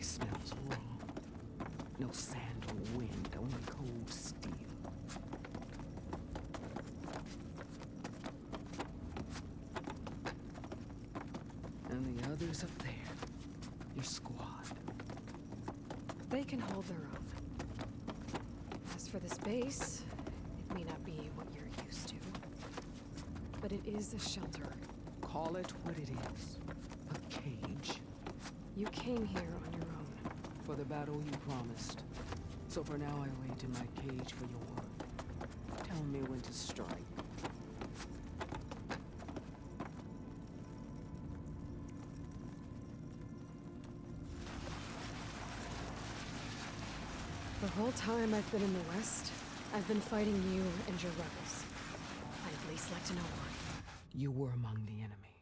smells wrong. No sand or wind, only cold steel. And the others up there, your squad. They can hold their own. As for this base, it may not be what you're used to. But it is a shelter. Call it what it is. A cage. You came here on your own. For the battle you promised. So for now I wait in my cage for your word. Tell me when to strike. The whole time I've been in the West, I've been fighting you and your rebels. I'd at least like to know why. You were among the enemy.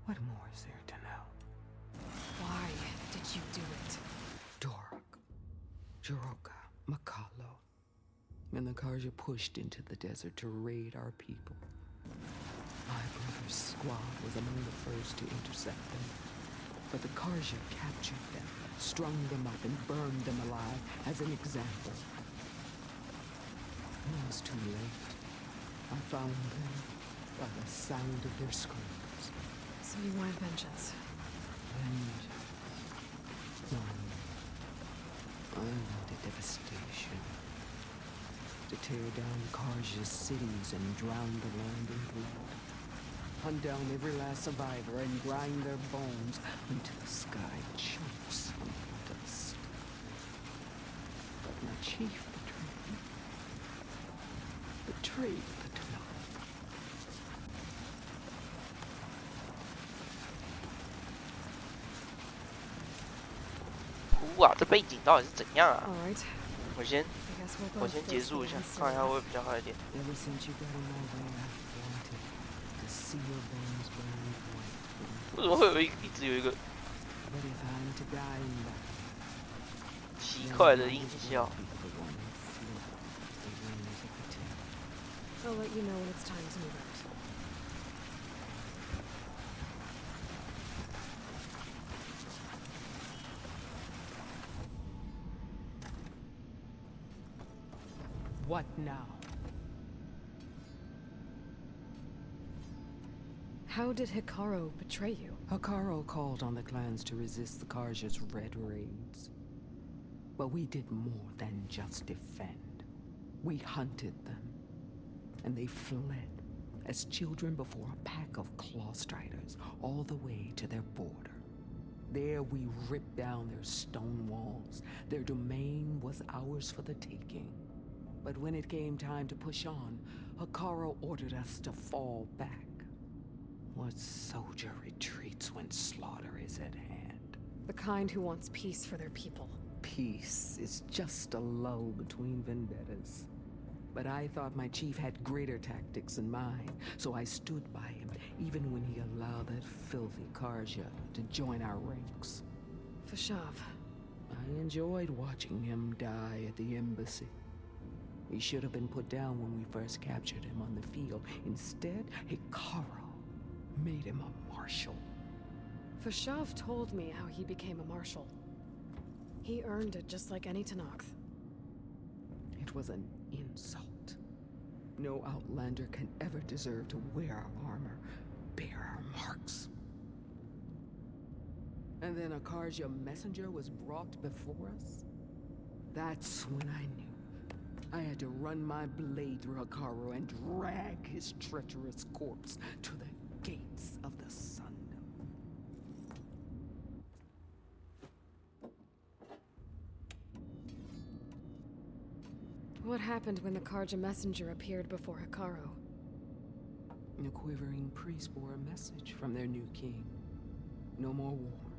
What more is there to know? Why did you do it? Dork, Jiroka, Makalo, and the Karja pushed into the desert to raid our people. My brother's squad was among the first to intercept them, but the Karja captured them, strung them up, and burned them alive as an example. It was too late. I found them by the sound of their screams. So you want vengeance? And no, I wanted devastation. To tear down Karja's cities and drown the land in blood. Hunt down every last survivor and grind their bones until the sky chokes on dust. But my chief betrayed me. Betrayed the Tanakh. 哇，这背景到底是怎样啊？ All right. 我先 I guess we'll 我 both 先 go 结 through 束一下， this 看一下 soon. 会不会比较好一点。 Ever since you got in my way, I've wanted to see your bones burn white. 为什么会有一直有一个 But if I'm to die in battle, 奇怪的音效？ I'll let you know when it's time to move out. What now? How did Hikaru betray you? Hikaru called on the clans to resist the Karja's red raids. But we did more than just defend. We hunted them. And they fled, as children before a pack of claw striders, all the way to their border. There we ripped down their stone walls. Their domain was ours for the taking. But when it came time to push on, Hikaru ordered us to fall back. What soldier retreats when slaughter is at hand? The kind who wants peace for their people. Peace is just a lull between vendettas. But I thought my chief had greater tactics in mind, so I stood by him, even when he allowed that filthy Karja to join our ranks. Fashav. I enjoyed watching him die at the embassy. He should have been put down when we first captured him on the field. Instead, Hikaru made him a marshal. Fashav told me how he became a marshal. He earned it just like any Tanakh. It was an insult. No outlander can ever deserve to wear our armor, bear our marks. And then a Karja messenger was brought before us? That's when I knew. I had to run my blade through Hikaru and drag his treacherous corpse to the gates of the sun. What happened when the Karja messenger appeared before Hikaru? The quivering priests bore a message from their new king. No more war.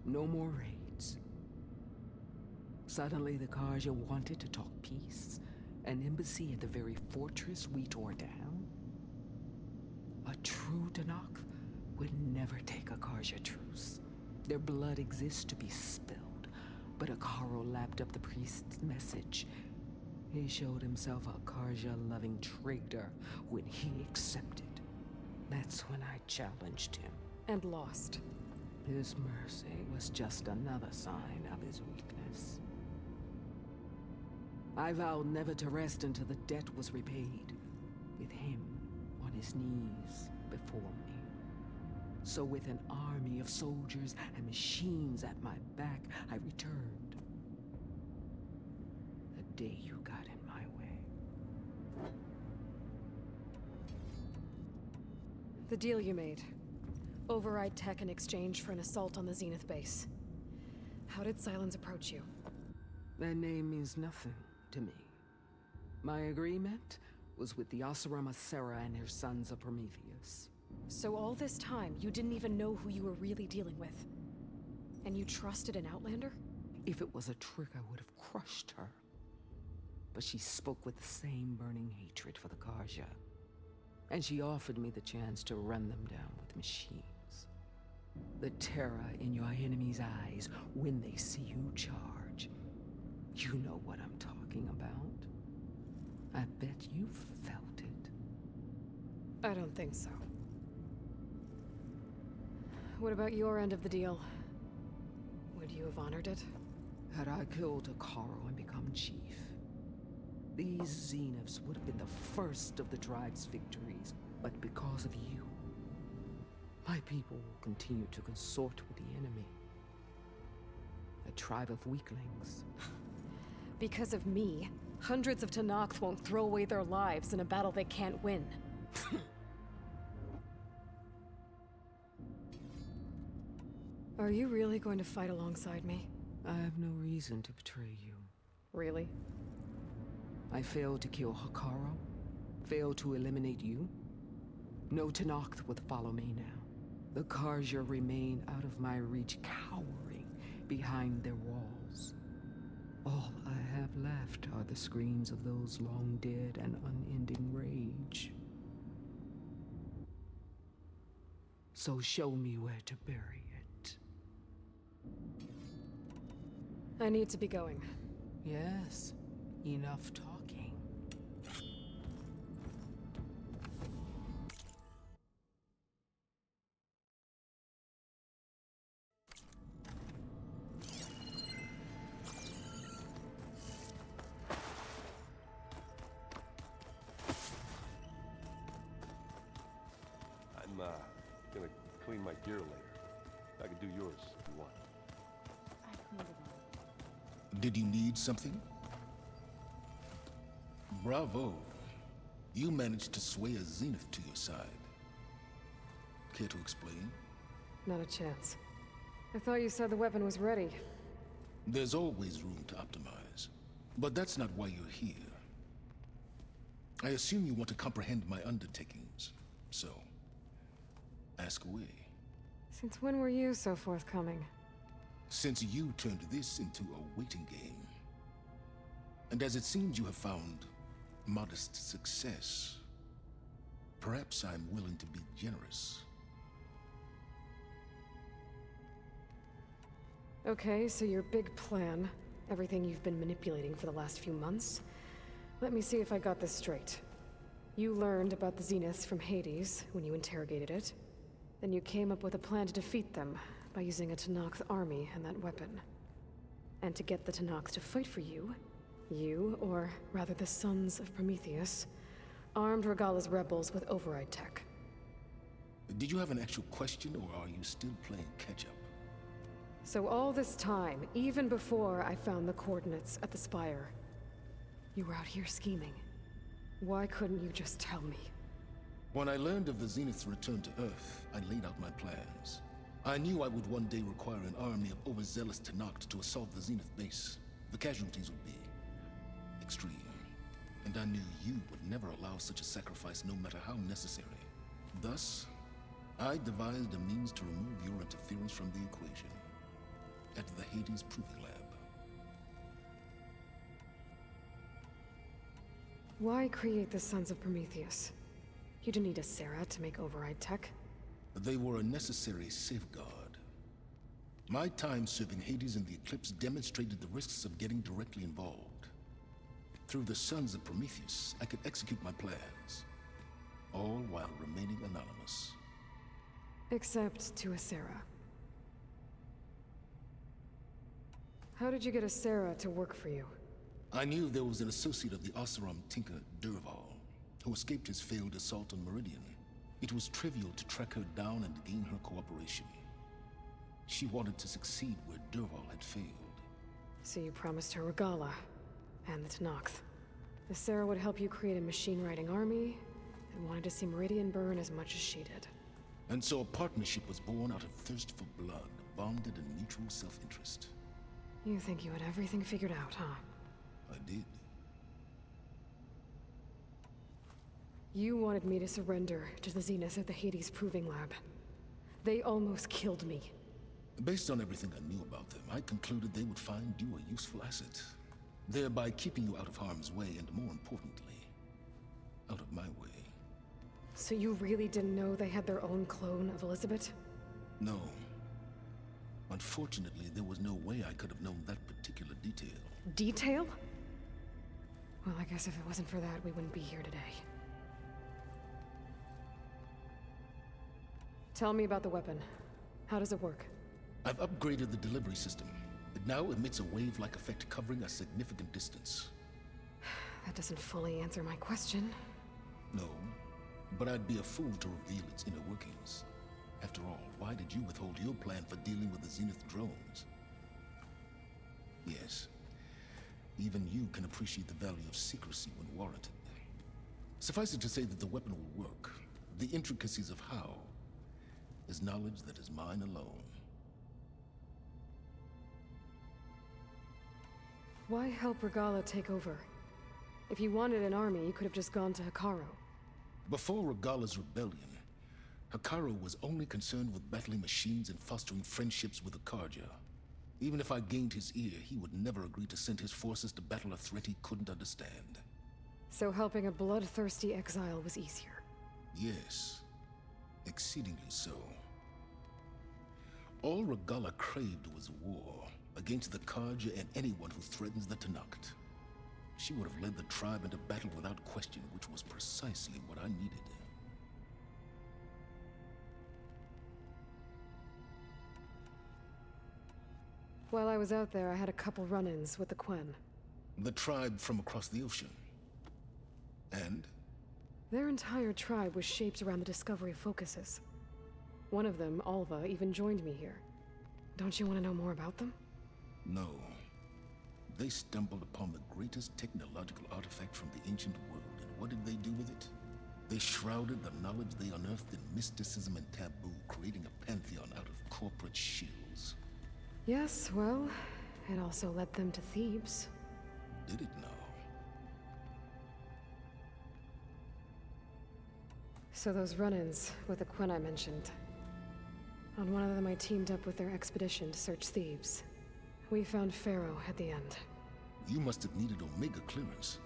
No more raids. Suddenly, the Karja wanted to talk peace. An embassy at the very fortress we tore down? A true Tanakh would never take a Karja truce. Their blood exists to be spilled. But Hikaru lapped up the priest's message. He showed himself a Karja-loving traitor when he accepted. That's when I challenged him. And lost. His mercy was just another sign of his weakness. I vowed never to rest until the debt was repaid, with him on his knees before me. So with an army of soldiers and machines at my back, I returned. The day you got in my way. The deal you made. Override tech in exchange for an assault on the Zenith base. How did Silence approach you? That name means nothing to me. My agreement was with the Oseram Sera and her sons of Prometheus. So all this time, you didn't even know who you were really dealing with? And you trusted an Outlander? If it was a trick, I would have crushed her. But she spoke with the same burning hatred for the Karja. And she offered me the chance to run them down with machines. The terror in your enemy's eyes when they see you charge. You know what I'm talking about. I bet you felt it. I don't think so. What about your end of the deal? Would you have honored it? Had I killed Akaro and become chief, these Zeniths would have been the first of the tribe's victories. But because of you, my people will continue to consort with the enemy. A tribe of weaklings. Because of me, hundreds of Tenakth won't throw away their lives in a battle they can't win. Are you really going to fight alongside me? I have no reason to betray you. Really? I failed to kill Hakaro, failed to eliminate you. No Tenakth would follow me now. The Karja remain out of my reach, cowering behind their walls. All I have left are the screams of those long dead and unending rage. So show me where to bury it. I need to be going. Yes, enough talking. I'm gonna clean my gear later. I can do yours if you want. Did you need something? Bravo. You managed to sway a Zenith to your side. Care to explain? Not a chance. I thought you said the weapon was ready. There's always room to optimize. But that's not why you're here. I assume you want to comprehend my undertakings. So, ask away. Since when were you so forthcoming? Since you turned this into a waiting game. And as it seems you have found modest success, perhaps I'm willing to be generous. Okay, so your big plan, everything you've been manipulating for the last few months. Let me see if I got this straight. You learned about the Zeniths from Hades when you interrogated it. Then you came up with a plan to defeat them by using a Tenakth army and that weapon. And to get the Tenakth to fight for you, or rather the Sons of Prometheus, armed Regala's rebels with override tech. Did you have an actual question, or are you still playing catch-up? So all this time, even before I found the coordinates at the Spire, you were out here scheming. Why couldn't you just tell me? When I learned of the Zenith's return to Earth, I laid out my plans. I knew I would one day require an army of overzealous Tenakth to assault the Zenith base. The casualties would be extreme. And I knew you would never allow such a sacrifice, no matter how necessary. Thus, I devised a means to remove your interference from the equation. At the Hades Proving Lab. Why create the Sons of Prometheus? You didn't need a Sera to make override tech. They were a necessary safeguard. My time serving Hades and the Eclipse demonstrated the risks of getting directly involved. Through the Sons of Prometheus, I could execute my plans, all while remaining anonymous. Except to a Sera. How did you get a Sarah to work for you? I knew there was an associate of the Oseram tinker Durval, who escaped his failed assault on Meridian. It was trivial to track her down and gain her cooperation. She wanted to succeed where Durval had failed. So you promised her Regala, and the Tenakth. The Sarah would help you create a machine-riding army, and wanted to see Meridian burn as much as she did. And so a partnership was born out of thirst for blood, bonded in mutual self-interest. You think you had everything figured out, huh? I did. You wanted me to surrender to the Zenith at the Hades Proving Lab. They almost killed me. Based on everything I knew about them, I concluded they would find you a useful asset, thereby keeping you out of harm's way and, more importantly, out of my way. So you really didn't know they had their own clone of Elizabeth? No. Unfortunately, there was no way I could have known that particular detail. Detail? Well, I guess if it wasn't for that, we wouldn't be here today. Tell me about the weapon. How does it work? I've upgraded the delivery system. It now emits a wave-like effect covering a significant distance. That doesn't fully answer my question. No, but I'd be a fool to reveal its inner workings. After all, why did you withhold your plan for dealing with the Zenith drones? Yes, even you can appreciate the value of secrecy when warranted. Suffice it to say that the weapon will work. The intricacies of how is knowledge that is mine alone. Why help Regala take over? If you wanted an army, you could have just gone to Hikaru. Before Regala's rebellion, Hikaru was only concerned with battling machines and fostering friendships with the Karja. Even if I gained his ear, he would never agree to send his forces to battle a threat he couldn't understand. So helping a bloodthirsty exile was easier? Yes, exceedingly so. All Regala craved was war against the Karja and anyone who threatens the Tenakth. She would have led the tribe into battle without question, which was precisely what I needed. While I was out there, I had a couple run-ins with the Quen. The tribe from across the ocean. And? Their entire tribe was shaped around the discovery of focuses. One of them, Alva, even joined me here. Don't you want to know more about them? No. They stumbled upon the greatest technological artifact from the ancient world, and what did they do with it? They shrouded the knowledge they unearthed in mysticism and taboo, creating a pantheon out of corporate shills. Yes, well, it also led them to Thebes. Did it now? So those run-ins with the Quen I mentioned. On one of them I teamed up with their expedition to search Thebes. We found Pharaoh at the end. You must have needed Omega clearance.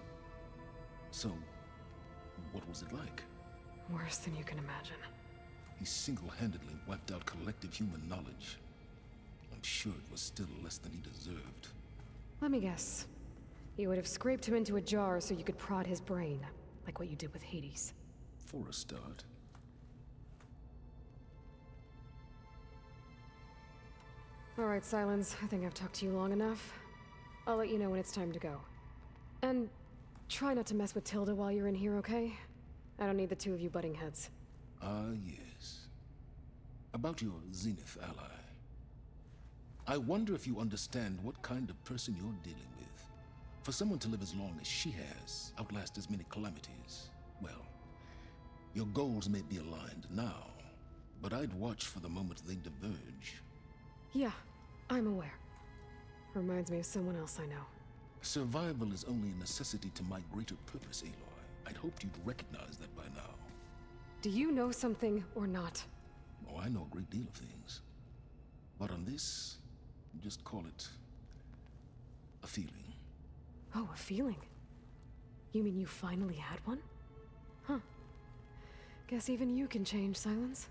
So, what was it like? Worse than you can imagine. He single-handedly wiped out collective human knowledge. I'm sure it was still less than he deserved. Let me guess. You would have scraped him into a jar so you could prod his brain, like what you did with Hades. For a start. All right, Silence. I think I've talked to you long enough. I'll let you know when it's time to go. And try not to mess with Tilda while you're in here, okay? I don't need the two of you butting heads. Ah, yes. About your Zenith ally. I wonder if you understand what kind of person you're dealing with. For someone to live as long as she has, outlast as many calamities, well, your goals may be aligned now, but I'd watch for the moment they diverge. Yeah, I'm aware. Reminds me of someone else I know. Survival is only a necessity to my greater purpose, Aloy. I'd hoped you'd recognize that by now. Do you know something or not? Oh, I know a great deal of things. But on this, just call it a feeling. Oh, a feeling? You mean you finally had one? Huh. Guess even you can change, Silence.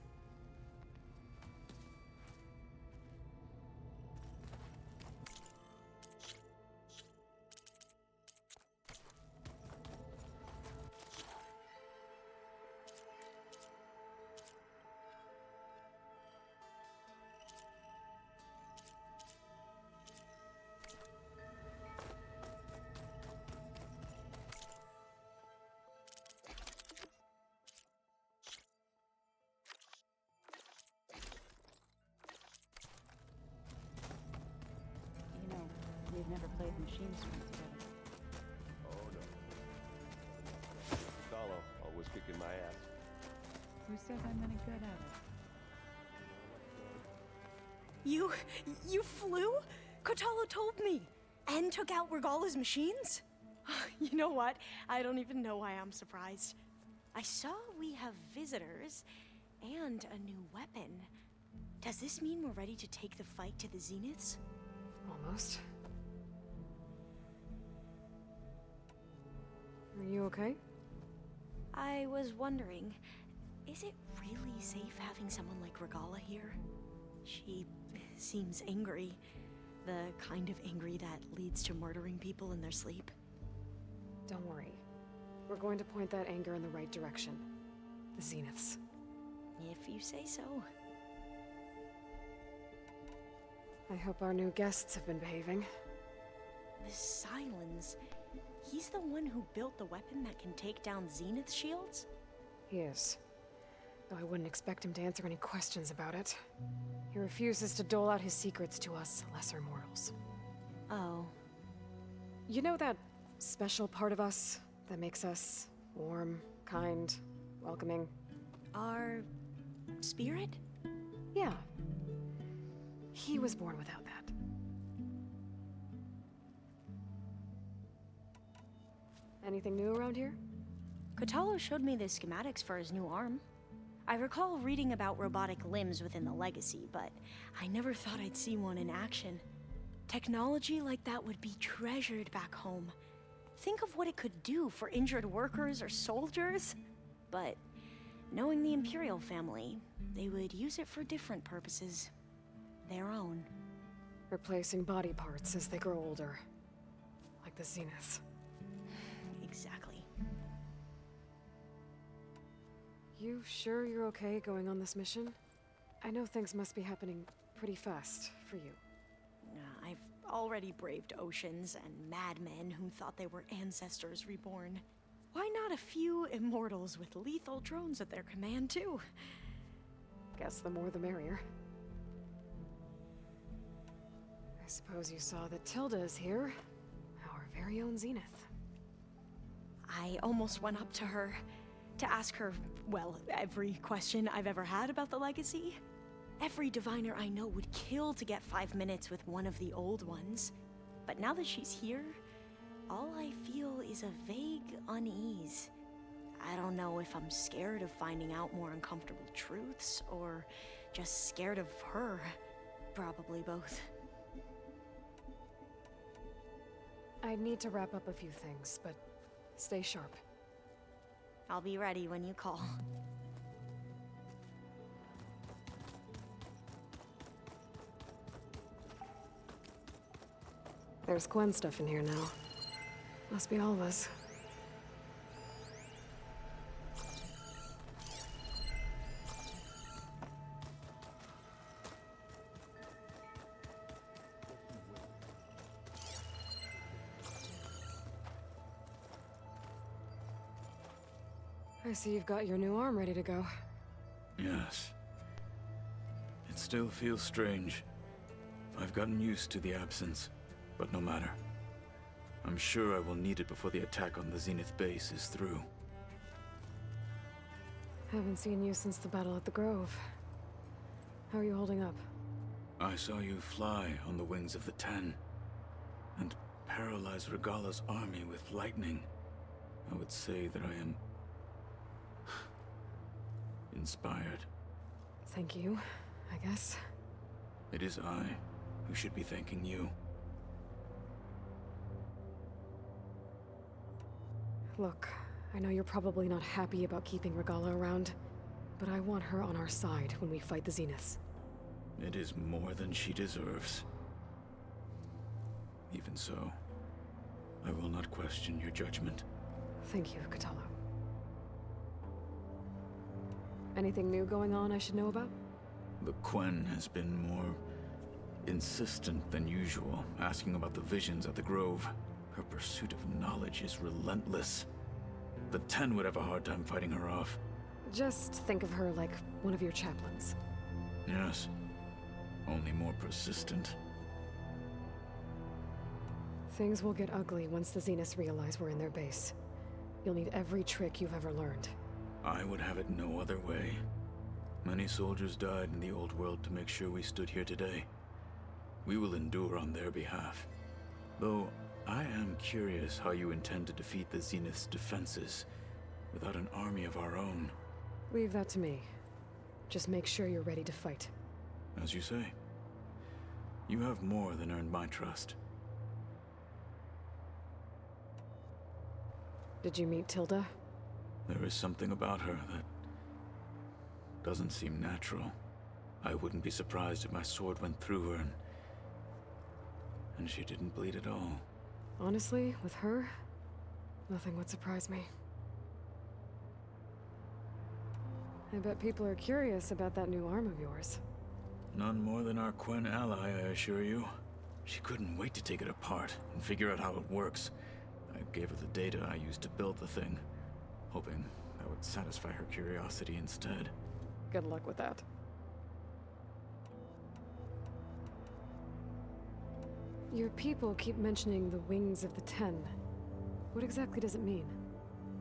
we've never played machine swing together. Oh no. Gonzalo, always kicking my ass. Who said I'm any good at it? You flew? Kotalo told me. And took out Regala's machines? You know what? I don't even know why I'm surprised. I saw we have visitors and a new weapon. Does this mean we're ready to take the fight to the Zeniths? Almost. Are you okay? I was wondering, is it really safe having someone like Regala here? She seems angry. The kind of angry that leads to murdering people in their sleep. Don't worry. We're going to point that anger in the right direction. The Zeniths. If you say so. I hope our new guests have been behaving. This Silence, he's the one who built the weapon that can take down Zenith shields? He is. Though I wouldn't expect him to answer any questions about it. He refuses to dole out his secrets to us lesser mortals. Oh. You know that special part of us that makes us warm, kind, welcoming? Our spirit? Yeah. He was born without that. Anything new around here? Kotalo showed me the schematics for his new arm. I recall reading about robotic limbs within the Legacy, but I never thought I'd see one in action. Technology like that would be treasured back home. Think of what it could do for injured workers or soldiers. But knowing the Imperial family, they would use it for different purposes. Their own. Replacing body parts as they grow older. Like the Zeniths. Exactly. You sure you're okay going on this mission? I know things must be happening pretty fast for you. I've already braved oceans and madmen who thought they were ancestors reborn. Why not a few immortals with lethal drones at their command, too? Guess the more the merrier. I suppose you saw that Tilda is here. Our very own Zenith. I almost went up to her to ask her, well, every question I've ever had about the Legacy. Every diviner I know would kill to get 5 minutes with one of the old ones. But now that she's here, all I feel is a vague unease. I don't know if I'm scared of finding out more uncomfortable truths, or just scared of her. Probably both. I need to wrap up a few things, but stay sharp. I'll be ready when you call. There's Gwen stuff in here now. Must be all of us. I see you've got your new arm ready to go. Yes. It still feels strange. I've gotten used to the absence, but no matter. I'm sure I will need it before the attack on the Zenith base is through. Haven't seen you since the battle at the Grove. How are you holding up? I saw you fly on the wings of the Ten, and paralyze Regala's army with lightning. I would say that I am inspired. Thank you, I guess. It is I who should be thanking you. Look, I know you're probably not happy about keeping Regala around, but I want her on our side when we fight the Zeniths. It is more than she deserves. Even so, I will not question your judgment. Thank you, Kotalo. Anything new going on I should know about? The Quen has been more insistent than usual, asking about the visions at the Grove. Her pursuit of knowledge is relentless. The Ten would have a hard time fighting her off. Just think of her like one of your chaplains. Yes, only more persistent. Things will get ugly once the Zeniths realize we're in their base. You'll need every trick you've ever learned. I would have it no other way. Many soldiers died in the old world to make sure we stood here today. We will endure on their behalf. Though, I am curious how you intend to defeat the Zenith's defenses without an army of our own. Leave that to me. Just make sure you're ready to fight. As you say. You have more than earned my trust. Did you meet Tilda? There is something about her that doesn't seem natural. I wouldn't be surprised if my sword went through her and she didn't bleed at all. Honestly, with her, nothing would surprise me. I bet people are curious about that new arm of yours. None more than our Quen ally, I assure you. She couldn't wait to take it apart and figure out how it works. I gave her the data I used to build the thing, hoping that would satisfy her curiosity instead. Good luck with that. Your people keep mentioning the wings of the Ten. What exactly does it mean?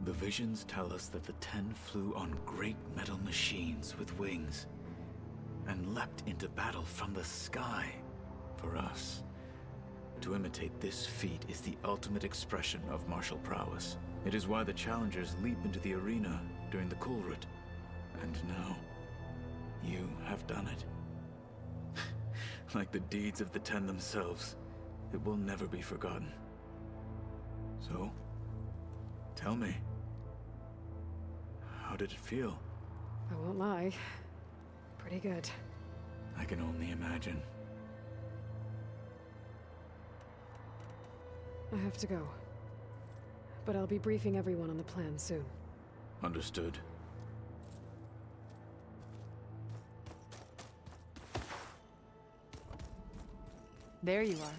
The visions tell us that the Ten flew on great metal machines with wings, and leapt into battle from the sky. For us, to imitate this feat is the ultimate expression of martial prowess. It is why the challengers leap into the arena during the Kulrut. And now, you have done it. Like the deeds of the Ten themselves, it will never be forgotten. So, tell me, how did it feel? I won't lie. Pretty good. I can only imagine. I have to go. But I'll be briefing everyone on the plan soon. Understood. There you are.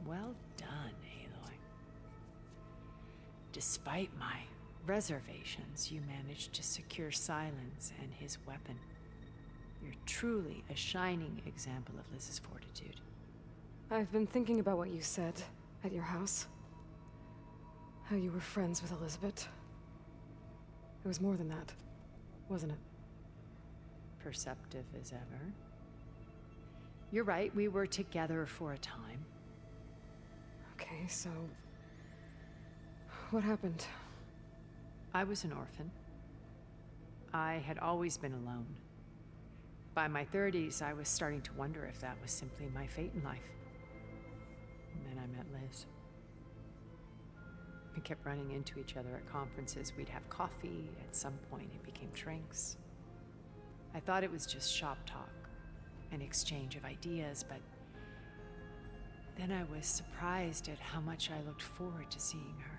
Well done, Aloy. Despite my reservations, you managed to secure Silence and his weapon. You're truly a shining example of Liz's fortitude. I've been thinking about what you said at your house. How you were friends with Elizabeth. It was more than that, wasn't it? Perceptive as ever. You're right, we were together for a time. Okay, so... what happened? I was an orphan. I had always been alone. By my 30s, I was starting to wonder if that was simply my fate in life. And then I met Liz. We kept running into each other at conferences. We'd have coffee. At some point, it became drinks. I thought it was just shop talk, an exchange of ideas, but then I was surprised at how much I looked forward to seeing her.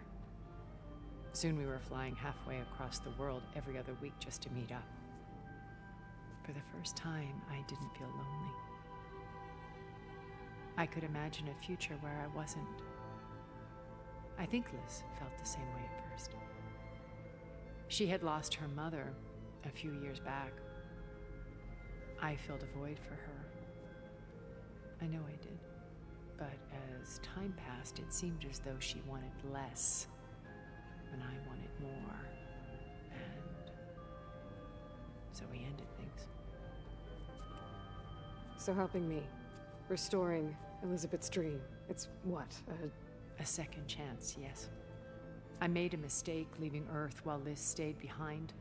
Soon we were flying halfway across the world every other week just to meet up. For the first time, I didn't feel lonely. I could imagine a future where I wasn't. I think Liz felt the same way at first. She had lost her mother a few years back. I filled a void for her. I know I did. But as time passed, it seemed as though she wanted less, and I wanted more. And so we ended things. So helping me. Restoring Elizabeth's dream. It's what? A second chance, yes. I made a mistake leaving Earth while Liz stayed behind.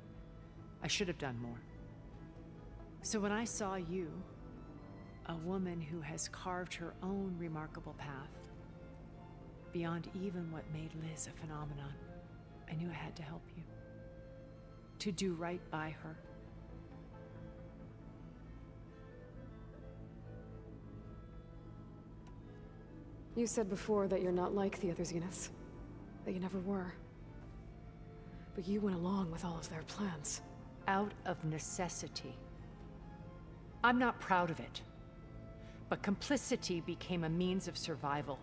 I should have done more. So when I saw you, a woman who has carved her own remarkable path, beyond even what made Liz a phenomenon, I knew I had to help you. To do right by her. You said before that you're not like the other Zeniths. That you never were. But you went along with all of their plans. Out of necessity. I'm not proud of it. But complicity became a means of survival,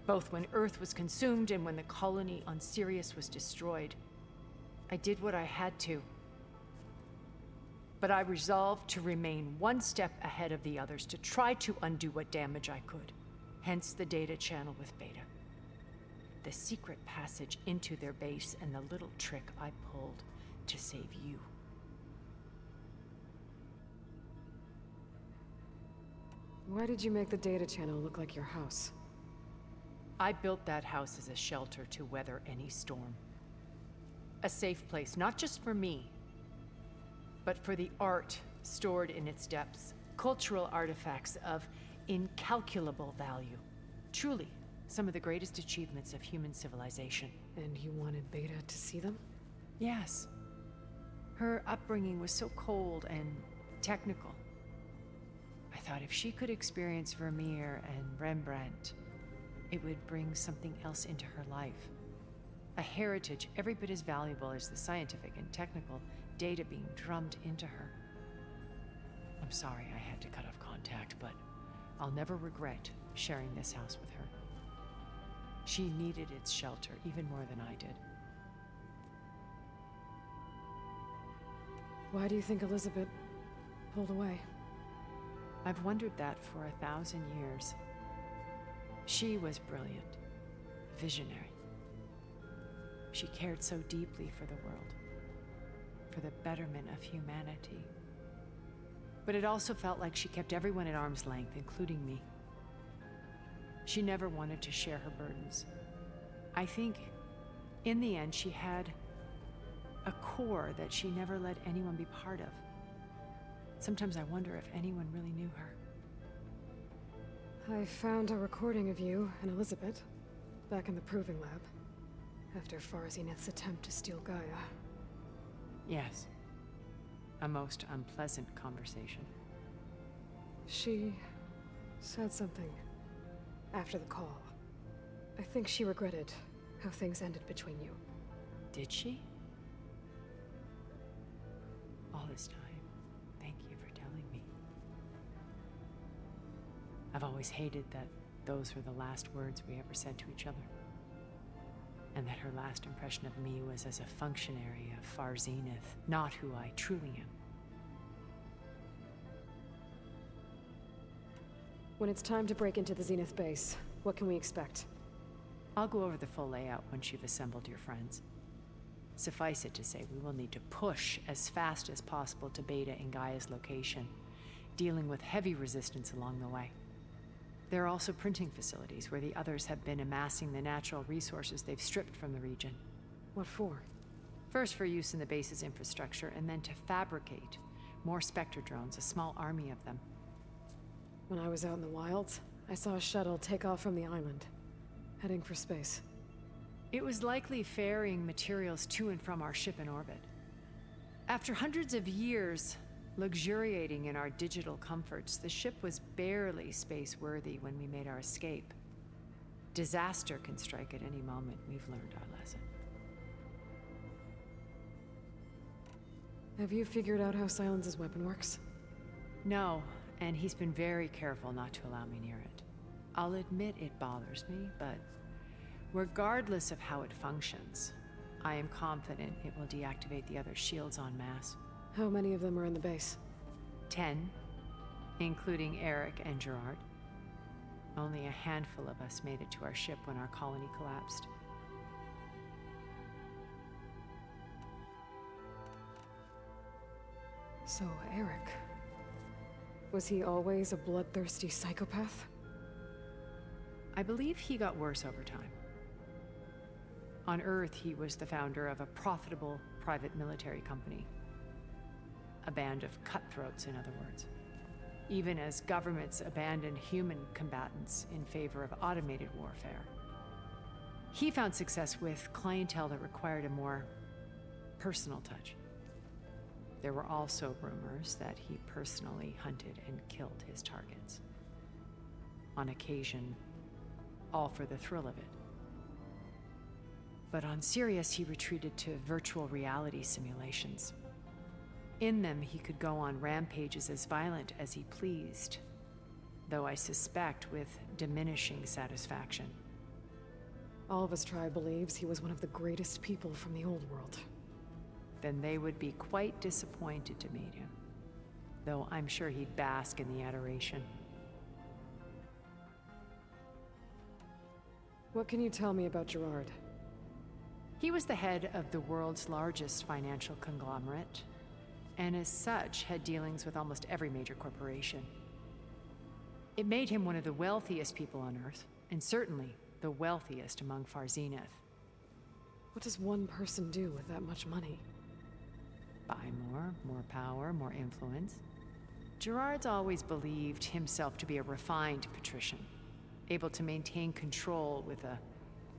both when Earth was consumed and when the colony on Sirius was destroyed. I did what I had to. But I resolved to remain one step ahead of the others, to try to undo what damage I could. Hence the data channel with Beta. The secret passage into their base and the little trick I pulled to save you. Why did you make the data channel look like your house? I built that house as a shelter to weather any storm. A safe place, not just for me, but for the art stored in its depths. Cultural artifacts of incalculable value. Truly, some of the greatest achievements of human civilization. And you wanted Beta to see them? Yes. Her upbringing was so cold and technical. I thought if she could experience Vermeer and Rembrandt, it would bring something else into her life. A heritage every bit as valuable as the scientific and technical data being drummed into her. I'm sorry I had to cut off contact, but I'll never regret sharing this house with her. She needed its shelter even more than I did. Why do you think Elizabeth pulled away? I've wondered that for 1,000 years. She was brilliant, visionary. She cared so deeply for the world, for the betterment of humanity. But it also felt like she kept everyone at arm's length, including me. She never wanted to share her burdens. I think, in the end, she had a core that she never let anyone be part of. Sometimes I wonder if anyone really knew her. I found a recording of you and Elizabeth back in the proving lab after Farzineth's attempt to steal Gaia. Yes. A most unpleasant conversation. She said something after the call. I think she regretted how things ended between you. Did she? All this time, thank you for telling me. I've always hated that those were the last words we ever said to each other. And that her last impression of me was as a functionary of Far Zenith, not who I truly am. When it's time to break into the Zenith base, what can we expect? I'll go over the full layout once you've assembled your friends. Suffice it to say, we will need to push as fast as possible to Beta and Gaia's location, dealing with heavy resistance along the way. There are also printing facilities where the others have been amassing the natural resources they've stripped from the region. What for? First for use in the base's infrastructure, and then to fabricate more Spectre drones, a small army of them. When I was out in the wilds, I saw a shuttle take off from the island, heading for space. It was likely ferrying materials to and from our ship in orbit. After hundreds of years luxuriating in our digital comforts, the ship was barely space-worthy when we made our escape. Disaster can strike at any moment. We've learned our lesson. Have you figured out how Silence's weapon works? No, and he's been very careful not to allow me near it. I'll admit it bothers me, but regardless of how it functions, I am confident it will deactivate the other shields en masse. How many of them are in the base? 10, including Eric and Gerard. Only a handful of us made it to our ship when our colony collapsed. So, Eric. Was he always a bloodthirsty psychopath? I believe he got worse over time. On Earth, he was the founder of a profitable private military company. A band of cutthroats, in other words. Even as governments abandoned human combatants in favor of automated warfare. He found success with clientele that required a more personal touch. There were also rumors that he personally hunted and killed his targets. On occasion, all for the thrill of it. But on Sirius, he retreated to virtual reality simulations. In them, he could go on rampages as violent as he pleased, though I suspect with diminishing satisfaction. All of his tribe believes he was one of the greatest people from the old world. then they would be quite disappointed to meet him. Though I'm sure he'd bask in the adoration. What can you tell me about Gerard? He was the head of the world's largest financial conglomerate, and as such had dealings with almost every major corporation. It made him one of the wealthiest people on Earth, and certainly the wealthiest among Far Zenith. What does one person do with that much money? Buy more power, more influence. Gerard's always believed himself to be a refined patrician, able to maintain control with a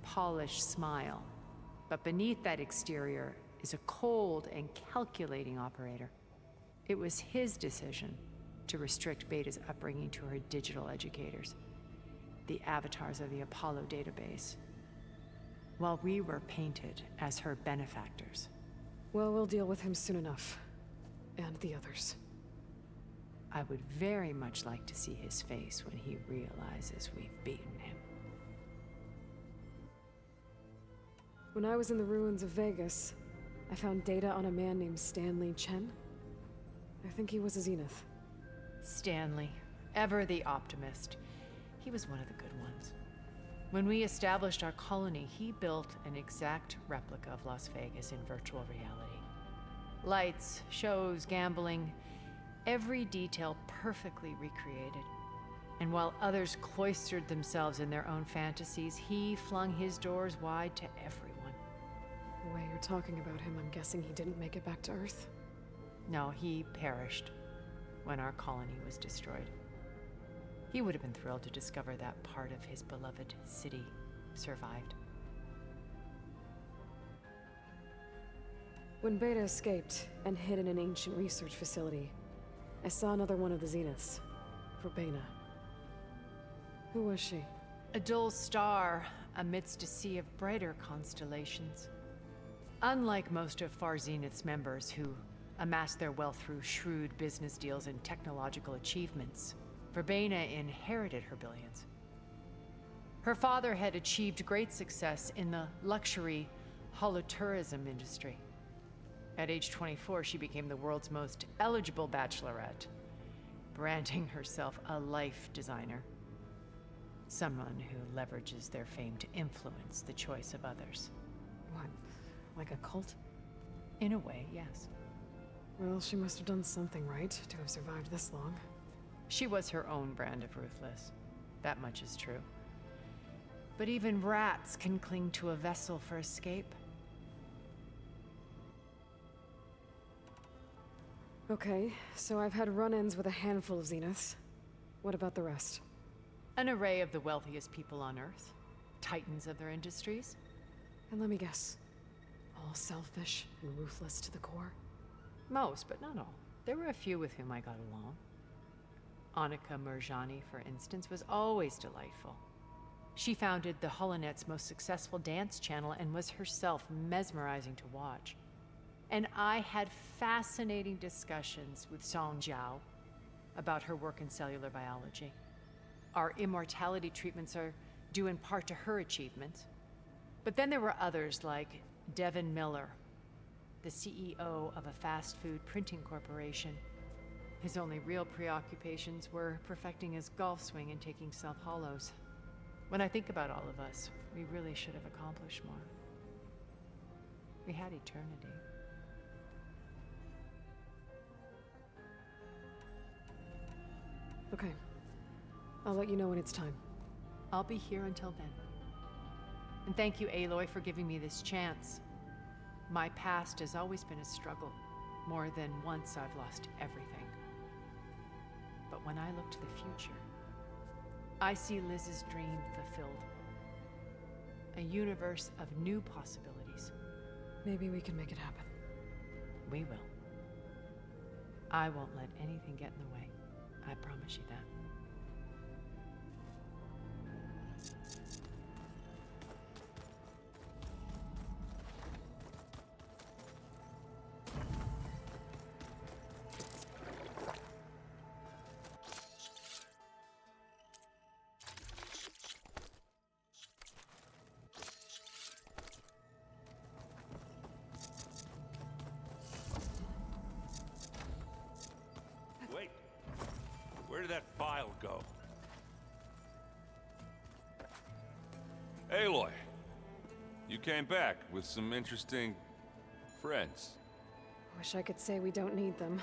polished smile. But beneath that exterior is a cold and calculating operator. It was his decision to restrict Beta's upbringing to her digital educators, the avatars of the Apollo database, while we were painted as her benefactors. Well, we'll deal with him soon enough. And the others. I would very much like to see his face when he realizes we've beaten him. When I was in the ruins of Vegas, I found data on a man named Stanley Chen. I think he was a Zenith. Stanley, ever the optimist. He was one of the good ones. When we established our colony, he built an exact replica of Las Vegas in virtual reality. Lights, shows, gambling, every detail perfectly recreated. And while others cloistered themselves in their own fantasies, he flung his doors wide to everyone. The way you're talking about him, I'm guessing he didn't make it back to Earth? No, he perished when our colony was destroyed. He would have been thrilled to discover that part of his beloved city survived. When Beta escaped and hid in an ancient research facility, I saw another one of the Zeniths, Verbena. Who was she? A dull star amidst a sea of brighter constellations. Unlike most of Far Zenith's members who amassed their wealth through shrewd business deals and technological achievements, Verbena inherited her billions. Her father had achieved great success in the luxury holotourism industry. At age 24, she became the world's most eligible bachelorette, branding herself a life designer. Someone who leverages their fame to influence the choice of others. What, like a cult? In a way, yes. Well, she must have done something right to have survived this long. She was her own brand of ruthless. That much is true. But even rats can cling to a vessel for escape. Okay, so I've had run-ins with a handful of Zeniths. What about the rest? An array of the wealthiest people on Earth. Titans of their industries. And let me guess. All selfish and ruthless to the core? Most, but not all. There were a few with whom I got along. Annika Murjani, for instance, was always delightful. She founded the HoloNet's most successful dance channel and was herself mesmerizing to watch. And I had fascinating discussions with Song Jiao about her work in cellular biology. Our immortality treatments are due in part to her achievements. But then there were others like Devin Miller, the CEO of a fast food printing corporation. His only real preoccupations were perfecting his golf swing and taking self-hollows. When I think about all of us, we really should have accomplished more. We had eternity. Okay. I'll let you know when it's time. I'll be here until then. And thank you, Aloy, for giving me this chance. My past has always been a struggle. More than once I've lost everything. But when I look to the future, I see Liz's dream fulfilled. A universe of new possibilities. Maybe we can make it happen. We will. I won't let anything get in the way. I promise you that. did that file go? Aloy, you came back with some interesting friends. Wish I could say we don't need them.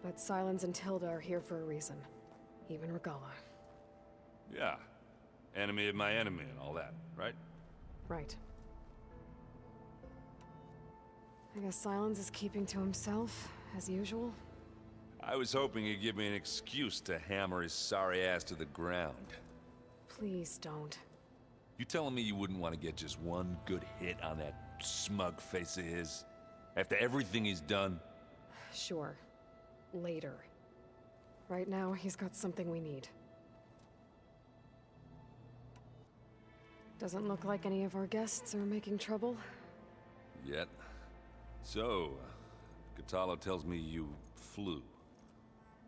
But Silence and Tilda are here for a reason. Even Regala. Yeah. Enemy of my enemy and all that, right? Right. I guess Silence is keeping to himself, as usual. I was hoping he'd give me an excuse to hammer his sorry ass to the ground. Please don't. You telling me you wouldn't want to get just one good hit on that smug face of his? After everything he's done? Sure. Later. Right now, he's got something we need. Doesn't look like any of our guests are making trouble. Yet. So, Katalo tells me you flew.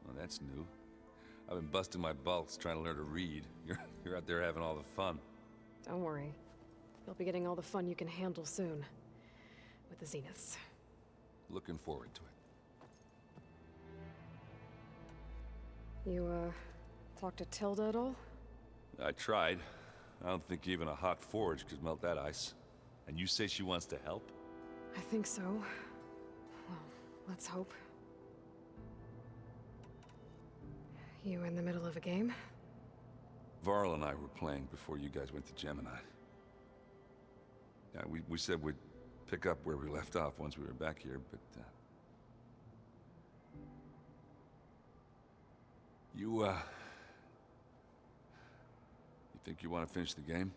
Well, that's new. I've been busting my bulks trying to learn to read. You're out there having all the fun. Don't worry. You'll be getting all the fun you can handle soon. With the Zeniths. Looking forward to it. You, talked to Tilda at all? I tried. I don't think even a hot forge could melt that ice. And you say she wants to help? I think so. Well, let's hope. You in the middle of a game? Varl and I were playing before you guys went to Gemini. Yeah, we said we'd pick up where we left off once we were back here, but, You think you want to finish the game?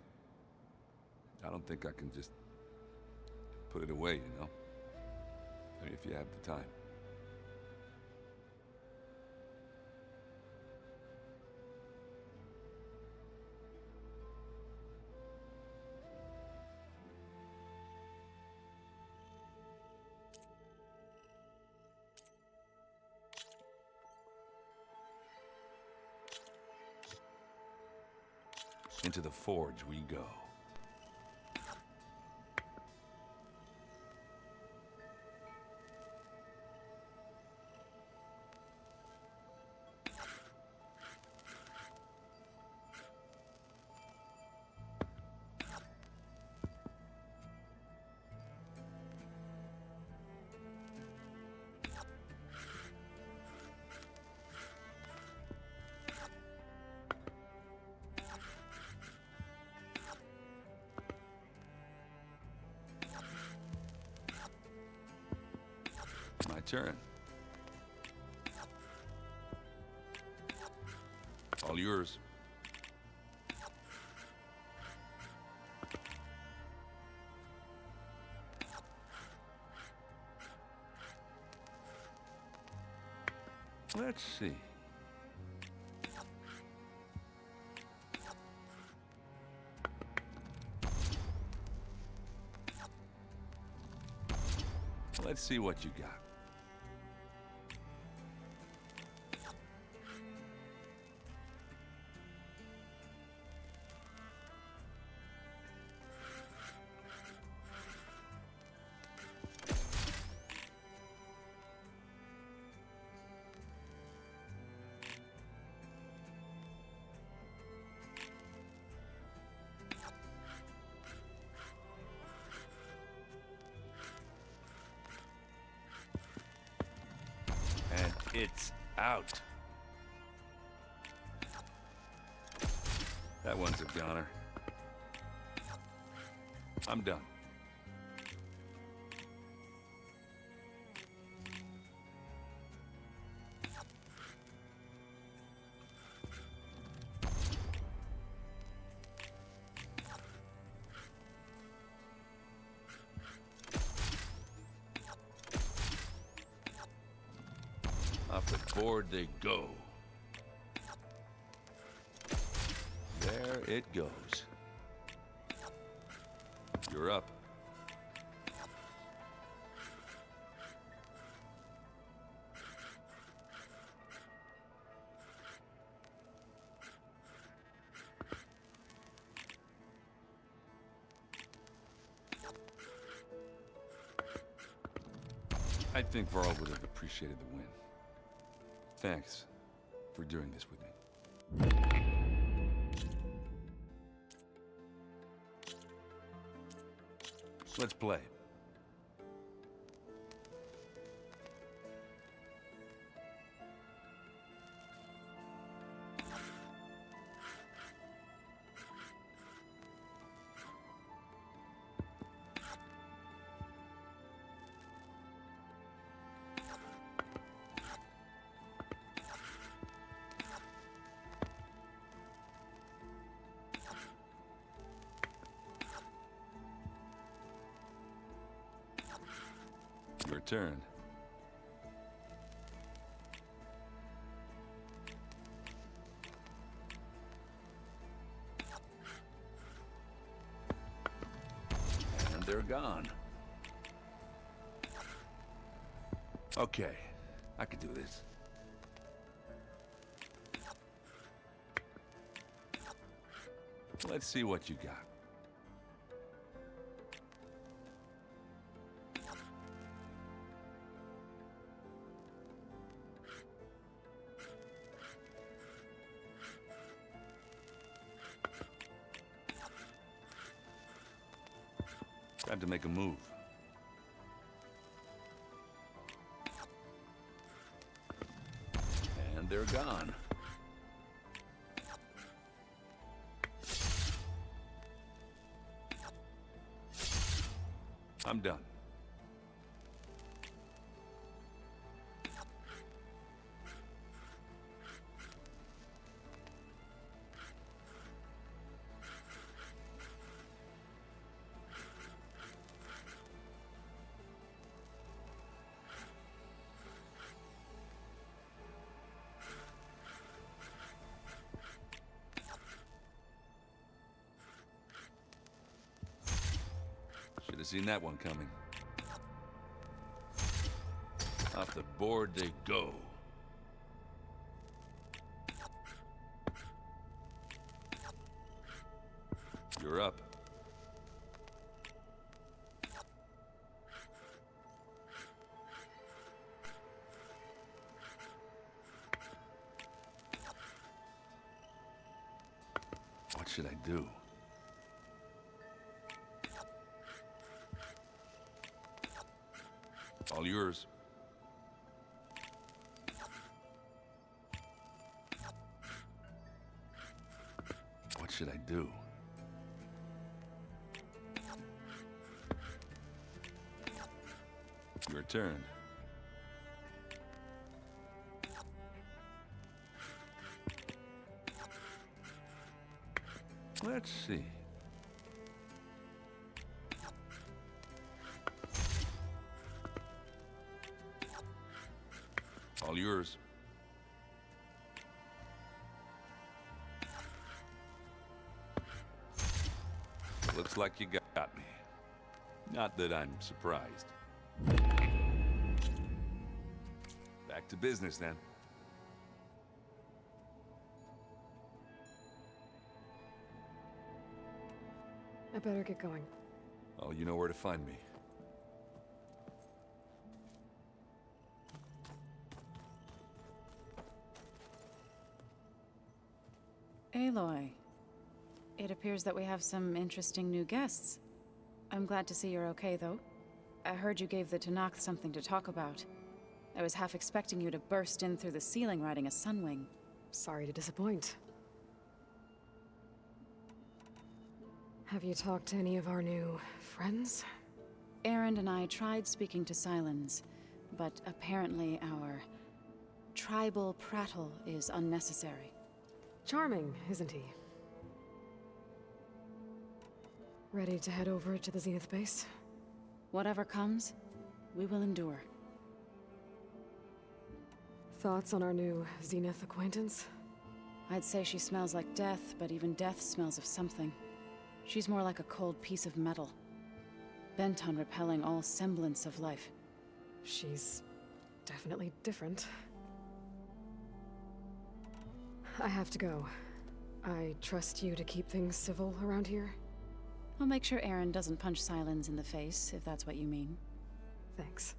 I don't think I can just put it away, you know? I mean, if you have the time. Into the forge we go. My turn. All yours. Let's see. Let's see what you got. And it's out. That one's a goner. I'm done. Off the board they go. There it goes. You're up. I think Varl would have appreciated the win. Thanks for doing this with me. Let's play. Your turn. And they're gone. Okay, I could do this. Let's see what you got. Time to make a move. And they're gone. I'm done. Should have seen that one coming. Off the board they go. You're up. What should I do? All yours. What should I do? Your turn. Let's see. All yours. Looks like you got me. Not that I'm surprised. Back to business then. I better get going. Oh, you know where to find me. Aloy, it appears that we have some interesting new guests. I'm glad to see you're okay, though. I heard you gave the Tenakth something to talk about. I was half expecting you to burst in through the ceiling riding a sunwing. Sorry to disappoint. Have you talked to any of our new friends? Erend and I tried speaking to Sylens, but apparently our tribal prattle is unnecessary. Charming, isn't he? Ready to head over to the Zenith base? Whatever comes, we will endure. Thoughts on our new Zenith acquaintance? I'd say she smells like death, but even death smells of something. She's more like a cold piece of metal, bent on repelling all semblance of life. She's definitely different. I have to go. I trust you to keep things civil around here? I'll make sure Erend doesn't punch Sylens in the face, if that's what you mean. Thanks.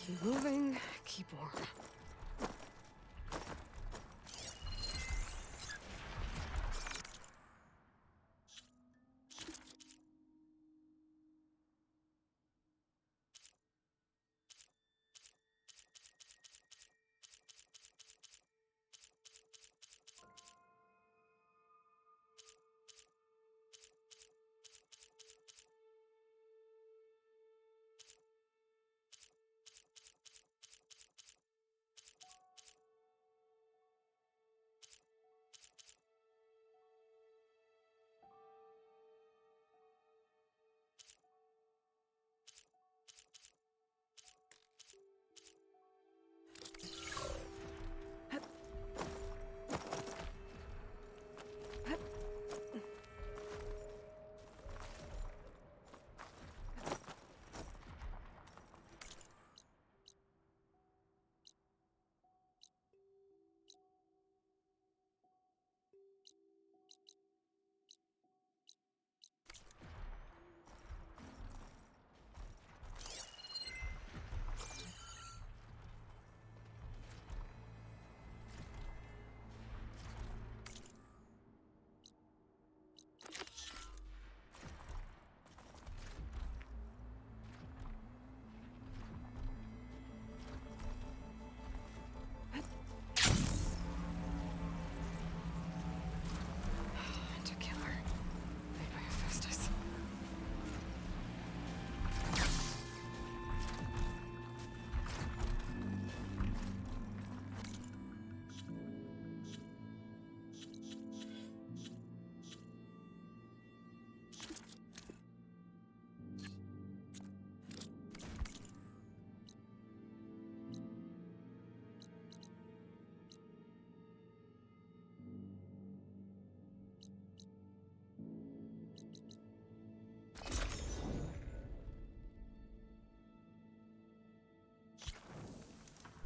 Keep moving, keep warm.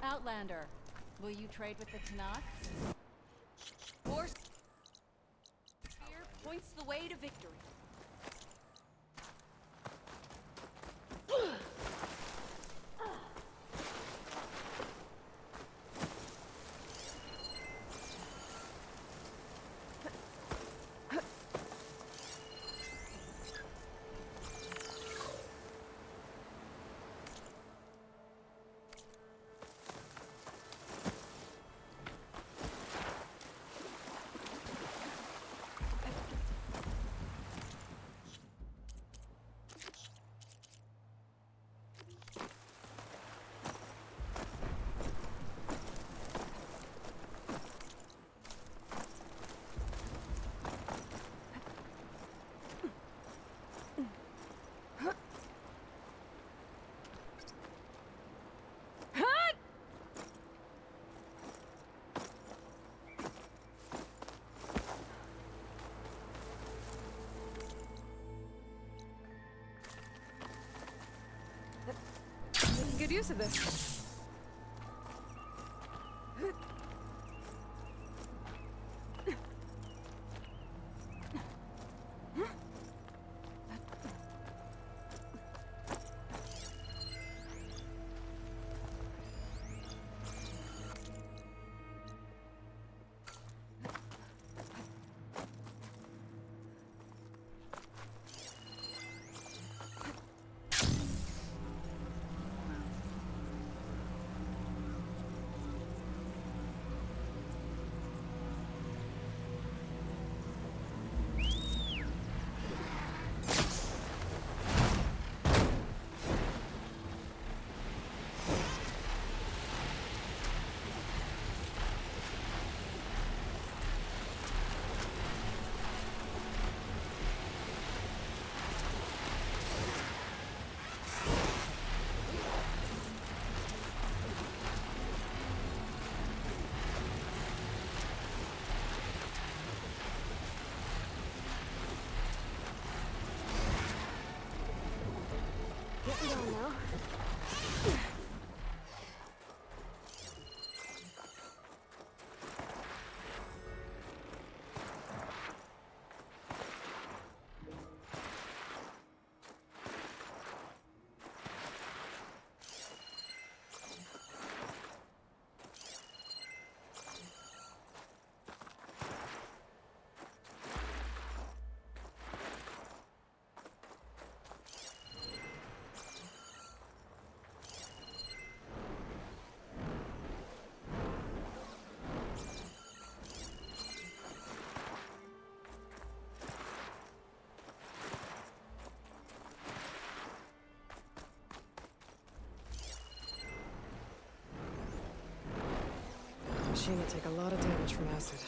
Outlander, will you trade with the Tanakh? Or spear points the way to victory. Good use of this. Getting going now. machine would take a lot of damage from acid.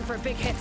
for a big hit.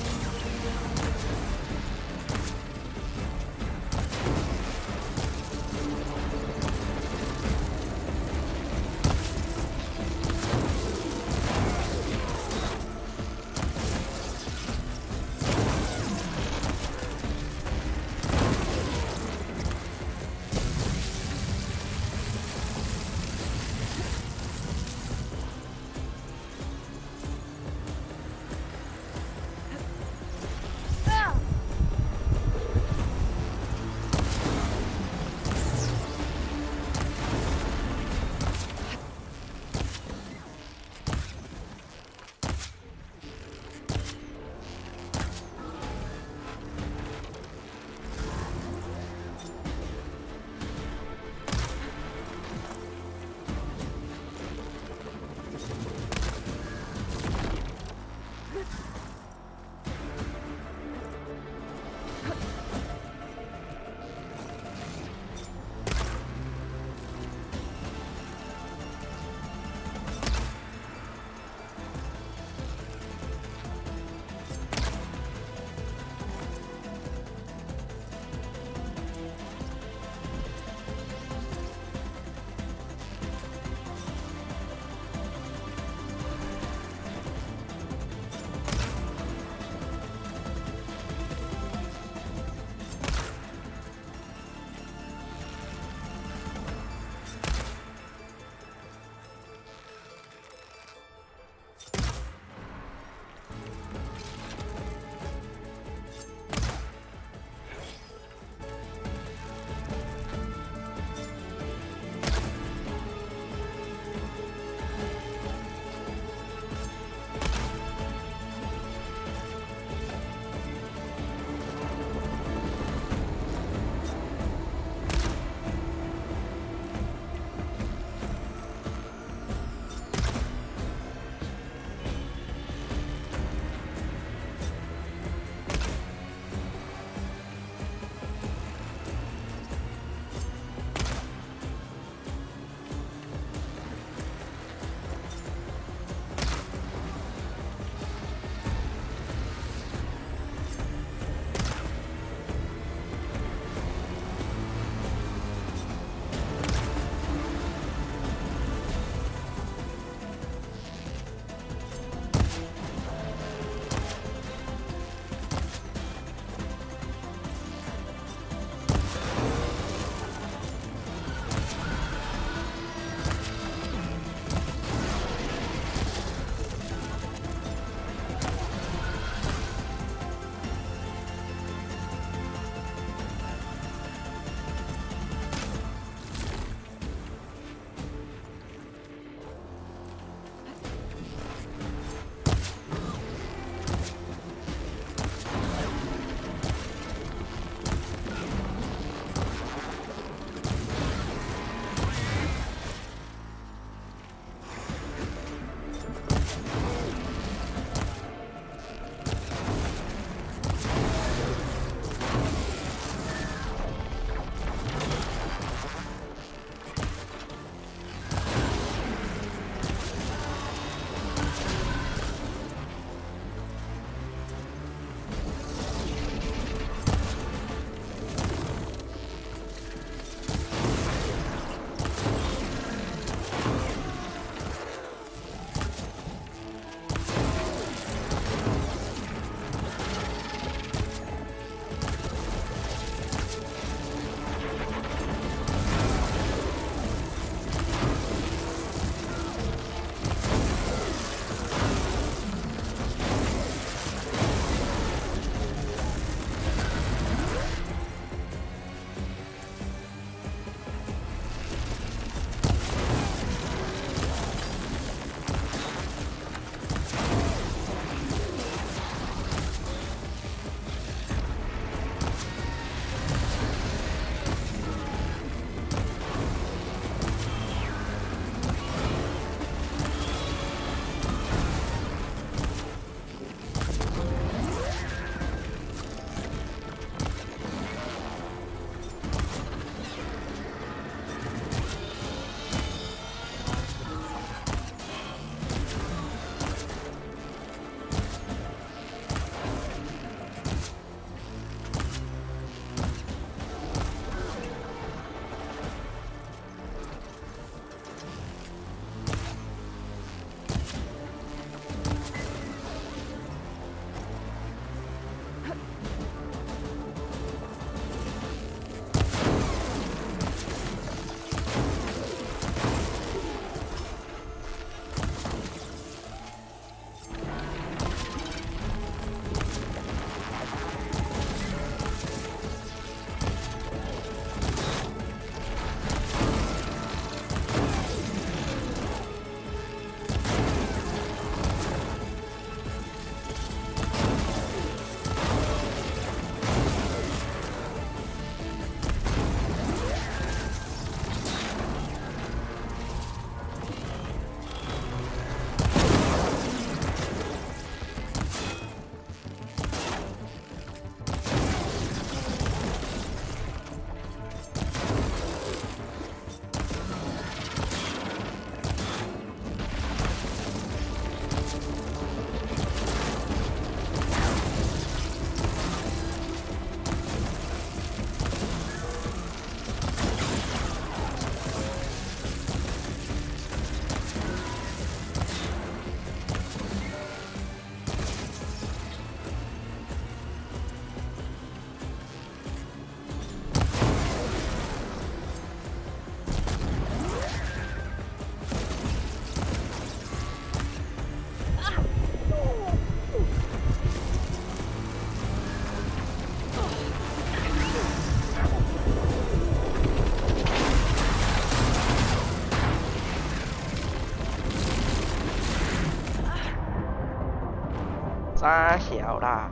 傻小啦，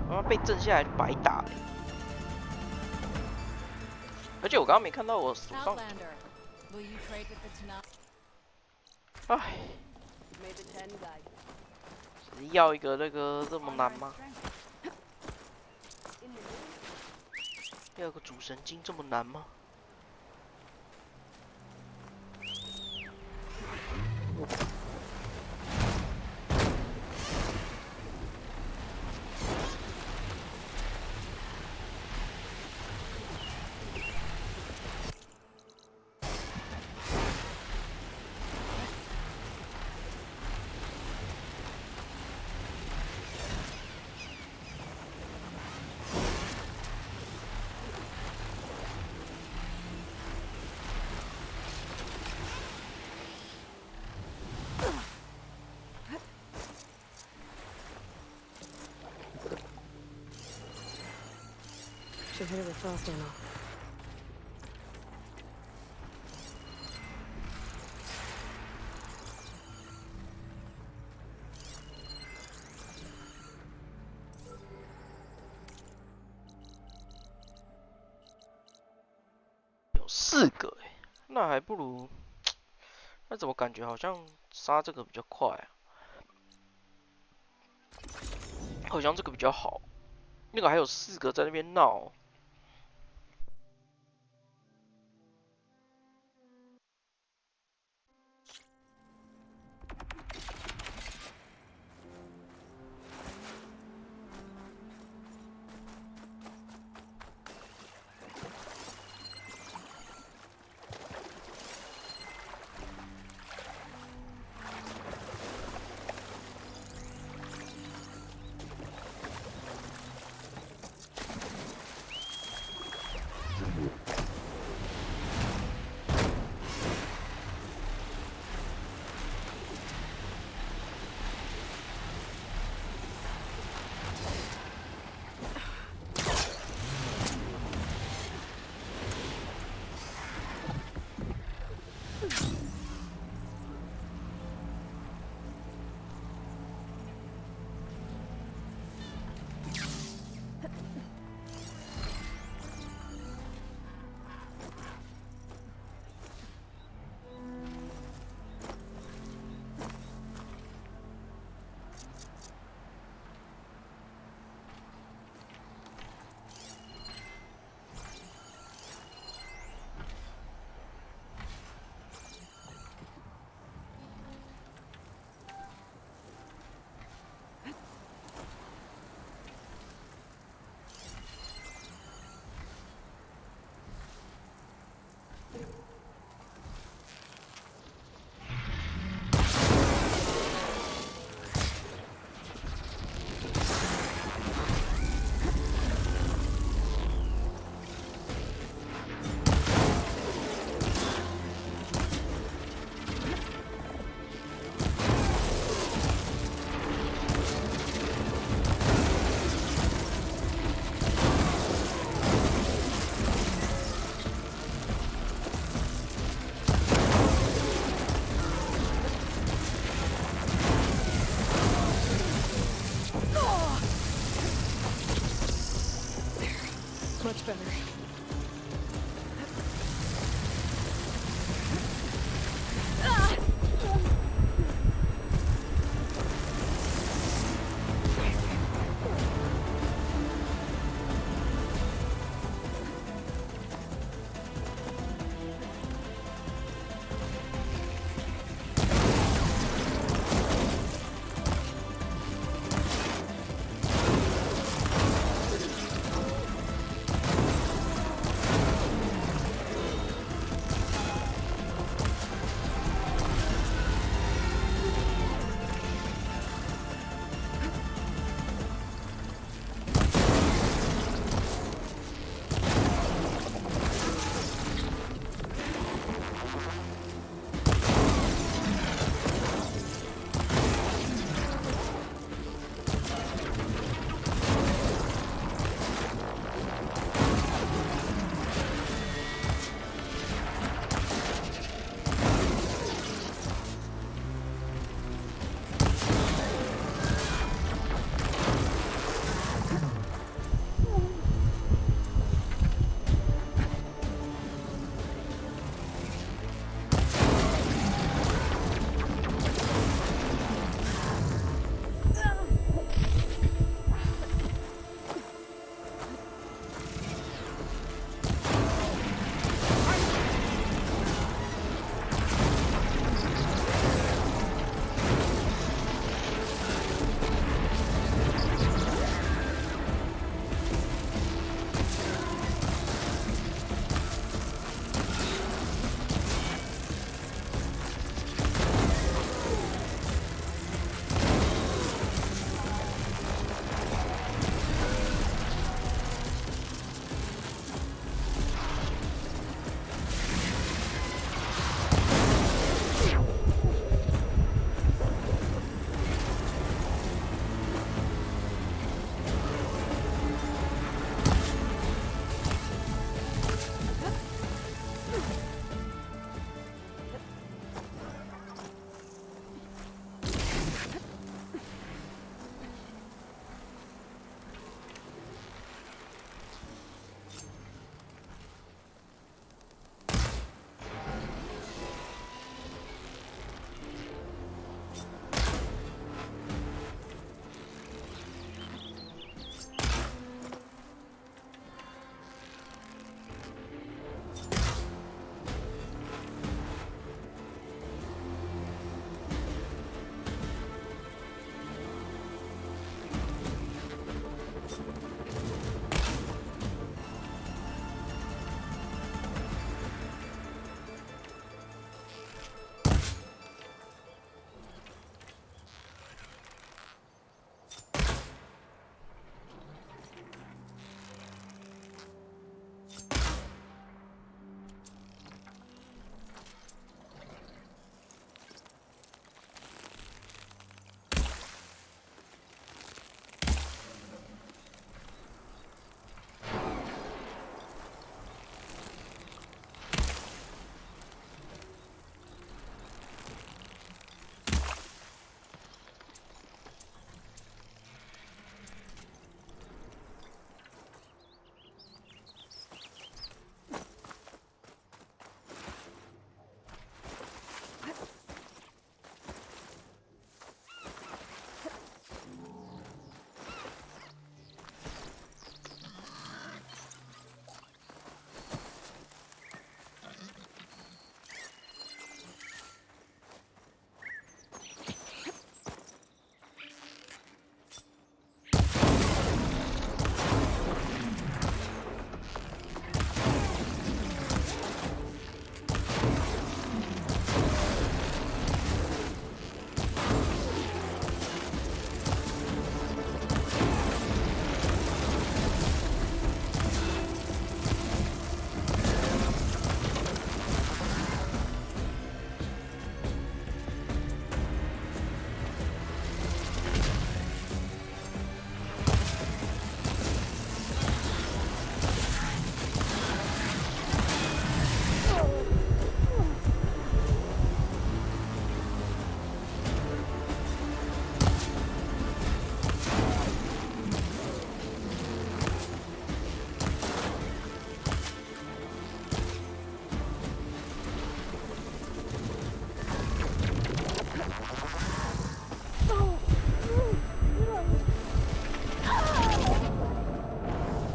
他被震下来就白打了。而且我刚刚没看到我手上， Outlander, will you trade with the Tanakh? 唉， May the ten guide. 要一个那个这么难吗？要个主神经这么难吗？Should hit it with frost ammo. 有4个哎，那还不如，那怎么感觉好像杀这个比较快啊？好像这个比较好，那个还有4个在那边闹。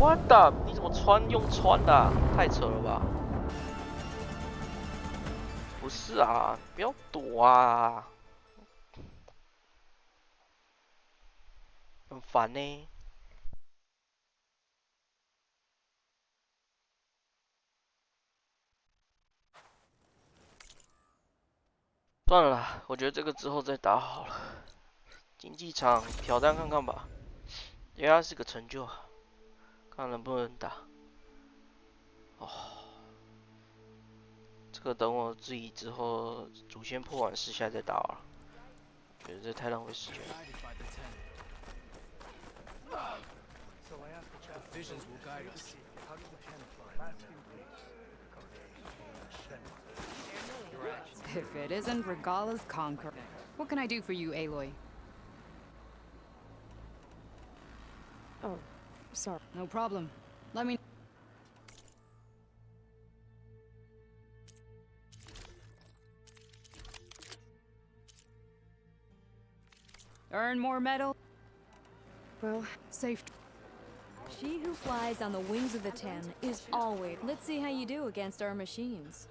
What the？ 你怎么用穿的、啊？太扯了吧！不是啊，不要躲啊！很烦呢。算了啦，我觉得这个之后再打好了。竞技场挑战看看吧，因为它是个成就，看能不能打。哦，这个等我自己之后主线破完试下再打了，觉得这太浪费时间了。If it isn't Regala's conquer. What can I do for you, Aloy? Oh, sorry. No problem. Let me... Earn more metal? Well, Safe. She who flies on the wings of the Ten is always. Let's see how you do against our machines.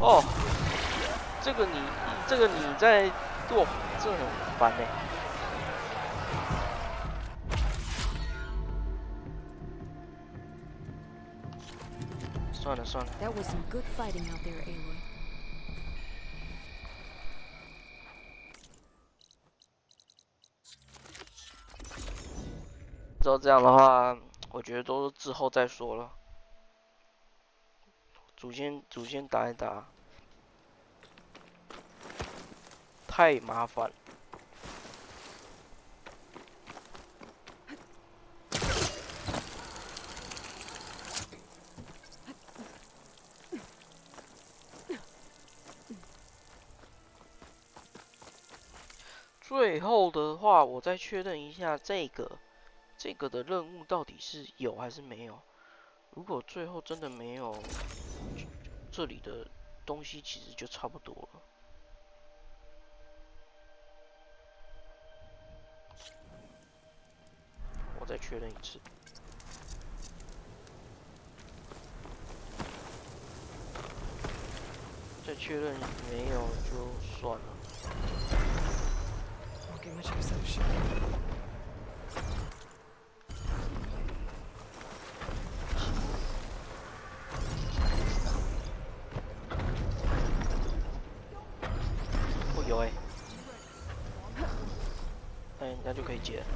哦，这个你在做，这很烦哎。算了算了。 That was some good fighting out there, Aloy. 照这样的话，我觉得都之后再说了。主线打一打，太麻烦。最后的话，我再确认一下这个的任务到底是有还是没有。如果最后真的没有，这里的东西其实就差不多了。我再确认一次。再确认没有就算了。 Walking much perception. 哦有哎，那人家就可以解了。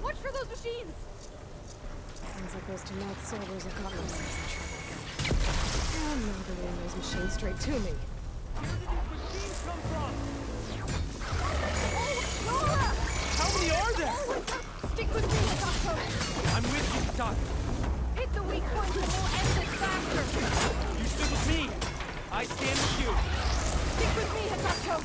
Watch for those machines! Sounds like those Tanakh soldiers have gotten themselves in trouble again. I'm not bringing those machines straight to me. Where did these machines come from? Oh, Nora! How many are there? Stick with me, Taco! I'm with you, Doc. Hit the weak points and we'll end this faster! You stick with me. I stand with you. Stick with me, Hitacho!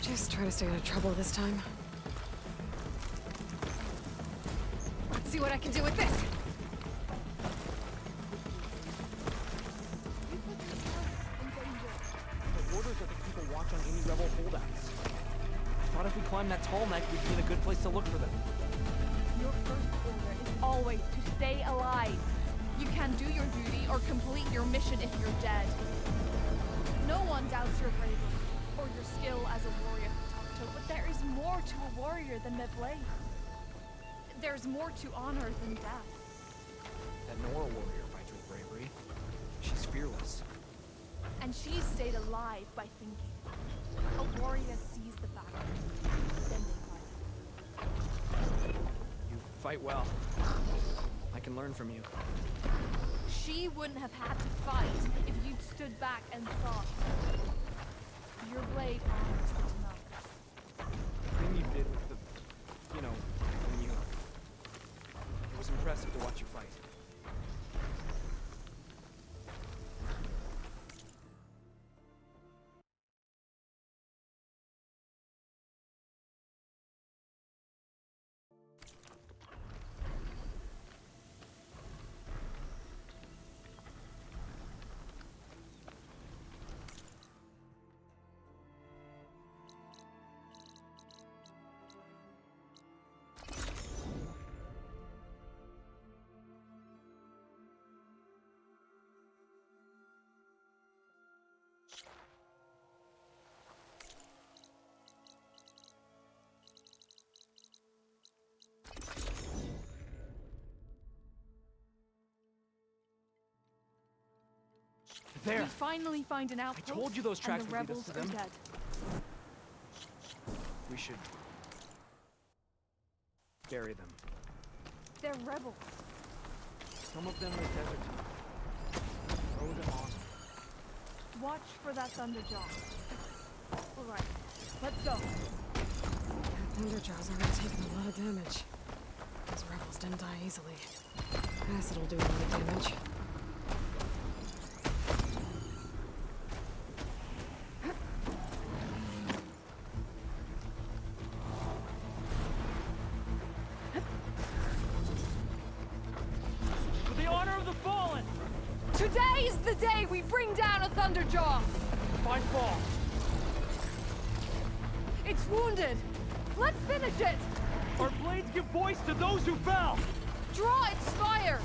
Just try to stay out of trouble this time. Let's see what I can do with this! The orders are to keep a watch on any rebel holdouts. I thought if we climbed that tall neck, we'd be in a good place to look for them. Your first order is always to stay alive. You can do your duty or complete your mission if you're dead. No one doubts your bravery or your skill as a warrior, Tato, but there is more to a warrior than the blade. There's more to honor than death. That Nora warrior fights with bravery. She's fearless. And she stayed alive by thinking. A warrior sees the battle, then they fight. You fight well. I can learn from you. She wouldn't have had to fight if you'd stood back and thought. Your blade honors the Tanakh. The thing you did with the you know, when you... It was impressive to watch you fight. There! We finally find an outpost. I told you those tracks and the would lead us rebels to them. are dead. We should... bury them. They're rebels. Some of them are desert. Throw them on. Watch for that Thunderjaw. Alright, let's go. Thunderjaw's already taken a lot of damage. Those rebels didn't die easily. Acid will do a lot of damage. For the honor of the fallen! Today is the day we bring down a Thunderjaw! Fine fall. It's wounded! Let's finish it! Our blades give voice to those who fell! Draw its fire!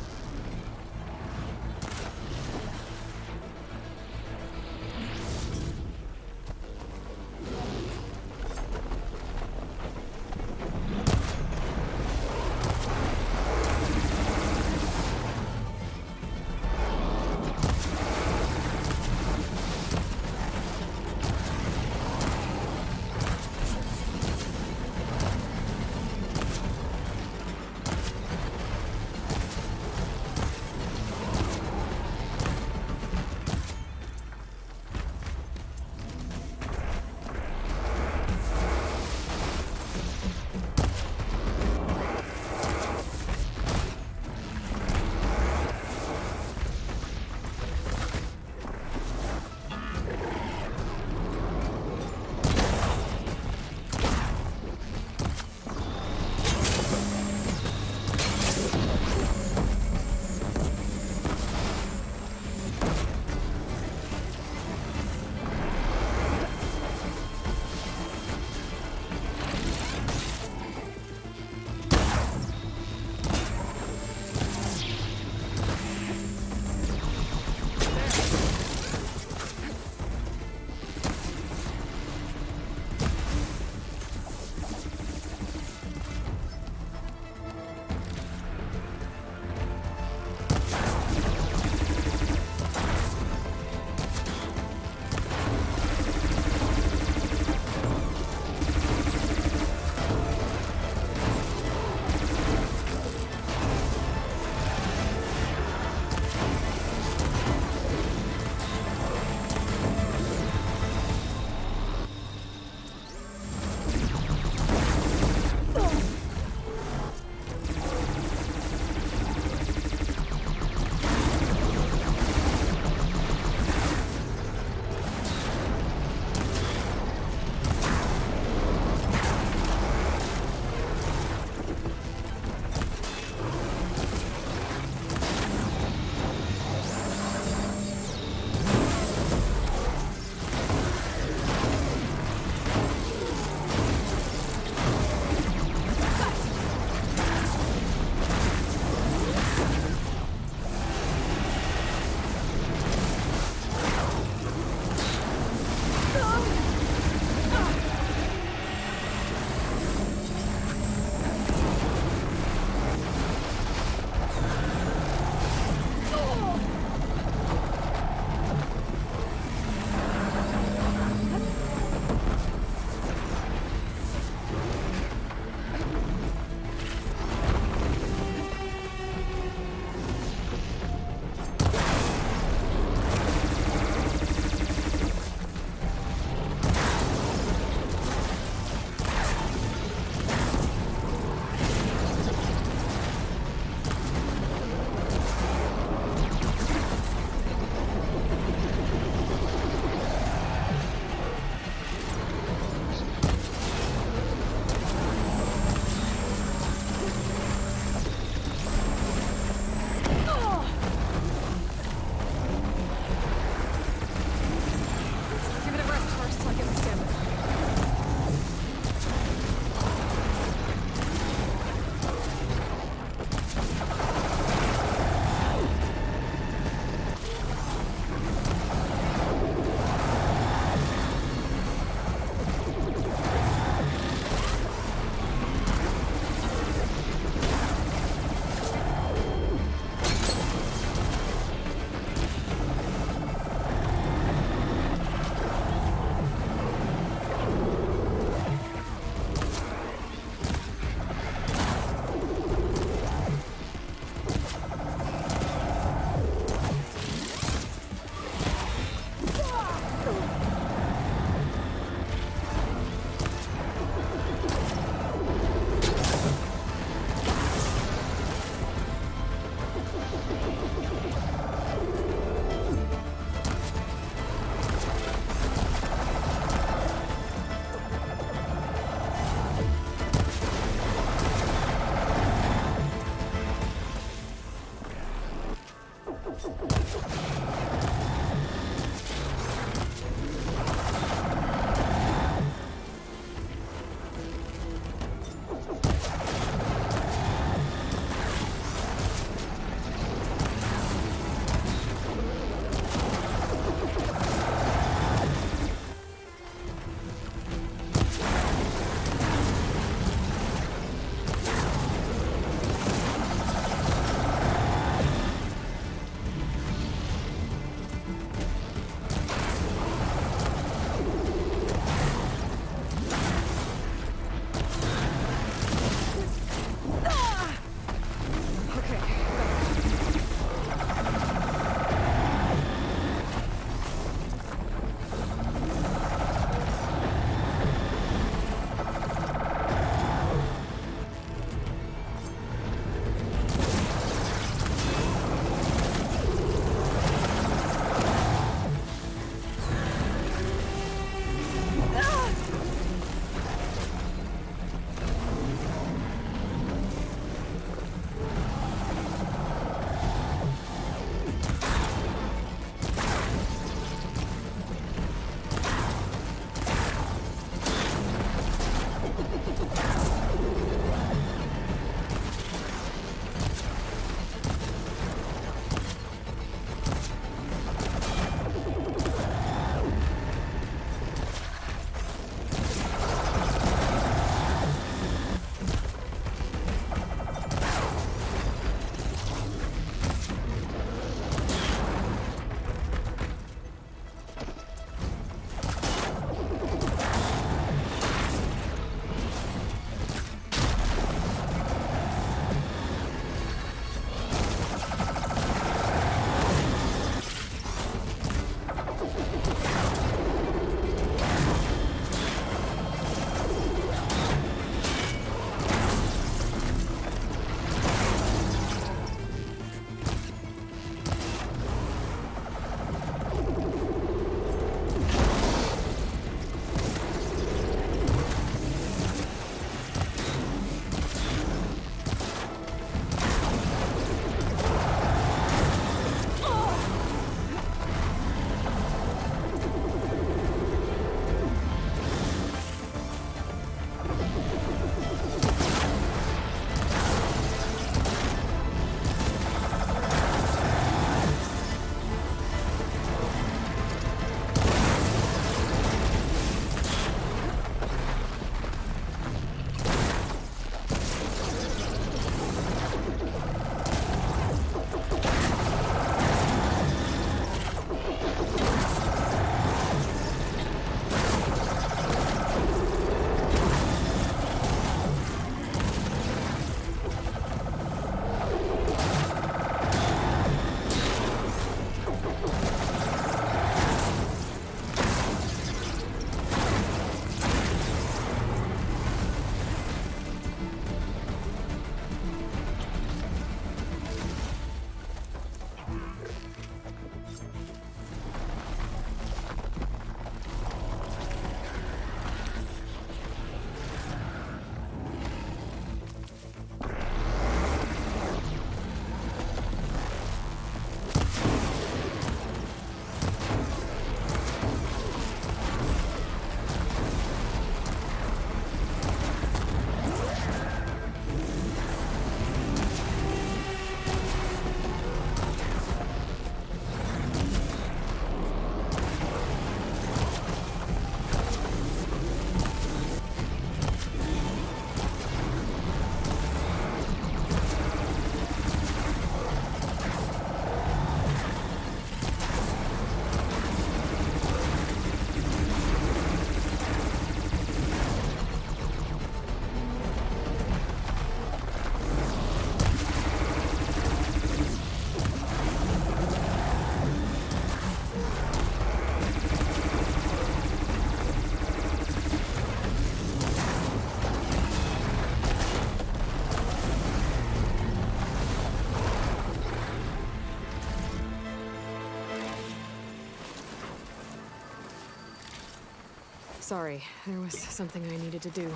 Sorry, there was something I needed to do.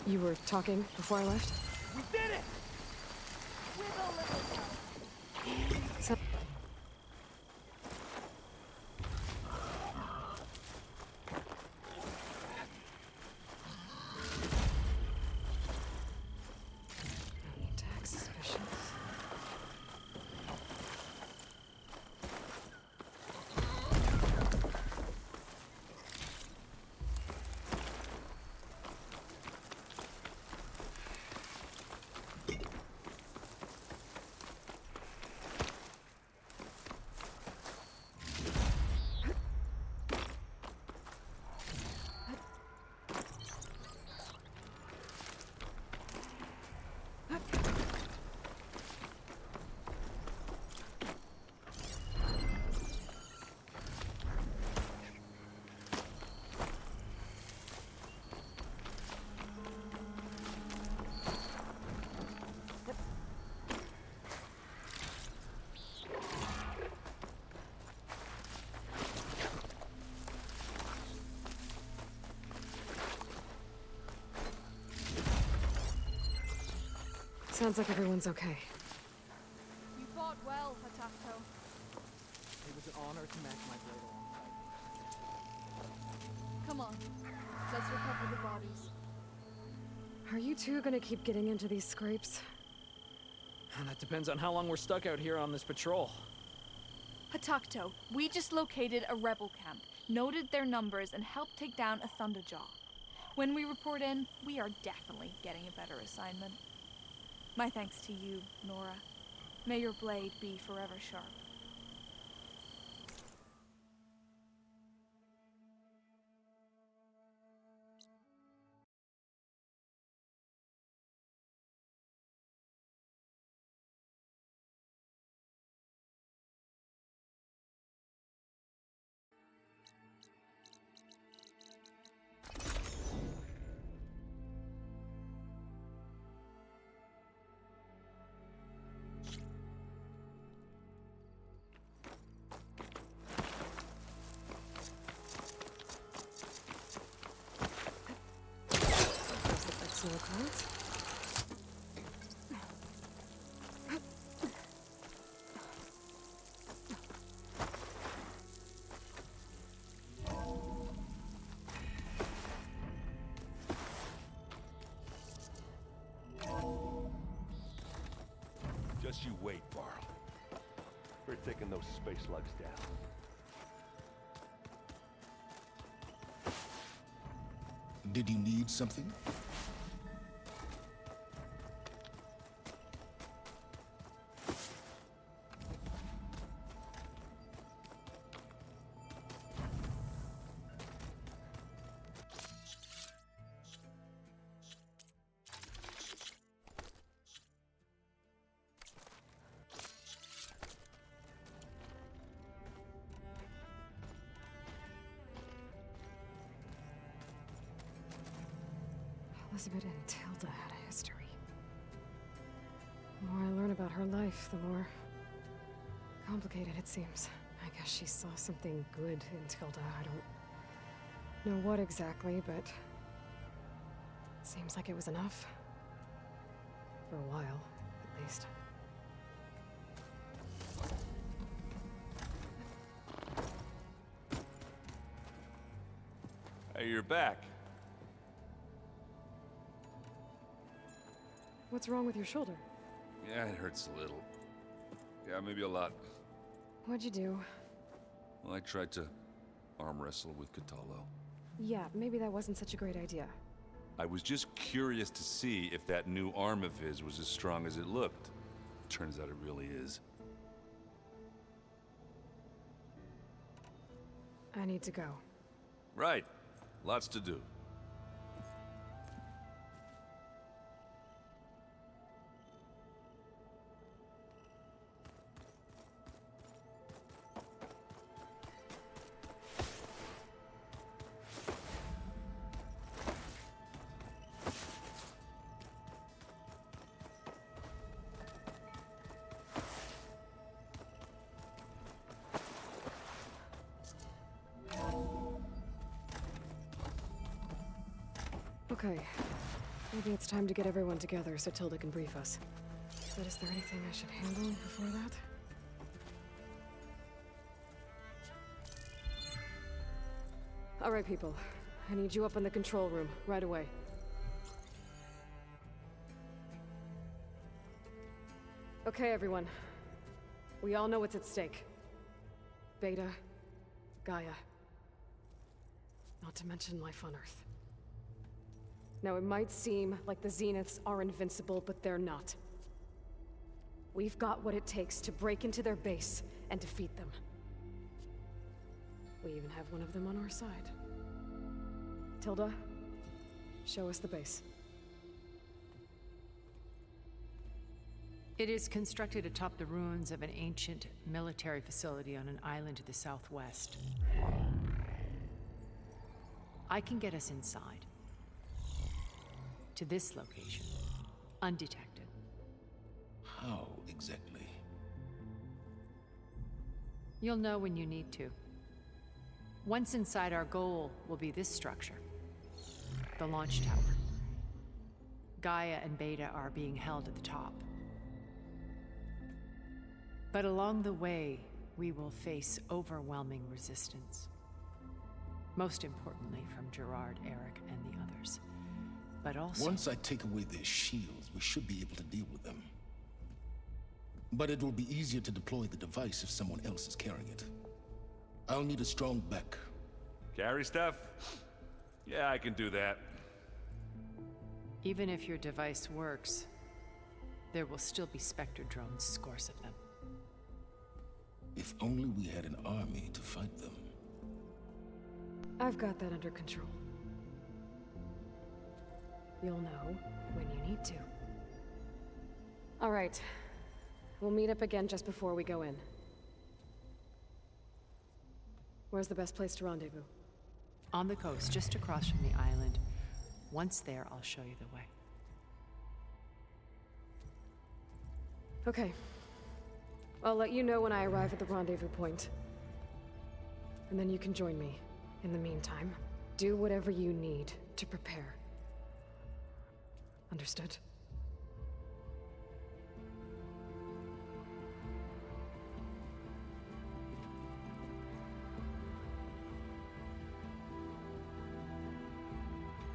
You were talking before I left? We did it! With a little help. So Attack suspicious. Sounds like everyone's okay. You fought well, Hatako. It was an honor to match my blade alongside. Come on. Let's recover the bodies. Are you two gonna keep getting into these scrapes? And that depends on how long we're stuck out here on this patrol. Hatakto, we just located a rebel camp, noted their numbers, and helped take down a Thunderjaw. When we report in, we are definitely getting a better assignment. My thanks to you, Nora. May your blade be forever sharp. No cards. Just you wait, Varl. We're taking those space slugs down. Did you need something? Elizabeth and Tilda had a history. The more I learn about her life, the more complicated it seems. I guess she saw something good in Tilda. I don't know what exactly, but seems like it was enough. For a while, at least. Hey, you're back. What's wrong with your shoulder? Yeah, it hurts a little. Yeah, maybe a lot. What'd you do? Well, I tried to arm wrestle with Catallo. Yeah, maybe that wasn't such a great idea. I was just curious to see if that new arm of his was as strong as it looked. Turns out it really is. I need to go. Right. Lots to do. Okay. Maybe it's time to get everyone together so Tilda can brief us. But is there anything I should handle before that? All right, people. I need you up in the control room, right away. Okay, everyone. We all know what's at stake. Beta, Gaia. Not to mention life on Earth. Now, it might seem like the Zeniths are invincible, but they're not. We've got what it takes to break into their base and defeat them. We even have one of them on our side. Tilda, show us the base. It is constructed atop the ruins of an ancient military facility on an island to the southwest. I can get us inside. To this location, undetected. How exactly? You'll know when you need to. Once inside, our goal will be this structure. The launch tower. Gaia and Beta are being held at the top. But along the way, we will face overwhelming resistance. Most importantly from Gerard, Eric, and the others. But also... Once I take away their shields, we should be able to deal with them. But it will be easier to deploy the device if someone else is carrying it. I'll need a strong back. Carry stuff? Yeah, I can do that. Even if your device works, there will still be Spectre drones, scores of them. If only we had an army to fight them. I've got that under control. You'll know when you need to. All right. We'll meet up again just before we go in. Where's the best place to rendezvous? On the coast, just across from the island. Once there, I'll show you the way. Okay. I'll let you know when I arrive at the rendezvous point. And then you can join me. In the meantime, do whatever you need to prepare. Understood?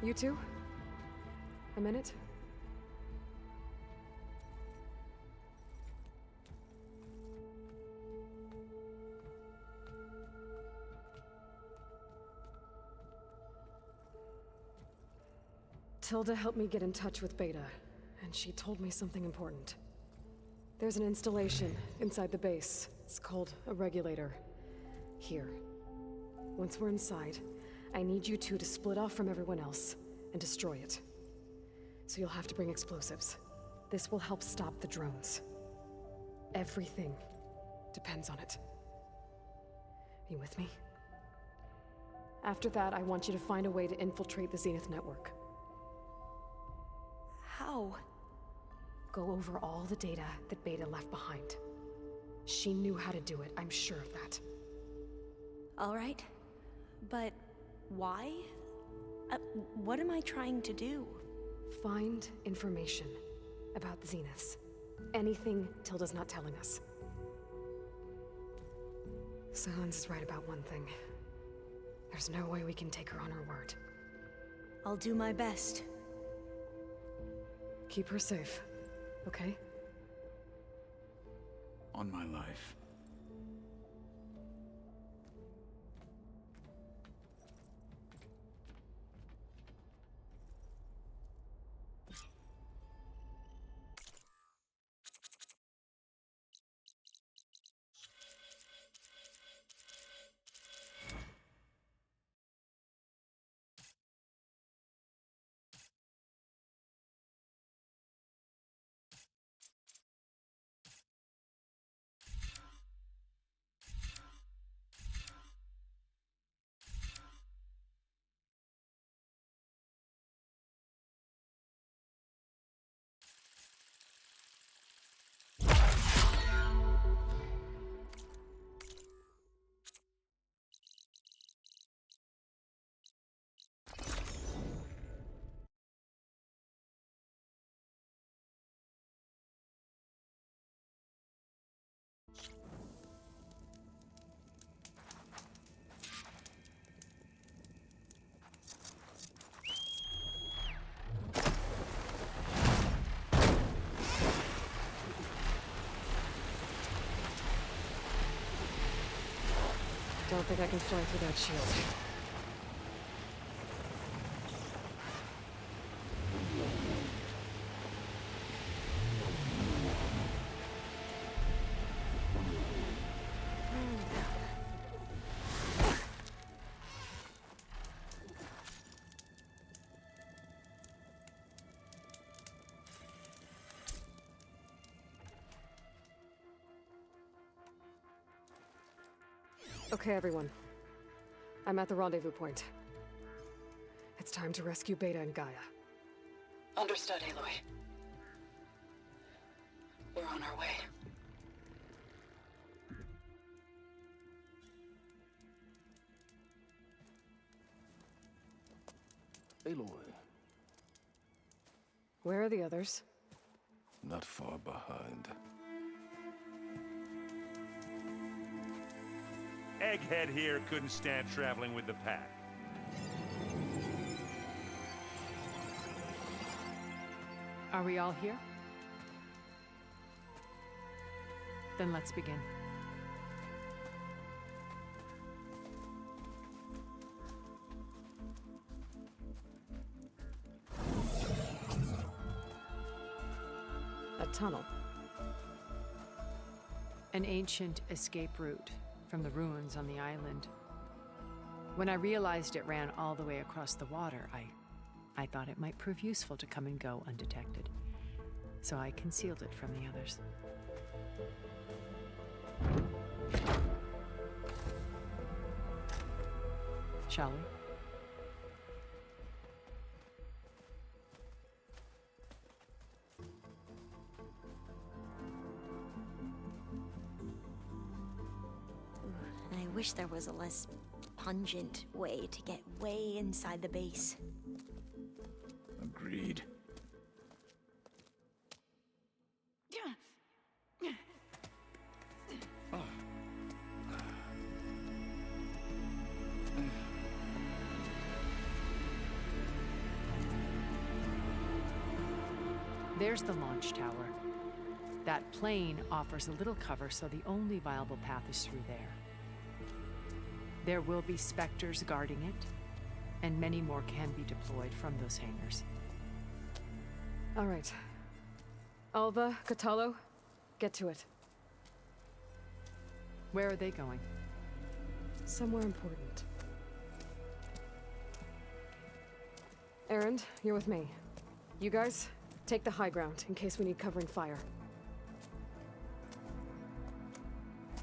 You two? A minute? Tilda helped me get in touch with Beta, and she told me something important. There's an installation inside the base. It's called a regulator. Here. Once we're inside, I need you two to split off from everyone else and destroy it. So you'll have to bring explosives. This will help stop the drones. Everything depends on it. Are you with me? After that, I want you to find a way to infiltrate the Zenith network. How? Go over all the data that Beta left behind. She knew how to do it, I'm sure of that. All right. But why? What am I trying to do? Find information about the Zeniths. Anything Tilda's not telling us. Sans is right about one thing. There's no way we can take her on her word. I'll do my best. Keep her safe, okay? On my life. Don't think I can fly through that shield. Okay, everyone. I'm at the rendezvous point. It's time to rescue Beta and Gaia. Understood, Aloy. We're on our way. Aloy, Where are the others? not far behind. Egghead here couldn't stand traveling with the pack. Are we all here? Then let's begin. A tunnel. An ancient escape route from the ruins on the island. When I realized it ran all the way across the water, I thought it might prove useful to come and go undetected. So I concealed it from the others. Shall we? I wish there was a less pungent way to get way inside the base. Agreed. There's the launch tower. That plane offers a little cover, so the only viable path is through there. There will be Spectres guarding it, and many more can be deployed from those hangars. All right. Alva, Catalo, get to it. Where are they going? Somewhere important. Erend, you're with me. You guys, take the high ground in case we need covering fire.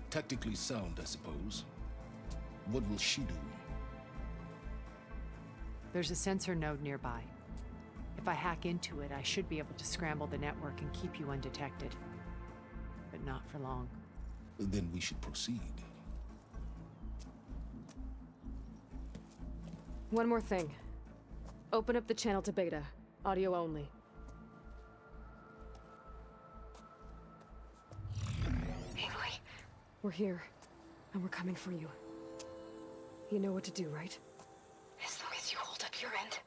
Tactically sound, I suppose. What will she do? There's a sensor node nearby. If I hack into it, I should be able to scramble the network and keep you undetected. But not for long. Then we should proceed. One more thing. Open up the channel to Beta. Audio only. Aloy, We're here, and we're coming for you. You know what to do, right? as long as you hold up your end.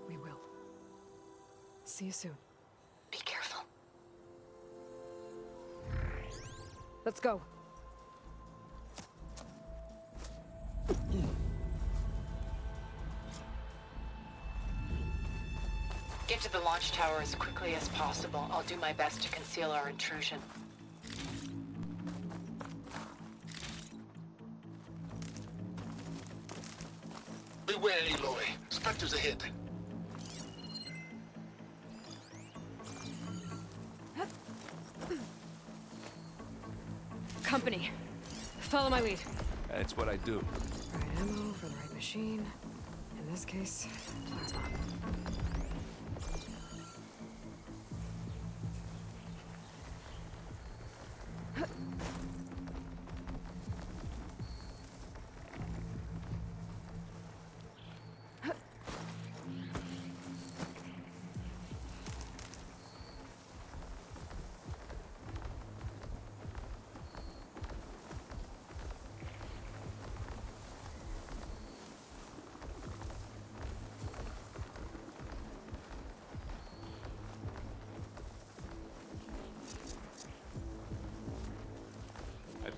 We will. See you soon. Be careful. Let's go. Get to the launch tower as quickly as possible. I'll do my best to conceal our intrusion. Beware, Aloy. Spectres ahead. Company. Follow my lead. That's what I do. Right ammo for the right machine. In this case, plasma.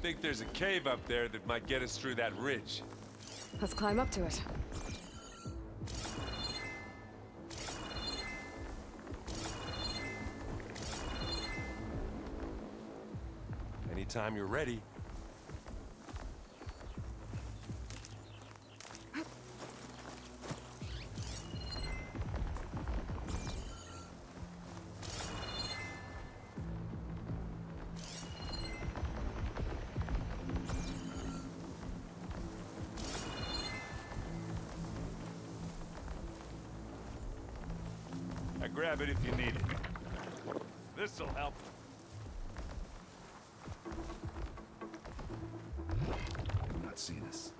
think there's a cave up there that might get us through that ridge. Let's climb up to it. Anytime you're ready. Grab it if you need it. This'll help. They've not seen us.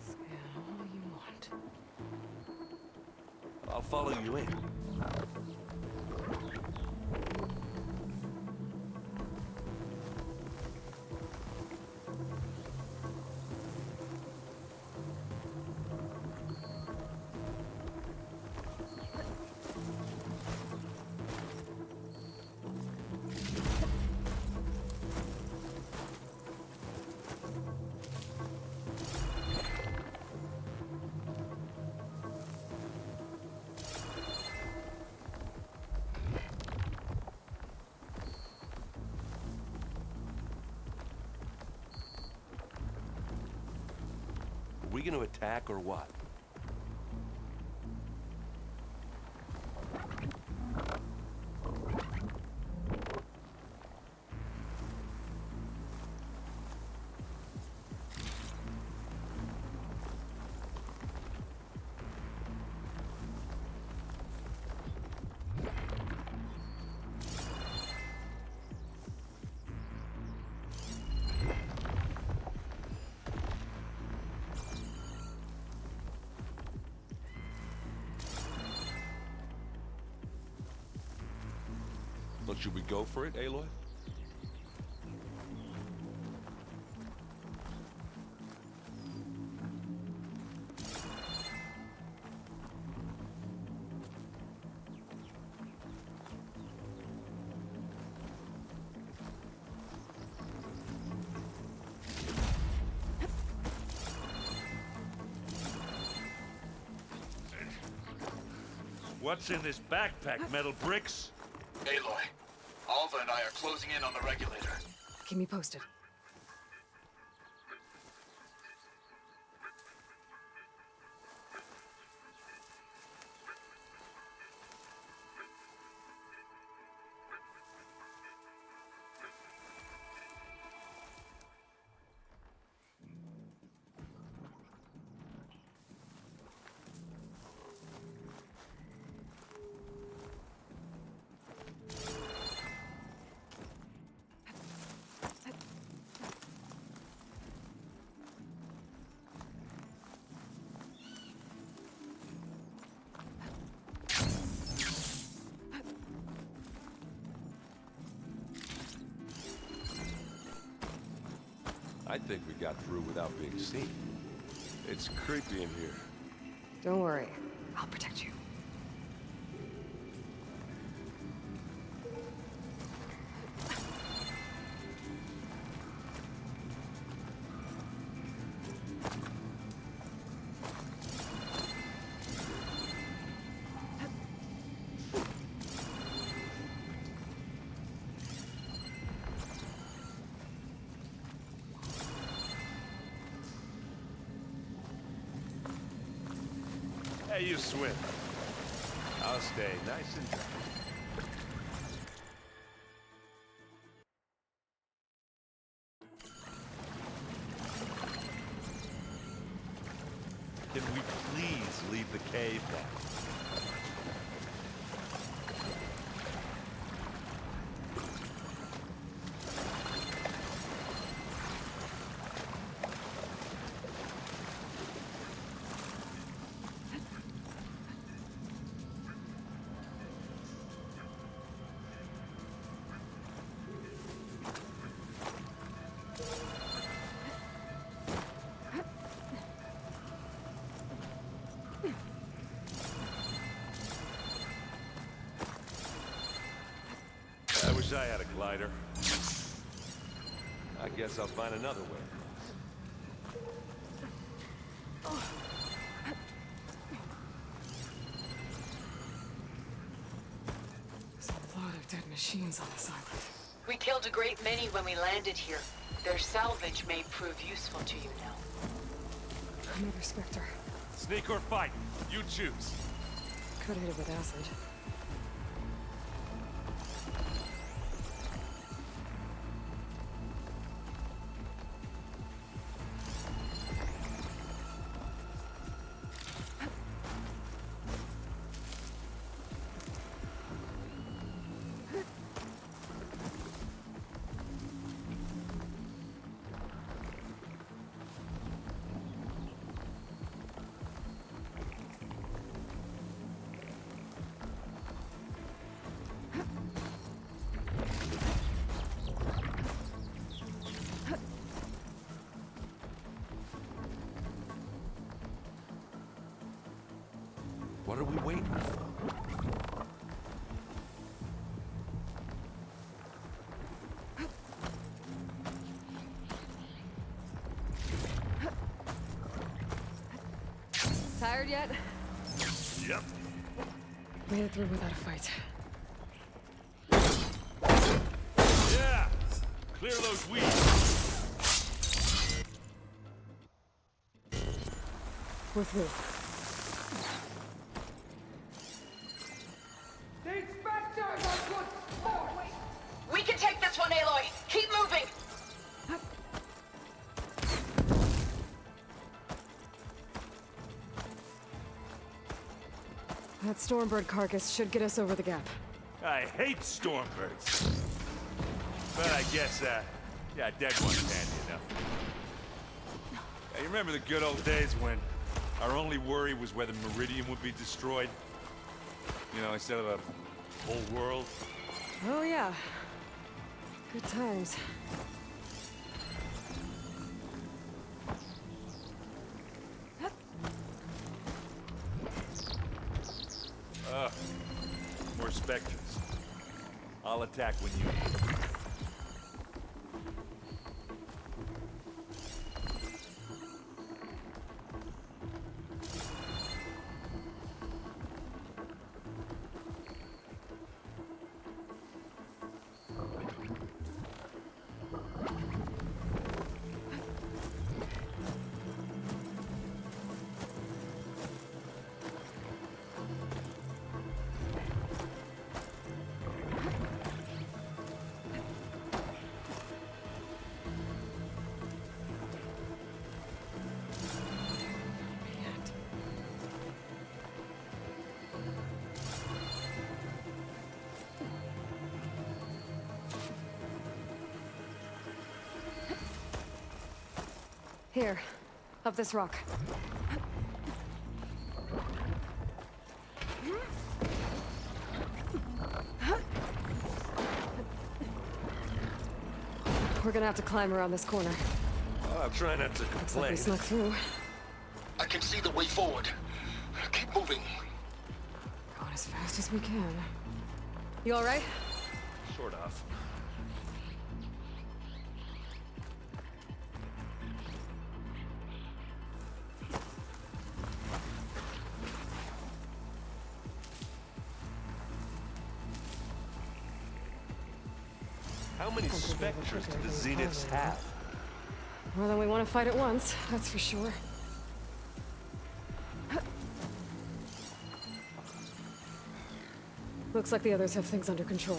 Scan all you want. I'll follow you in. Are we gonna attack or what? Well, should we go for it, Aloy? What's in this backpack, metal bricks? Aloy, Alva and I are closing in on the regulator. Keep me posted. I think we got through without being seen. It's creepy in here. Don't worry. I'll protect you. Hey, you swim. I'll stay nice and dry. Can we please leave the cave now? Wish I had a glider. I guess I'll find another way. There's a lot of dead machines on this island. We killed a great many when we landed here. Their salvage may prove useful to you now. Another Spectre. Sneak or fight, you choose. Could hit it with acid. What are we waiting for? Tired yet? Yep. Made it through without a fight. Yeah! Clear those weeds. We're through. We can take this one, Aloy! Keep moving! That Stormbird carcass should get us over the gap. I hate stormbirds. But I guess, yeah, dead one's handy enough. Yeah, you remember the good old days when our only worry was whether Meridian would be destroyed? You know, instead of a whole world? Oh yeah. Good times. More specters. I'll attack when you need. Here, up this rock. We're gonna have to climb around this corner. I'll try not to Looks like complain. we snuck through. I can see the way forward. Keep moving. Going as fast as we can. You all right? Sort of. How many specters do the Zeniths have? More than we want to fight at once, that's for sure. Looks like the others have things under control.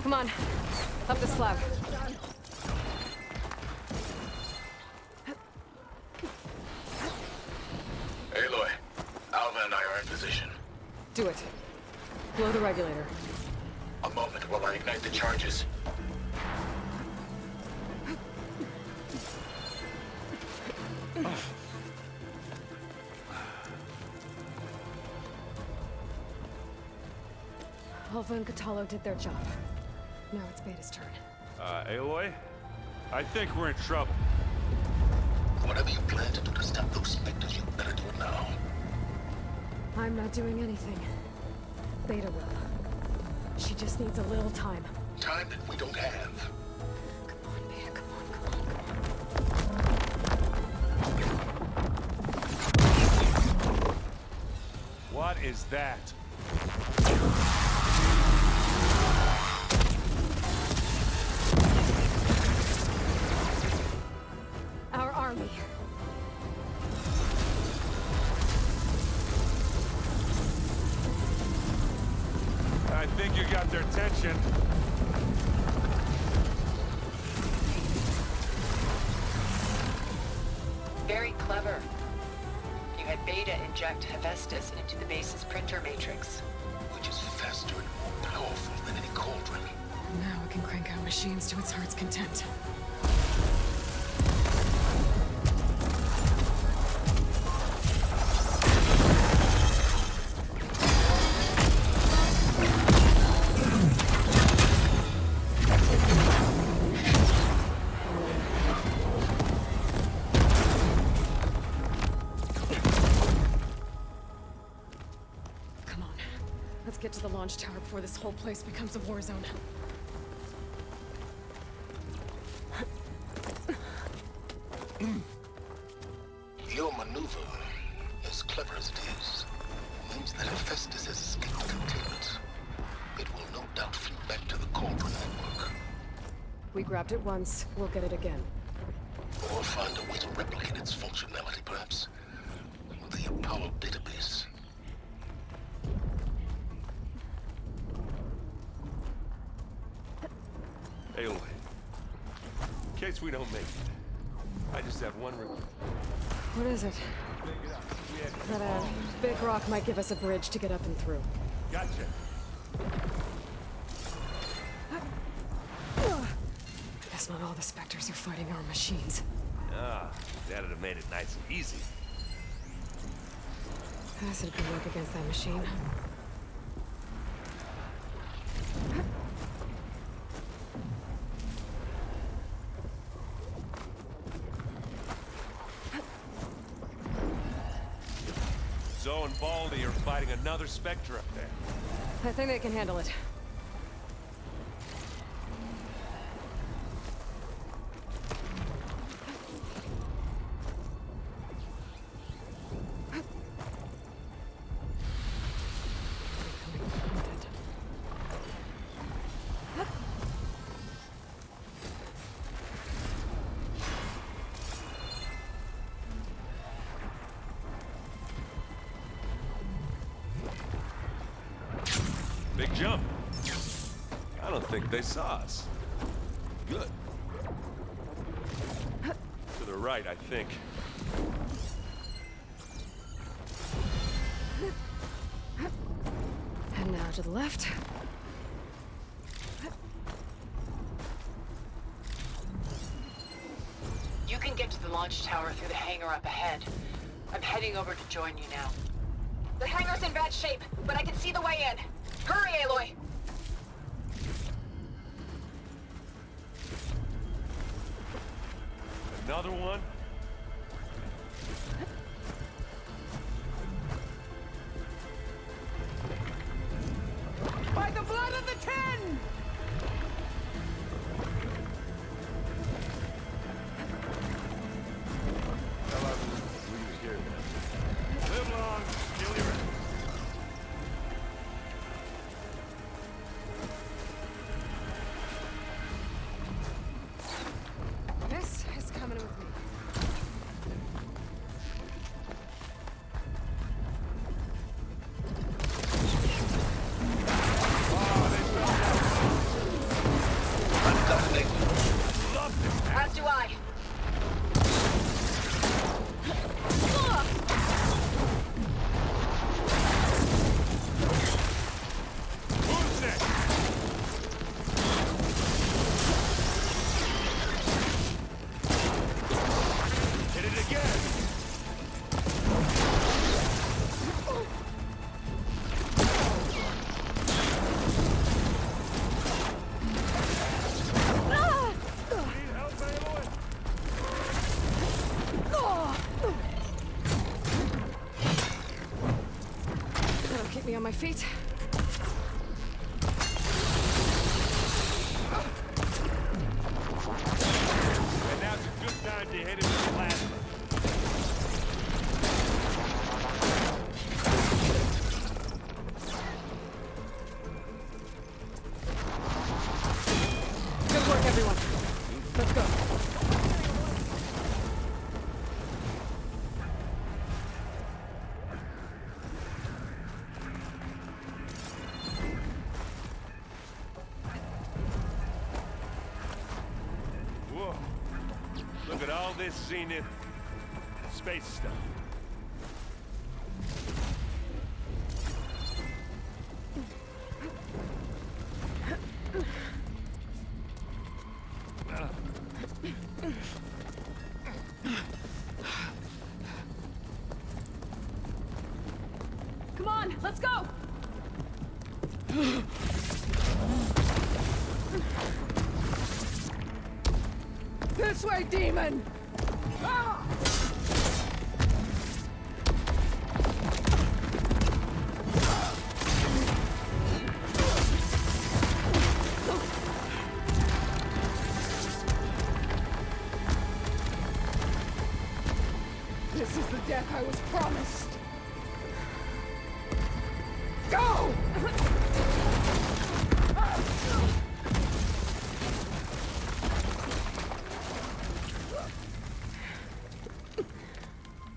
Come on. Up the slab. Aloy, Alva and I are in position. Do it. Blow the regulator. A moment while I ignite the charges. Alva and Catalo did their job. Now it's Beta's turn. Aloy? I think we're in trouble. Whatever you plan to do to stop those specters, you better do it now. I'm not doing anything. Beta will. She just needs a little time. Time that we don't have. Come on, Beta, come on, come on. What is that? Our army. I think you got their attention. Very clever. You had Beta inject Hephaestus into the base's printer matrix. Which is faster and more powerful than any cauldron. Now it can crank out machines to its heart's content. Come on. Let's get to the launch tower before this whole place becomes a war zone. Your maneuver, as clever as it is, means that Hephaestus has escaped containment. It will no doubt flee back to the cauldron network. We grabbed it once, we'll get it again. Or find a way to replicate its functionality, perhaps. The Apollo database. Aloy. In case we don't make it, I just have one request. What is it? That big rock might give us a bridge to get up and through. Gotcha. Guess not all the specters are fighting our machines. Ah, that'd have made it nice and easy. Acid could work against that machine. Zoe and Baldy are fighting another Spectre up there. I think they can handle it. Big jump. I don't think they saw us. Good. To the right, I think. And now to the left. You can get to the launch tower through the hangar up ahead. I'm heading over to join you now. The hangar's in bad shape, but I can see the way in. Hurry, Aloy! Another one? By the blood of the Ten! Live long, kill your enemies. This is coming with me. feet. And now's a good time to head into the plasma. Good work, everyone. Let's go. Whoa. Look at all this Zenith space stuff. Come on, let's go! This way, demon! Ah! This is the death I was promised. Go!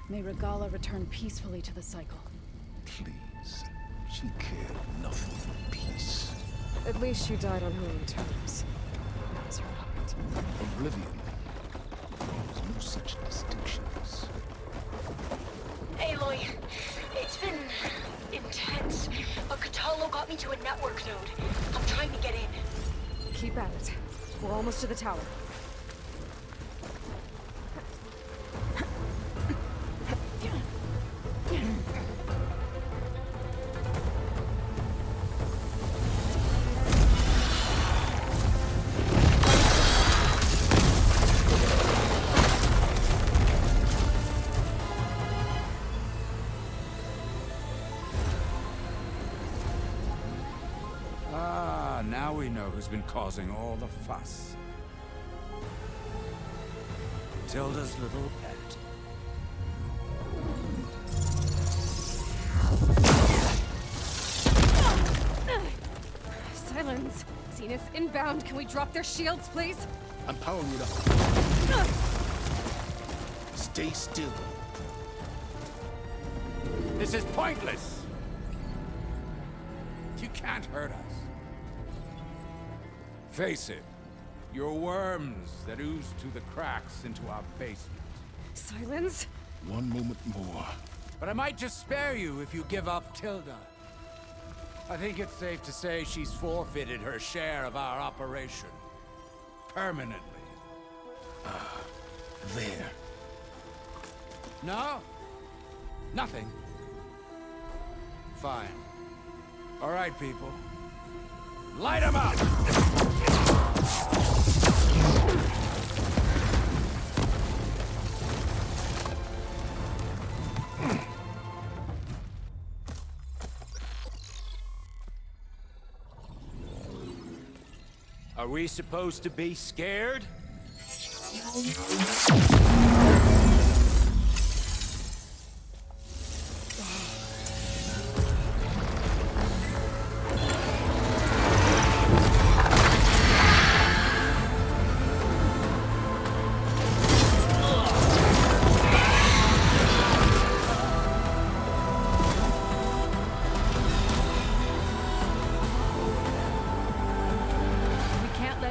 May Regala return peacefully to the cycle. Please. She cared nothing for peace. At least she died on her own terms. That was her right. Oblivion. There's no such distinctions. Aloy, it's been intense, but Catalo got me to a network node. I'm trying to get in. Keep at it. We're almost to the tower. Now we know who's been causing all the fuss. Tilda's little pet. Silence. Zenith inbound. Can we drop their shields, please? I'm powering it up. Stay still. This is pointless! You can't hurt us. Face it, you're worms that ooze through the cracks into our basement. Silence? One moment more. But I might just spare you if you give up Tilda. I think it's safe to say she's forfeited her share of our operation. Permanently. There. No? Nothing? Fine. All right, people. Light 'em up! Are we supposed to be scared?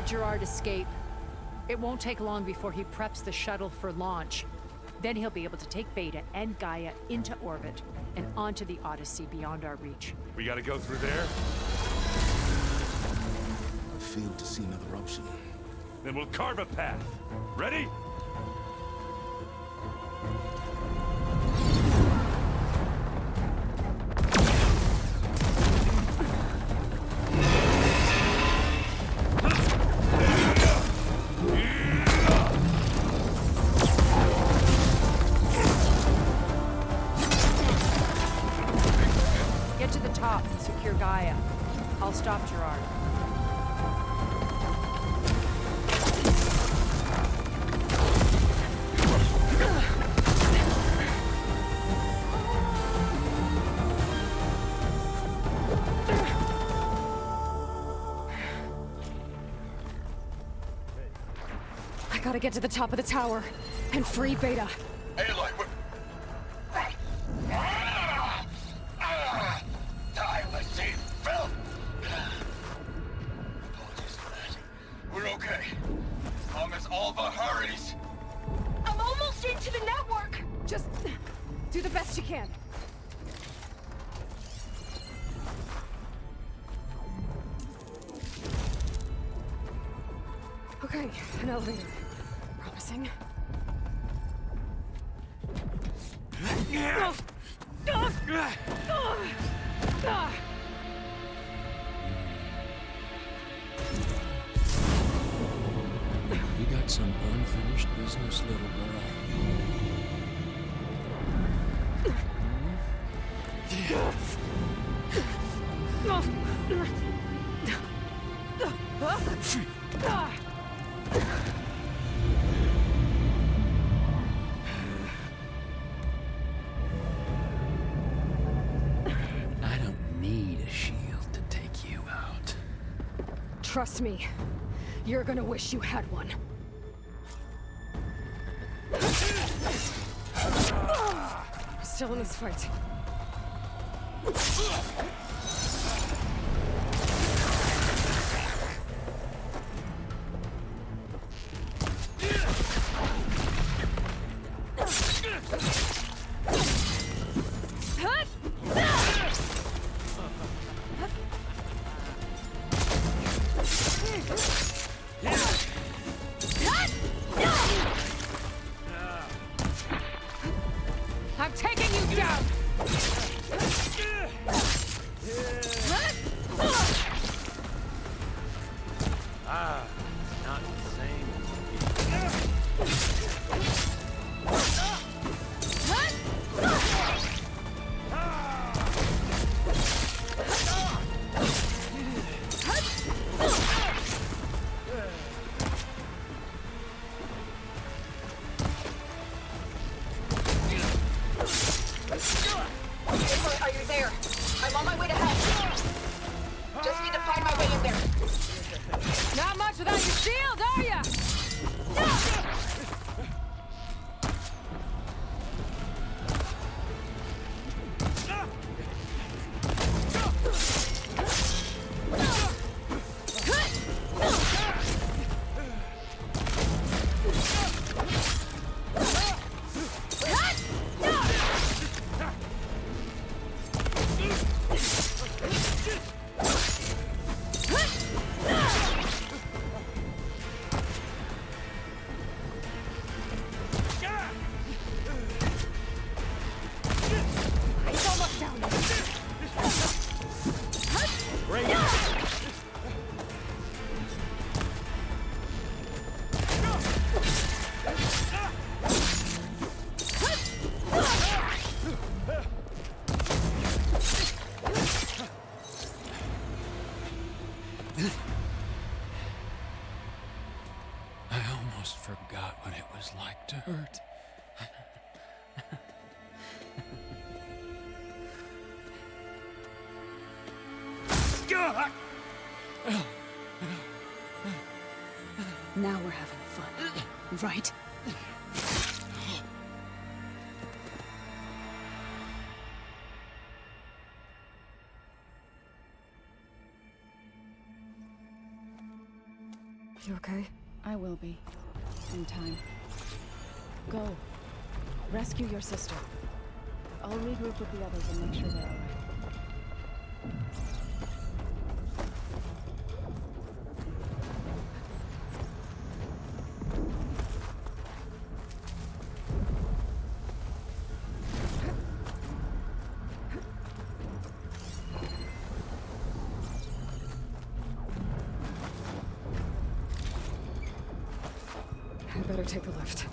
Gerard escape. It won't take long before he preps the shuttle for launch. Then he'll be able to take Beta and Gaia into orbit and onto the Odyssey beyond our reach. We gotta go through there? I failed to see another option. Then we'll carve a path. Ready? secure Gaia. I'll stop Gerard. I gotta get to the top of the tower and free Beta. Aloy, what? Die, machine, Phil! Apologies for that. We're okay. As long as Alva hurries. I'm almost into the network! Just do the best you can. Okay, an elevator. Promising. You got some unfinished business, little girl. I don't need a shield to take you out. Trust me, you're gonna wish you had one. I'm still in this fight. I'm taking you down! Ah, it's not the same as Are you there? I'm on my way to help. Just need to find my way in there. Not much without your shield, are ya? I almost forgot what it was like to hurt. Now we're having fun, right? You okay? I will be. In time. Go. Rescue your sister. I'll regroup with the others and make sure they're alright. I better take the lift.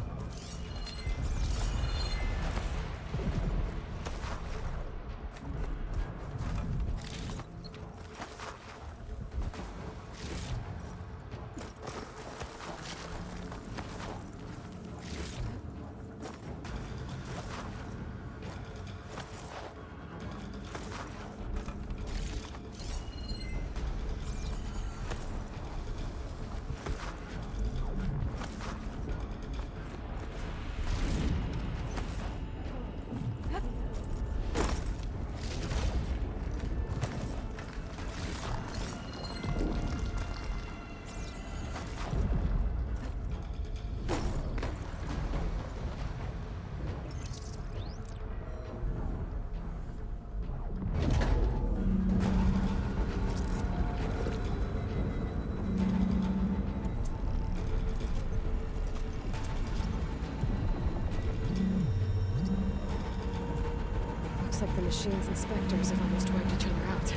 machines and specters have almost wiped each other out.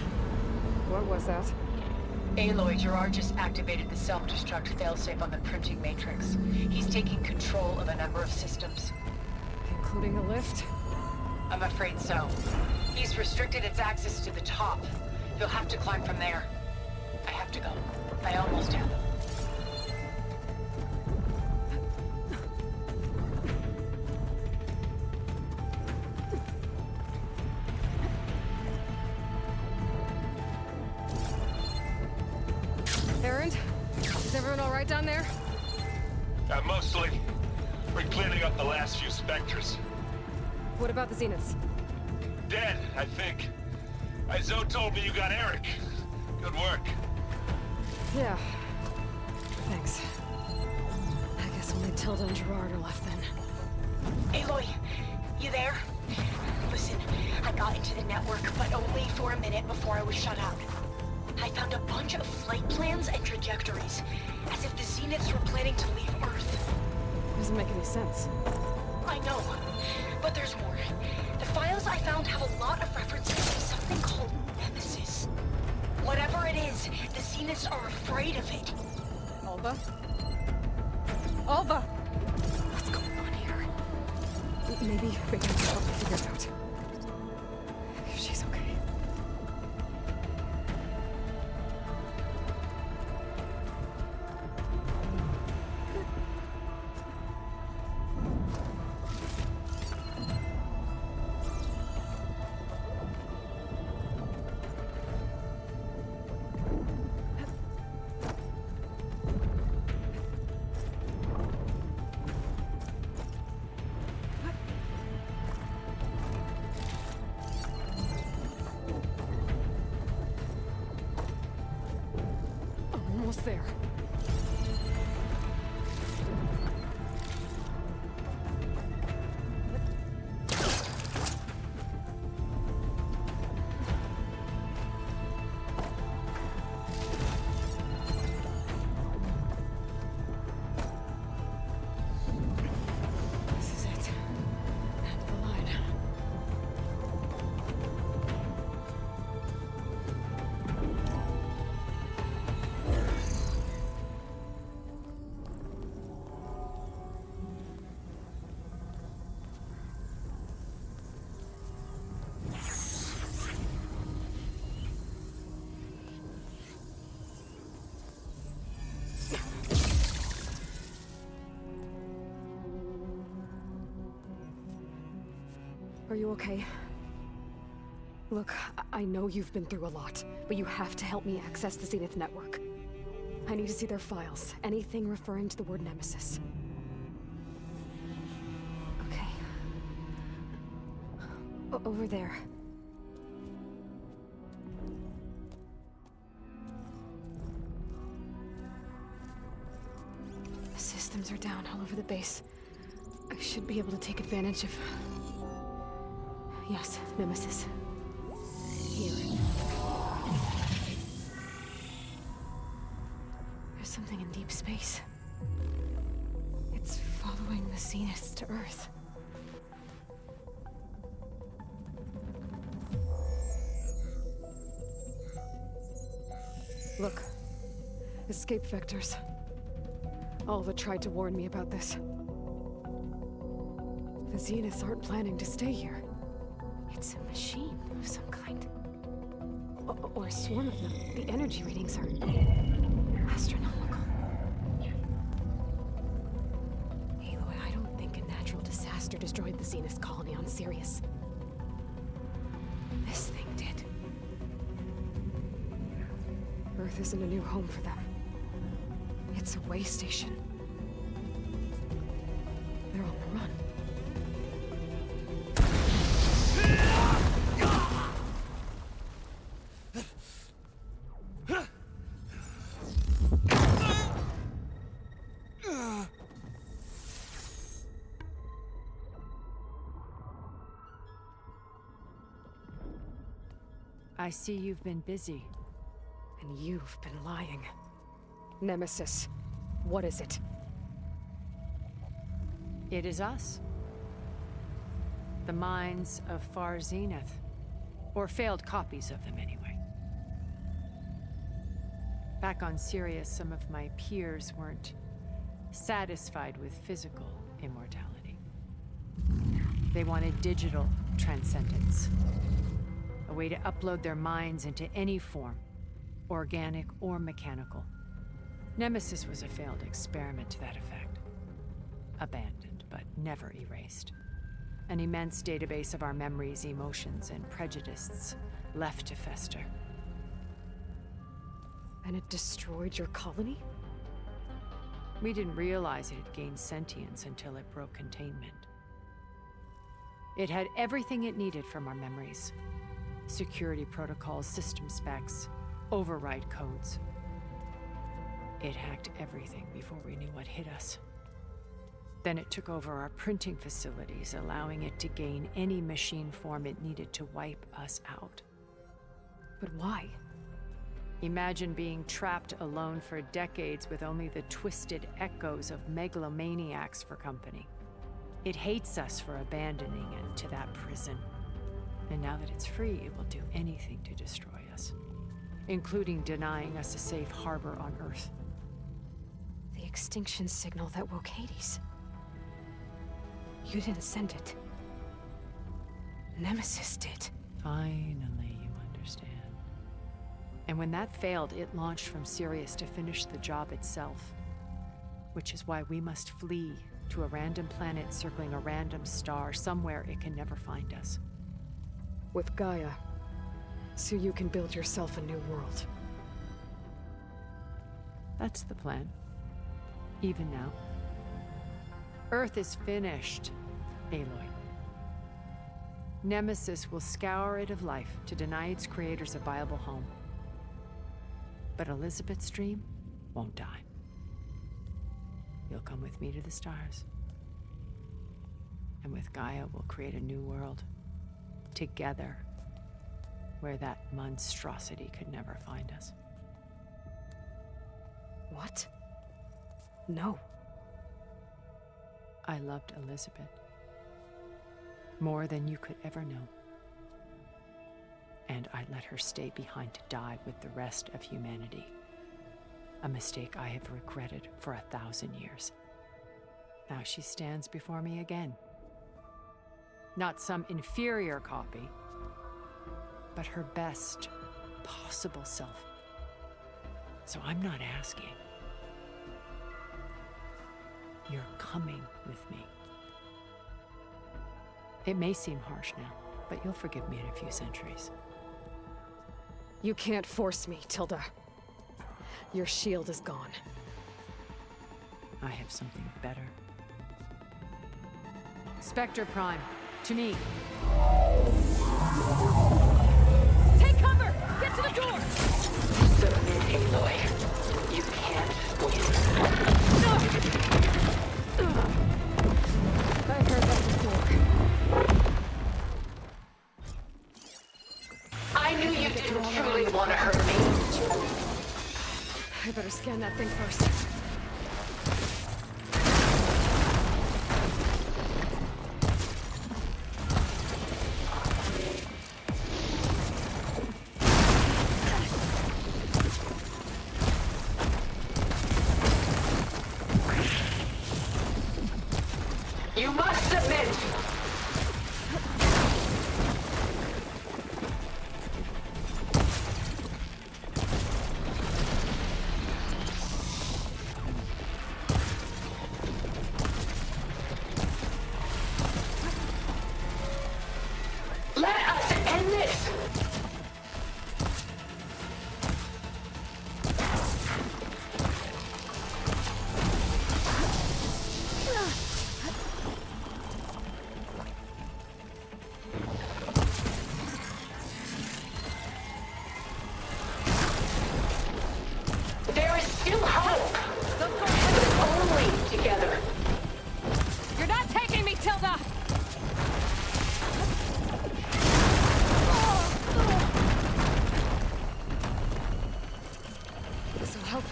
What was that? Aloy, Gerard just activated the self-destruct failsafe on the printing matrix. He's taking control of a number of systems. Including the lift? I'm afraid so. He's restricted its access to the top. You'll have to climb from there. I have to go. I almost have. Erend? Is everyone all right down there? Mostly. We're cleaning up the last few specters. What about the Zeniths? Dead, I think. Zoe told me you got Eric. Good work. Yeah. Thanks. I guess only Tilda and Gerard are left then. Aloy, you there? Listen, I got into the network, but only for a minute before I was shut out. I found a bunch of flight plans and trajectories, as if the Zeniths were planning to leave Earth. Doesn't make any sense. I know, but there's more. The files I found have a lot of references to something called Nemesis. Whatever it is, the Zeniths are afraid of it. Alva? Alva! What's going on here? Maybe we can help figure it out. She's okay. Almost there. This is it. End of the line. Are you okay? Look, I know you've been through a lot, but you have to help me access the Zenith network. I need to see their files, anything referring to the word Nemesis. Okay. Over there. The systems are down all over the base. I should be able to take advantage of... Yes, Nemesis. Here. There's something in deep space. It's following the Zeniths to Earth. Look. Escape vectors. Alva tried to warn me about this. The Zeniths aren't planning to stay here. It's a machine of some kind. Or a swarm of them. The energy readings are astronomical. Aloy, I don't think a natural disaster destroyed the Zenith colony on Sirius. This thing did. Earth isn't a new home for them. It's a way station. They're on the run. I see you've been busy. And you've been lying. Nemesis, what is it? It is us. The minds of Far Zenith. Or failed copies of them, anyway. Back on Sirius, some of my peers weren't satisfied with physical immortality. They wanted digital transcendence. A way to upload their minds into any form, organic or mechanical. Nemesis was a failed experiment to that effect. Abandoned, but never erased. An immense database of our memories, emotions, and prejudices left to fester. And it destroyed your colony? We didn't realize it had gained sentience until it broke containment. It had everything it needed from our memories. Security protocols, system specs, override codes. It hacked everything before we knew what hit us. Then it took over our printing facilities, allowing it to gain any machine form it needed to wipe us out. But why? Imagine being trapped alone for decades with only the twisted echoes of megalomaniacs for company. It hates us for abandoning it to that prison. And now that it's free, it will do anything to destroy us, including denying us a safe harbor on Earth. The extinction signal that woke Hades. You didn't send it. Nemesis did. Finally, you understand. And when that failed, it launched from Sirius to finish the job itself. Which is why we must flee to a random planet circling a random star, somewhere it can never find us. With Gaia, so you can build yourself a new world. That's the plan. Even now. Earth is finished, Aloy. Nemesis will scour it of life to deny its creators a viable home. But Elizabeth's dream won't die. You'll come with me to the stars. And with Gaia, we'll create a new world. Together. Where that monstrosity could never find us. What? No. I loved Elizabeth. More than you could ever know. And I let her stay behind to die with the rest of humanity. A mistake I have regretted for 1,000 years. Now she stands before me again. Not some inferior copy, but her best possible self. So I'm not asking. You're coming with me. It may seem harsh now, but you'll forgive me in a few centuries. You can't force me, Tilda. Your shield is gone. I have something better. Spectre Prime, to me. Take cover! Get to the door! Submit, Aloy. You can't win. I've heard that before. I knew you didn't truly want to hurt me. I better scan that thing first. You must submit! Let us end this! There is still hope, but only together. You're not taking me, Tilda! This'll help.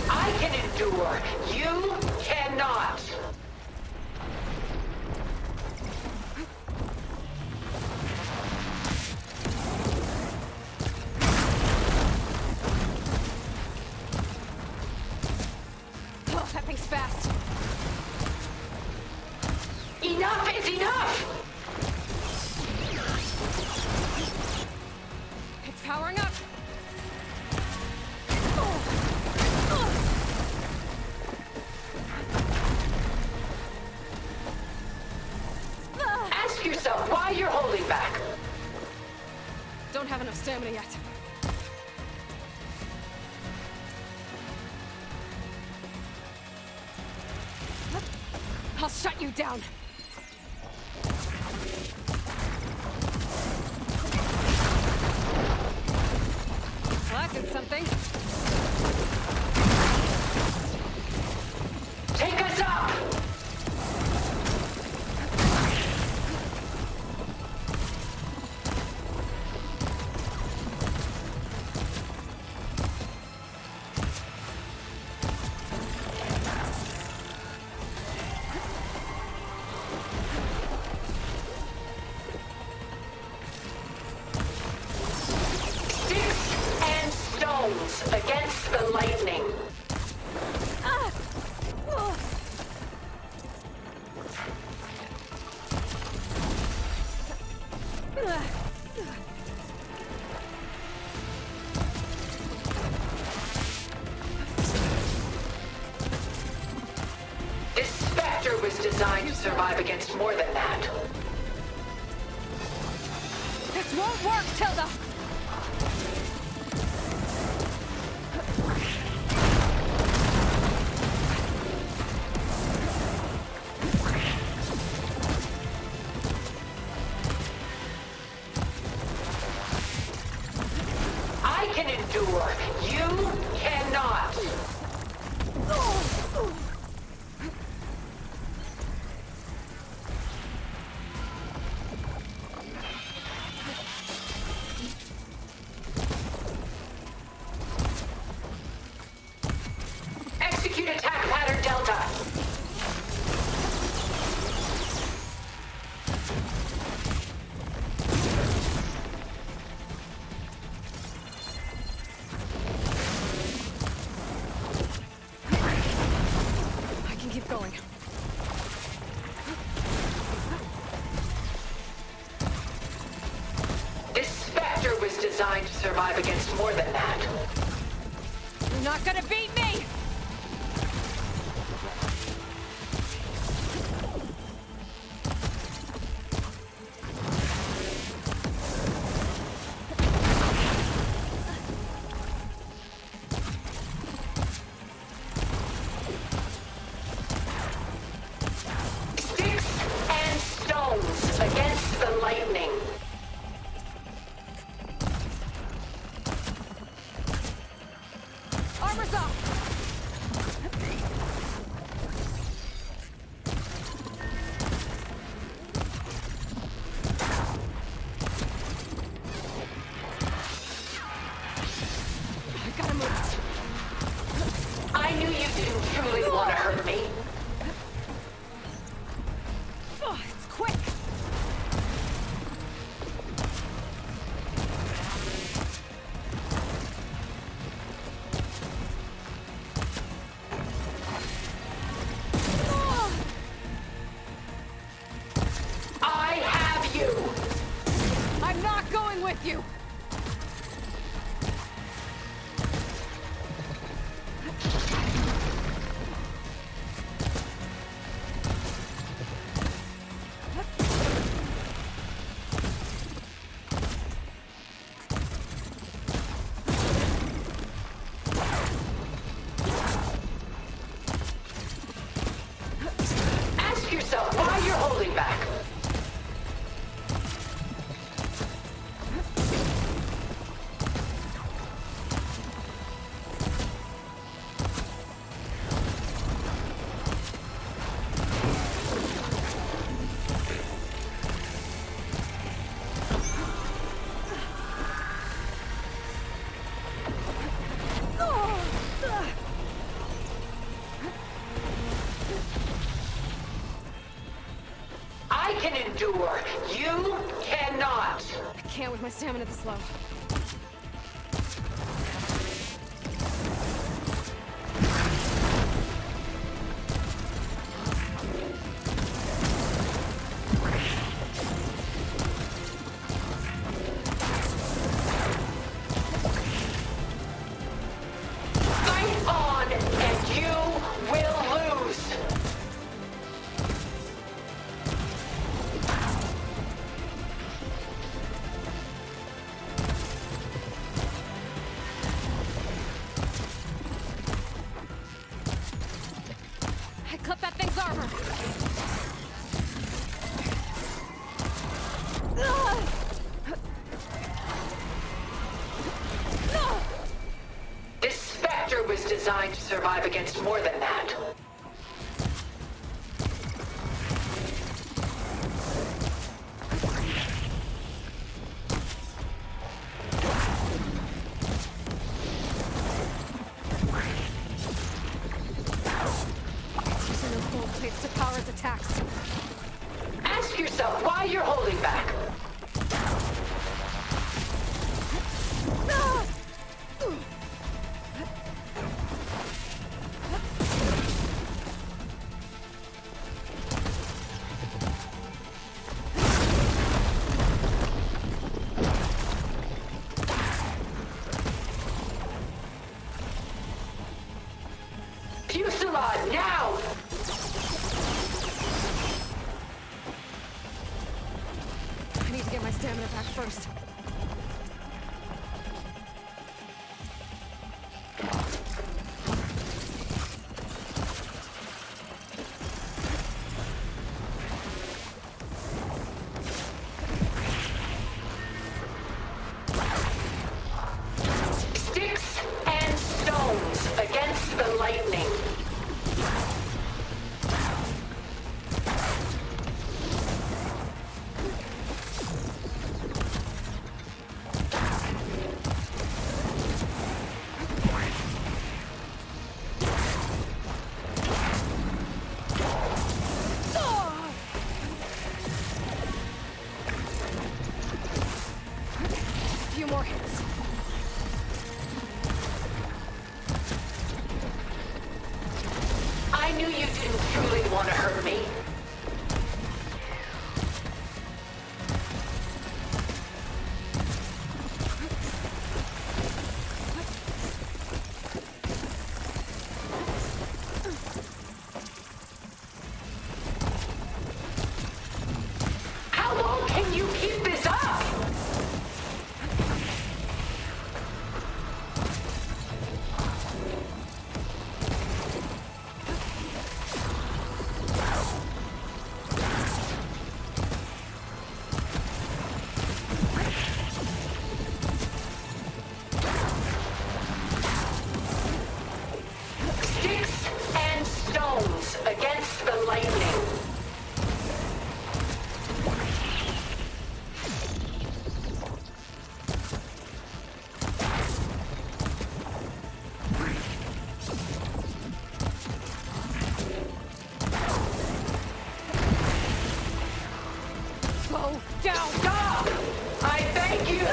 I can endure. You cannot. don't have enough stamina yet. I'll shut you down. Well, that did something. Take us up! Against the lightning. This Spectre was designed to survive against more than that. This won't work, Tilda! I can endure. You cannot. Execute attack pattern Delta. I can keep going. This Spectre was designed to survive against more than that. You're not gonna beat me! Sticks and stones against the lightning. Armor's up! I gotta move. I knew you didn't truly want to hurt me. Oh, it's quick! I have you. I'm not going with you! Ask yourself why you're holding back. I can endure. You cannot. I can't with my stamina this low. Fight on, and you will lose. armor! This Spectre was designed to survive against more than that. It's using those gold plates to power its attacks. Ask yourself why you're holding back. Fusillade now! I need to get my stamina back first. Sticks and stones against the lightning. A few more hits. I knew you didn't truly want to hurt me. How long can you keep this up? Sticks and stones against the lightning. Slow down! Stop! I beg you!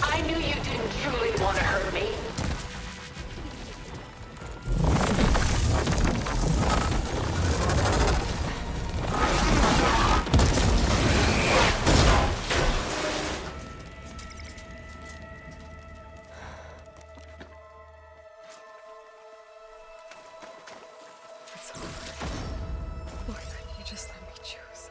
I knew you didn't truly want to hurt me. It's over. Why couldn't you just let me choose?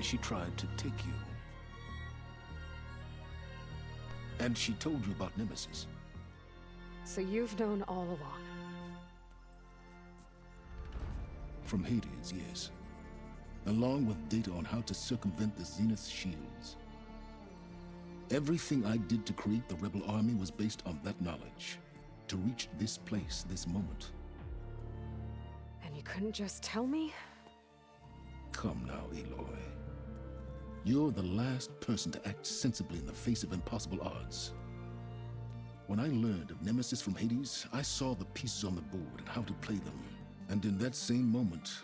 She tried to take you. And she told you about Nemesis. So you've known all along. From Hades, yes. along with data on how to circumvent the Zenith shields. Everything I did to create the Rebel army was based on that knowledge, to reach this place, this moment. And you couldn't just tell me? Come now, Aloy. You're the last person to act sensibly in the face of impossible odds. When I learned of Nemesis from Hades, I saw the pieces on the board and how to play them. And in that same moment,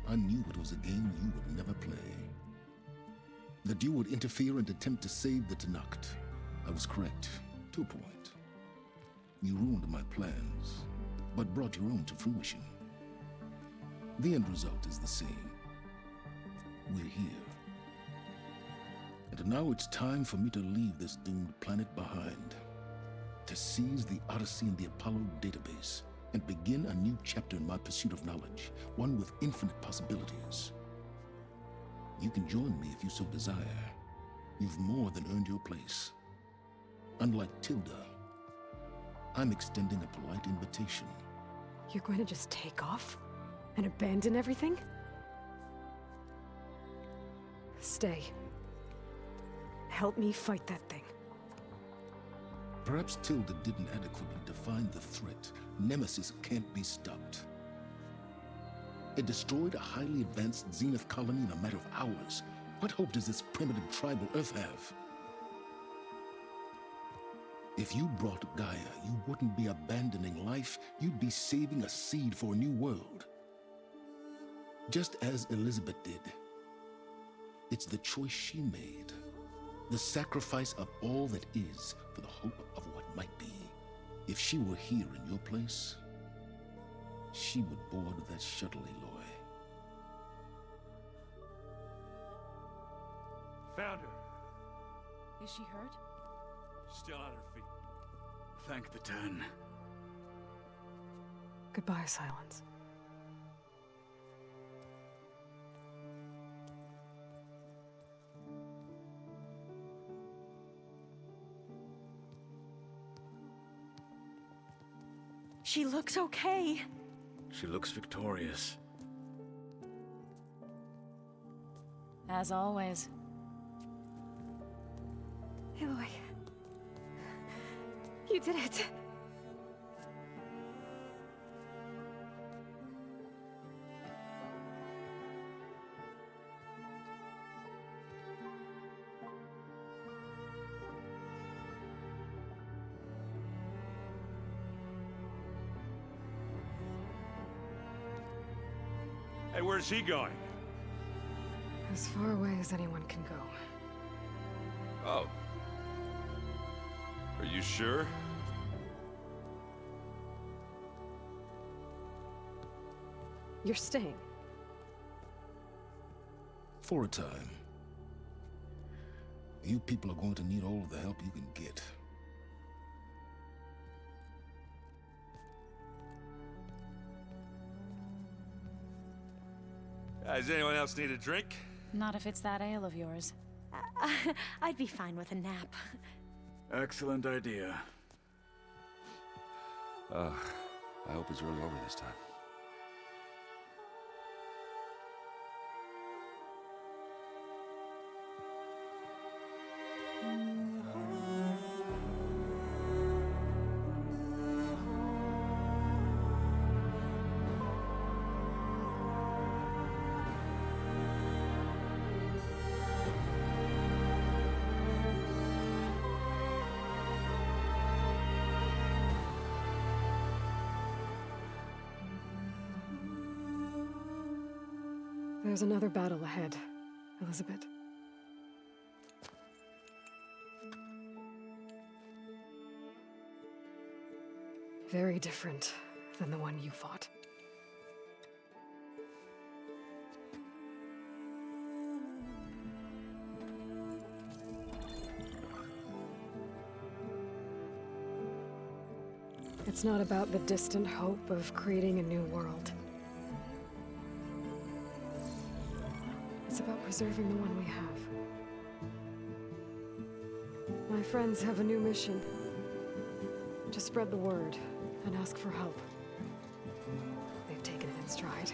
I knew it was a game you would never play. That you would interfere and attempt to save the Tenakth. I was correct, to a point. You ruined my plans, but brought your own to fruition. The end result is the same. We're here. And now it's time for me to leave this doomed planet behind. To seize the Odyssey and the Apollo database, and begin a new chapter in my pursuit of knowledge, one with infinite possibilities. You can join me if you so desire. You've more than earned your place. Unlike Tilda, I'm extending a polite invitation. You're going to just take off? And abandon everything? Stay. Help me fight that thing. Perhaps Tilda didn't adequately define the threat. Nemesis can't be stopped. It destroyed a highly advanced Zenith colony in a matter of hours. What hope does this primitive tribal Earth have? If you brought Gaia, you wouldn't be abandoning life, you'd be saving a seed for a new world. Just as Elizabeth did. It's the choice she made. The sacrifice of all that is for the hope of what might be. If she were here in your place, she would board that shuttle, Aloy. Found her. Is she hurt? Still on her feet. Thank the Ten. Goodbye, Silence. She looks okay. She looks victorious. As always. Aloy. You did it. Hey, where's he going? As far away as anyone can go. Oh. Are you sure? You're staying. For a time. You people are going to need all of the help you can get. Does anyone else need a drink? Not if it's that ale of yours. I'd be fine with a nap. Excellent idea. I hope it's really over this time. There's another battle ahead, Elizabeth. Very different than the one you fought. It's not about the distant hope of creating a new world. It's about preserving the one we have. My friends have a new mission. To spread the word and ask for help. They've taken it in stride.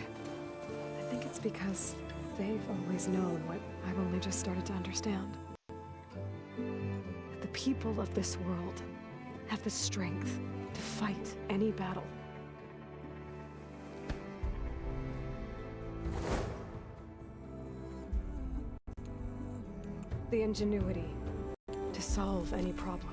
I think it's because They've always known what I've only just started to understand. That the people of this world have the strength to fight any battle. The ingenuity to solve any problem.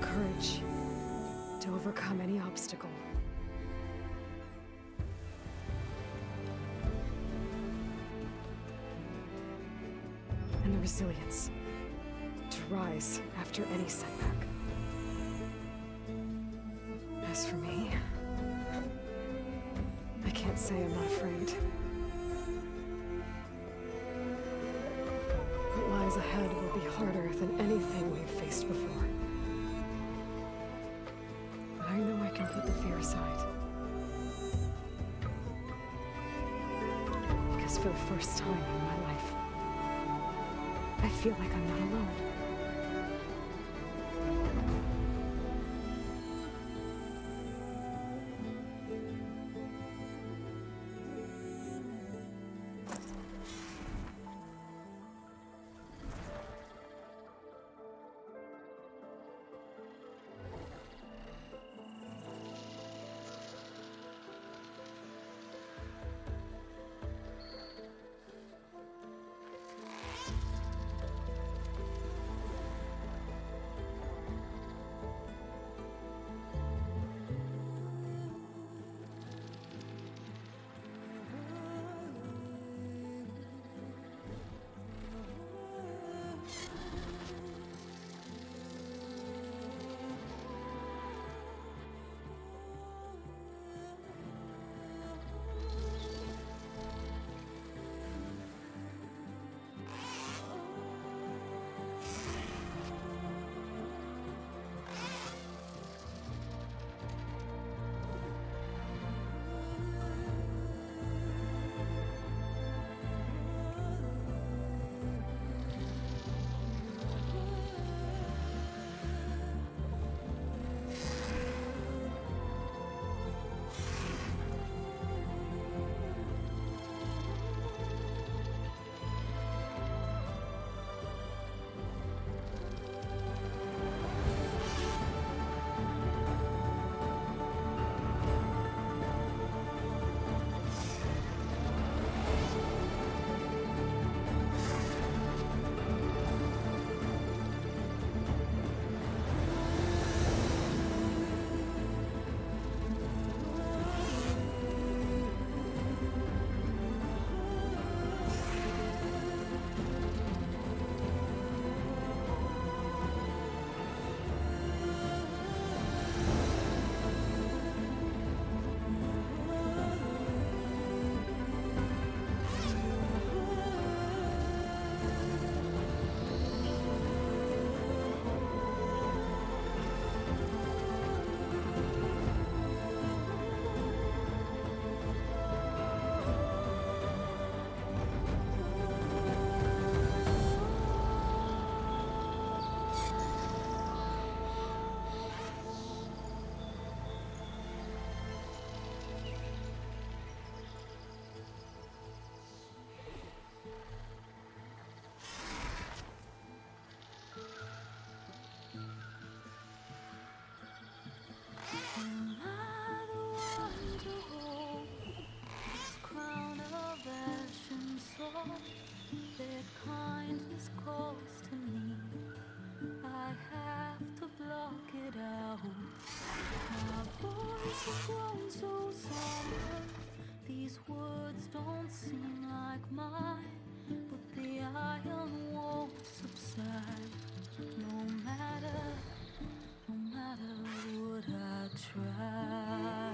Courage to overcome any obstacle. And the resilience to rise after any setback. As for me, I can't say I'm not afraid. What lies ahead will be harder than anything we've faced before. But I know I can put the fear aside. Because for the first time in my life, I feel like I'm not alone. Their kindness calls to me. I have to block it out. My voice has grown so somber. These words don't seem like mine, but the iron won't subside. No matter what I try.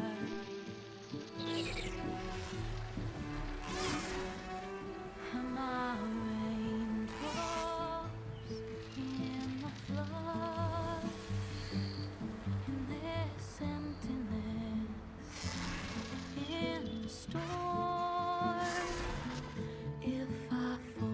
Am I raindrops in the flood? In this emptiness, in the storm. If I fall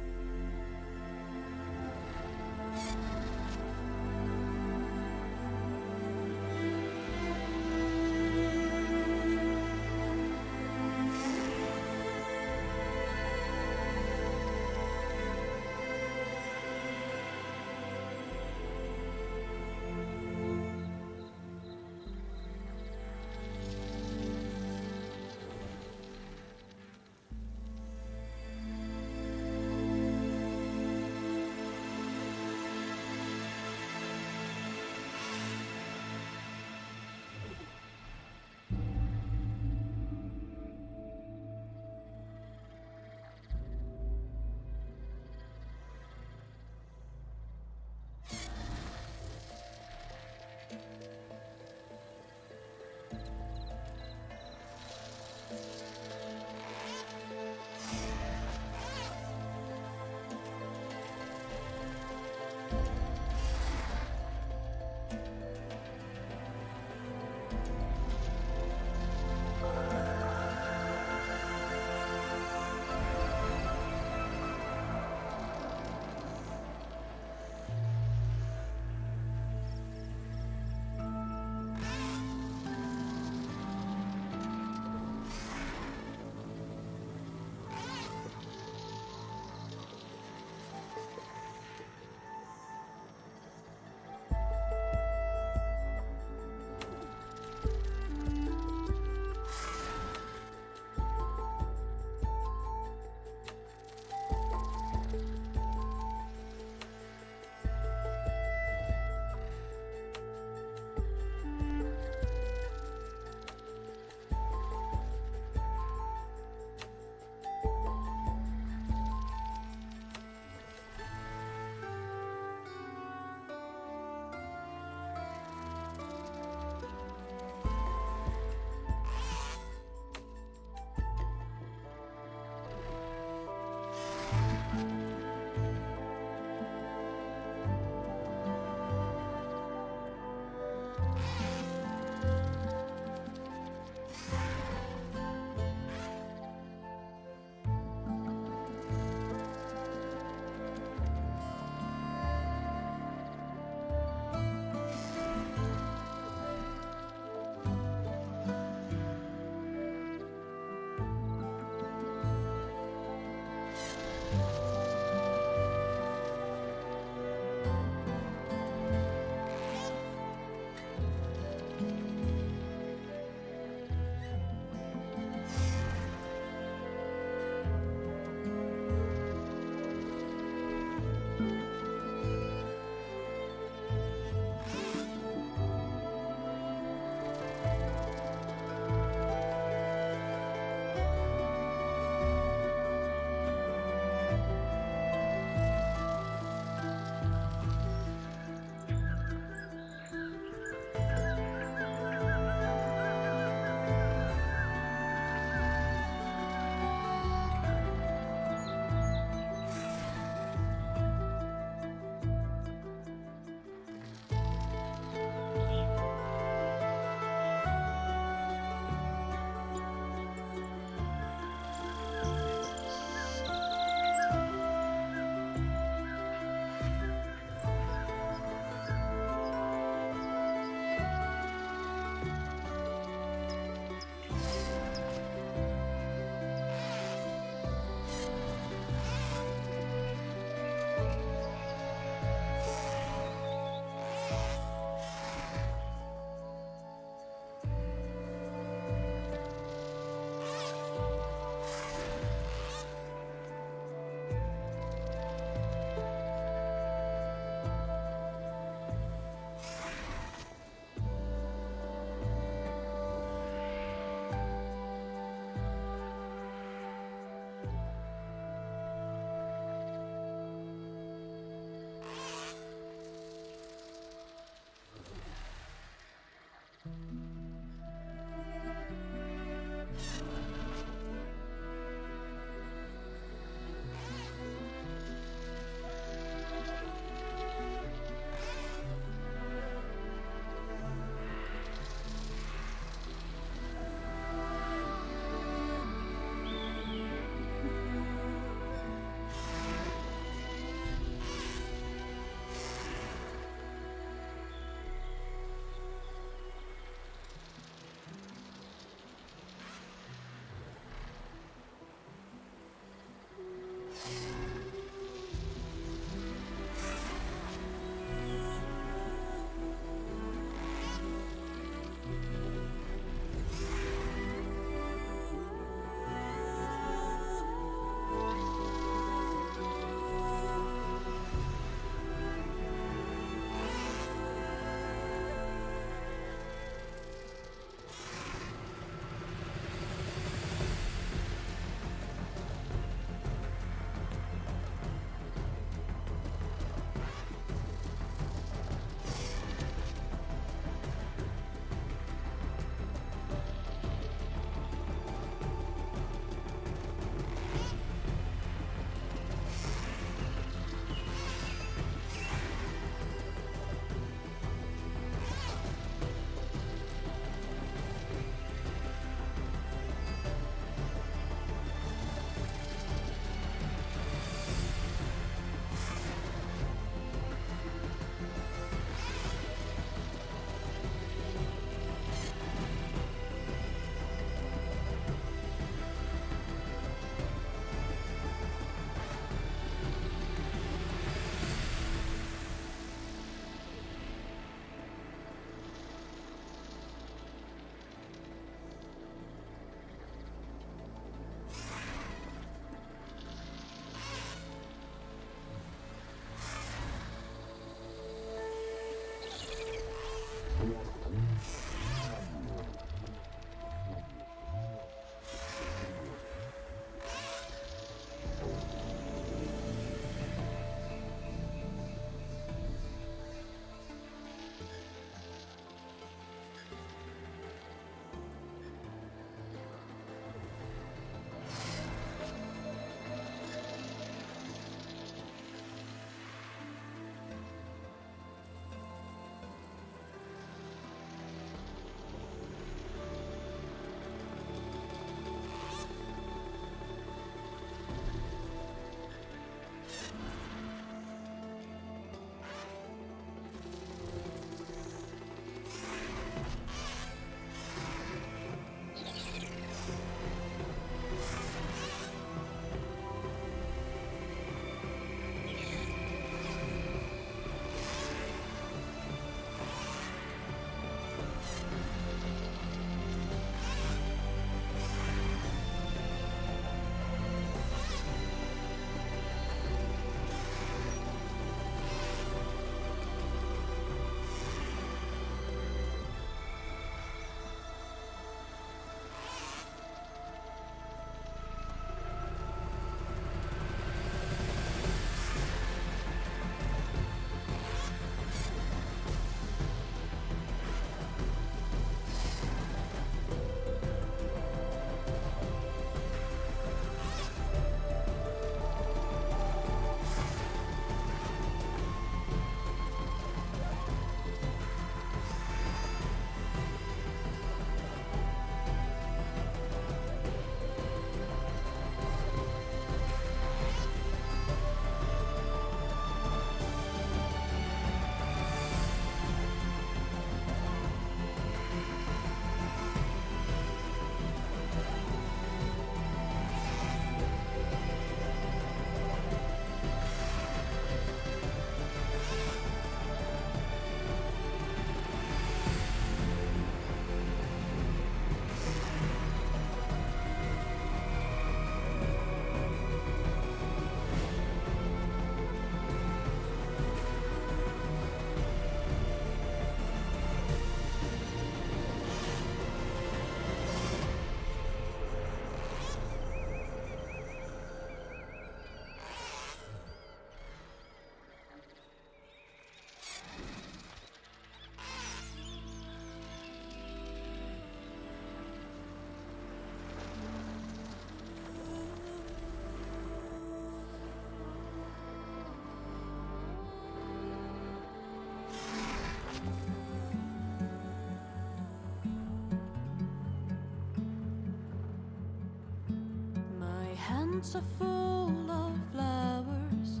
hearts are full of flowers.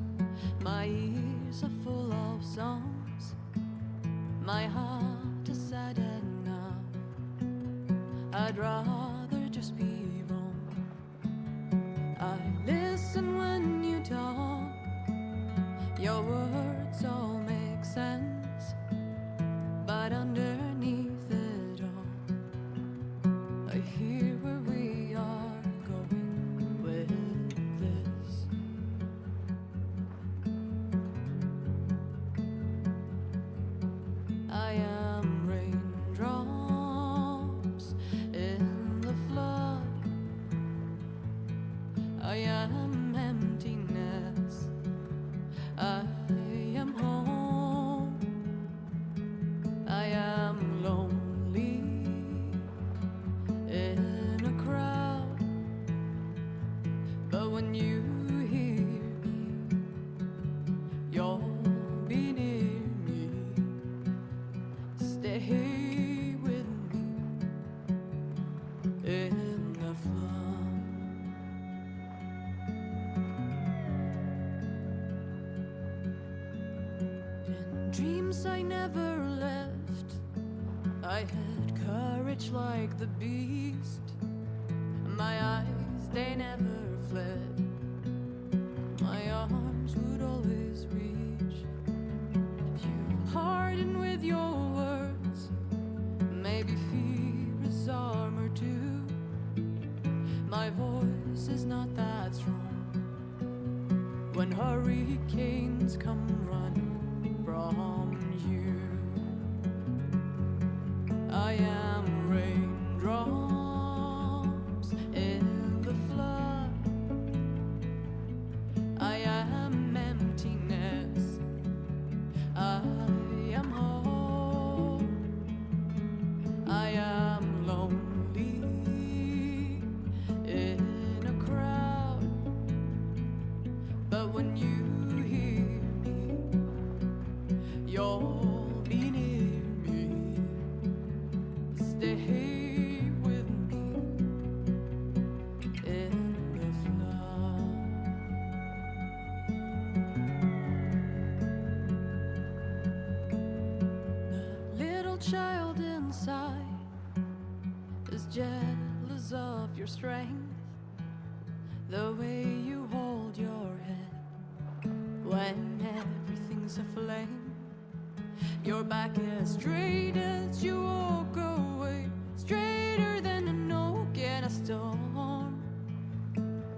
My ears are full of songs. My heart is sad enough. I'd rather just be wrong. I listen when you talk. Your words all make sense. But underneath it all, I hear where we are going with this. I am raindrops in the flood. I am emptiness. I am home. I am lonely in a crowd. But when you hear me, you'll be near me. Stay with me in the flood. In dreams I never left, I had courage like the beast. My eyes, they never fled. My arms would always reach. You harden with your words. Maybe fear is armor too. My voice is not that strong. When hurricanes come running from you, I am raindrops in the flood. I am emptiness. I am home. I am lonely in a crowd. But when you hear me, you'll be near me. Stay with me in the flood. The little child inside is jealous of your strength. The way you hold your head when everything's aflame. Your back as straight as you walk away, straighter than an oak in a storm.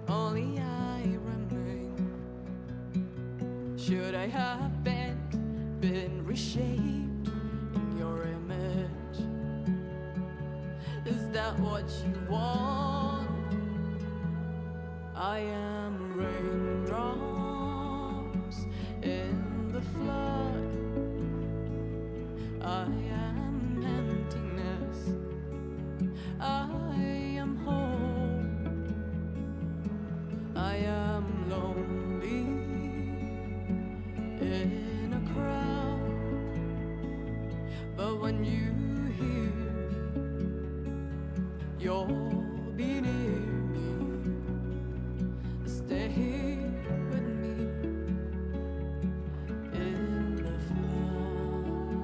Only I remain. Should I have been reshaped in your image? Is that what you want? I am raindrops in the flood. I am emptiness. I am home. I am lonely in a crowd. But when you hear me, you'll be near me. Stay with me in the flood.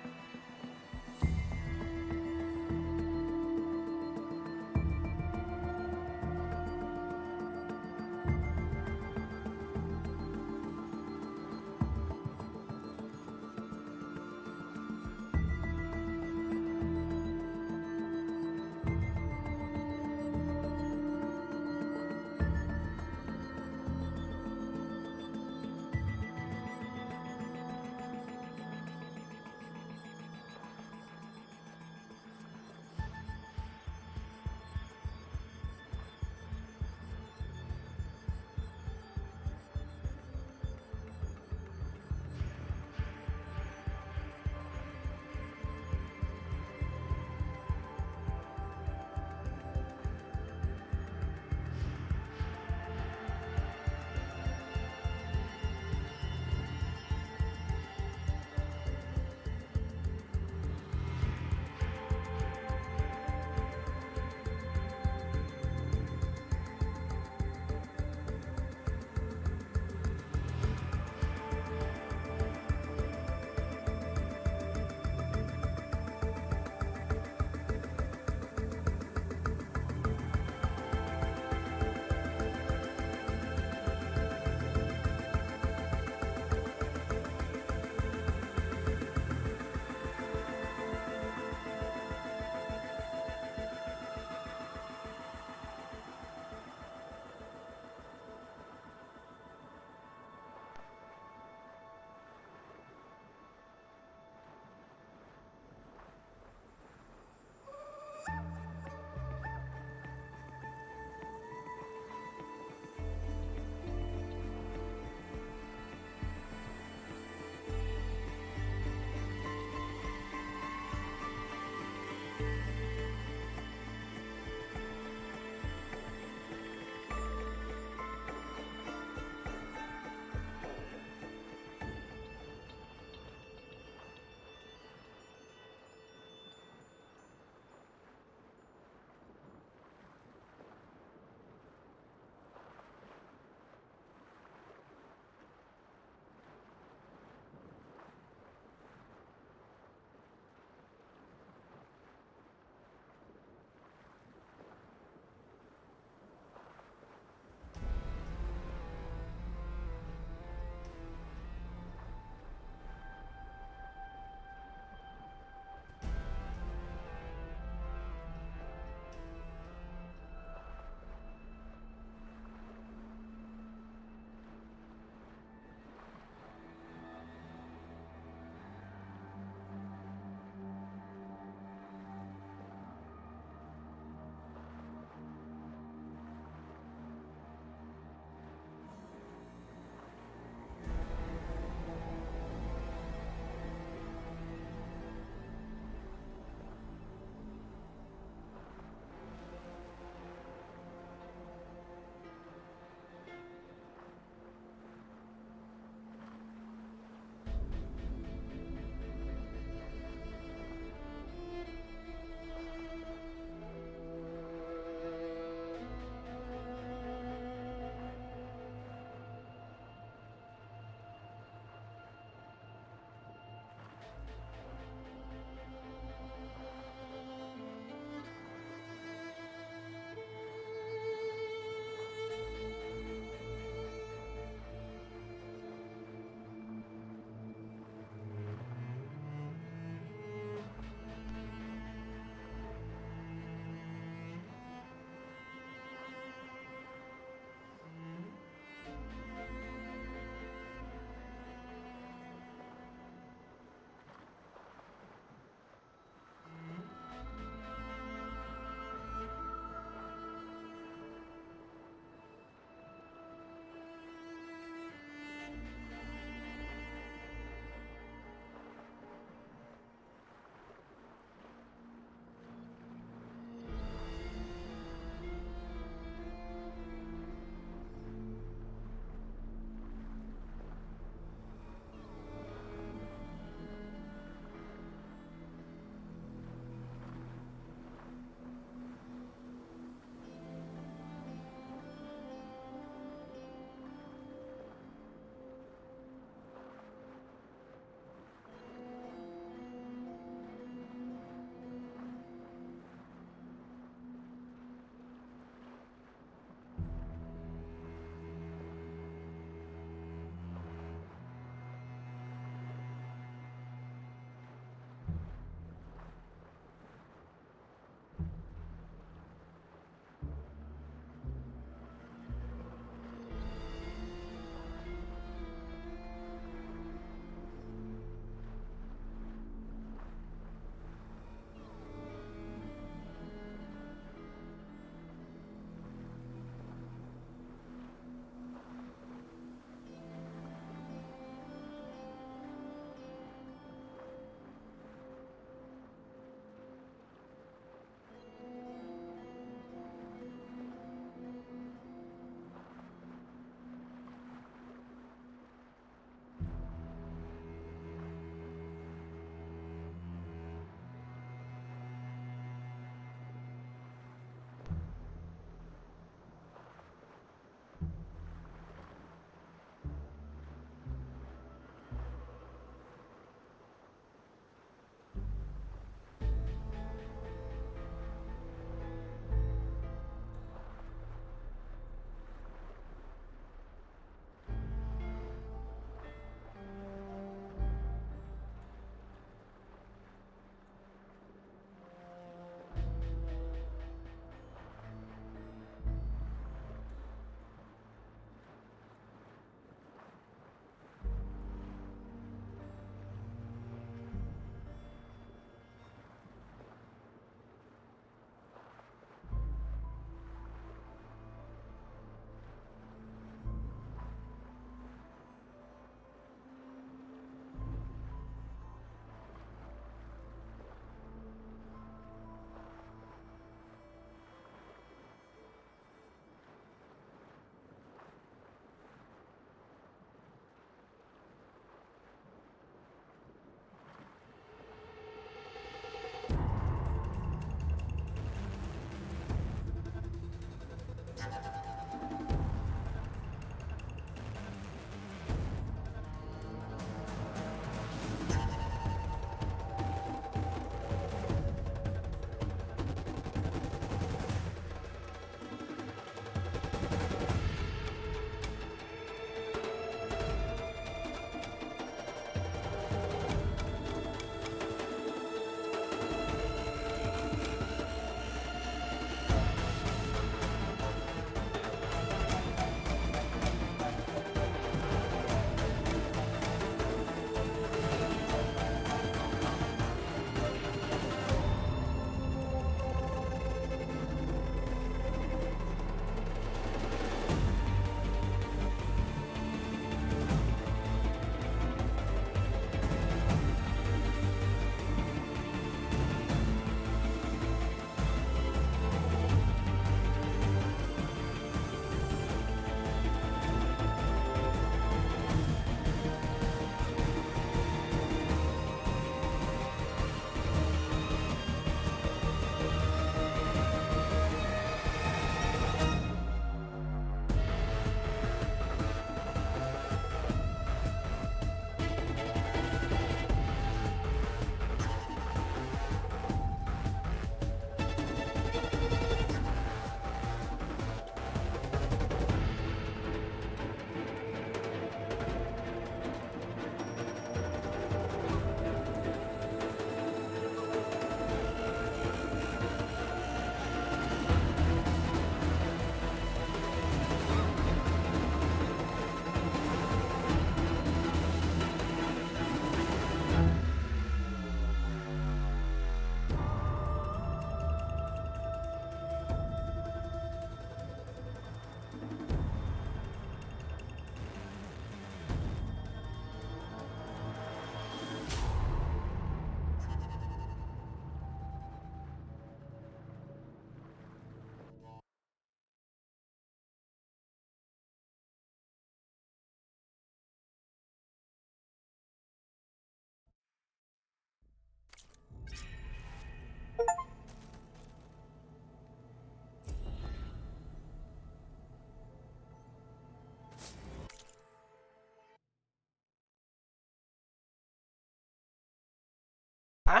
啊？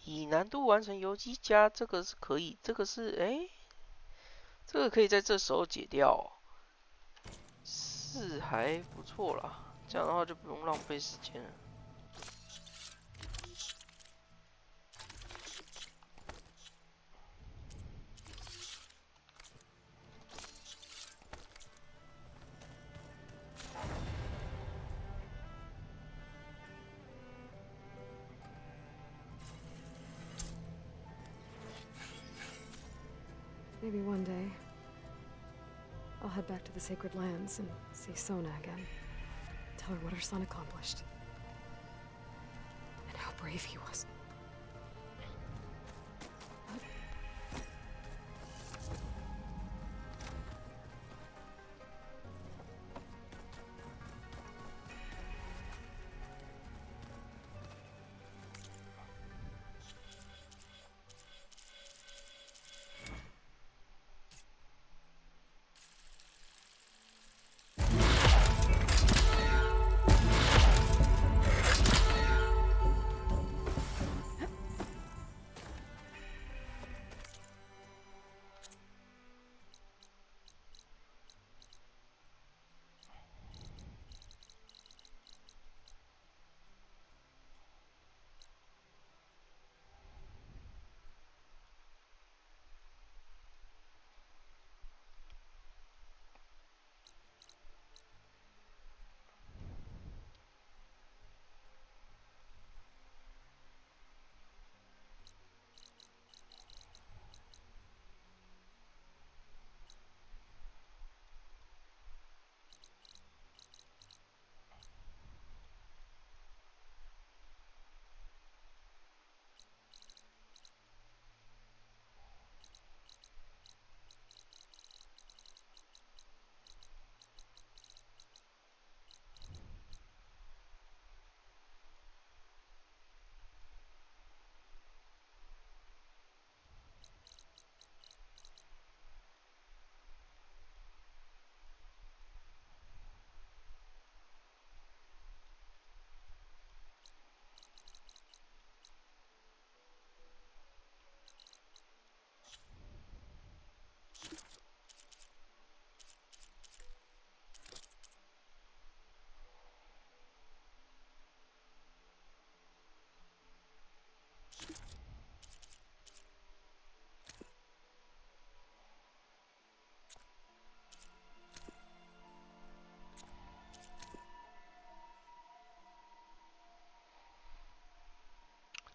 以难度完成游击加，这个是可以，这个是这个可以在这时候解掉哦，是还不错啦。这样的话就不用浪费时间了。Maybe one day, I'll head back to the Sacred Lands and see Sona again. Tell her what her son accomplished. And how brave he was.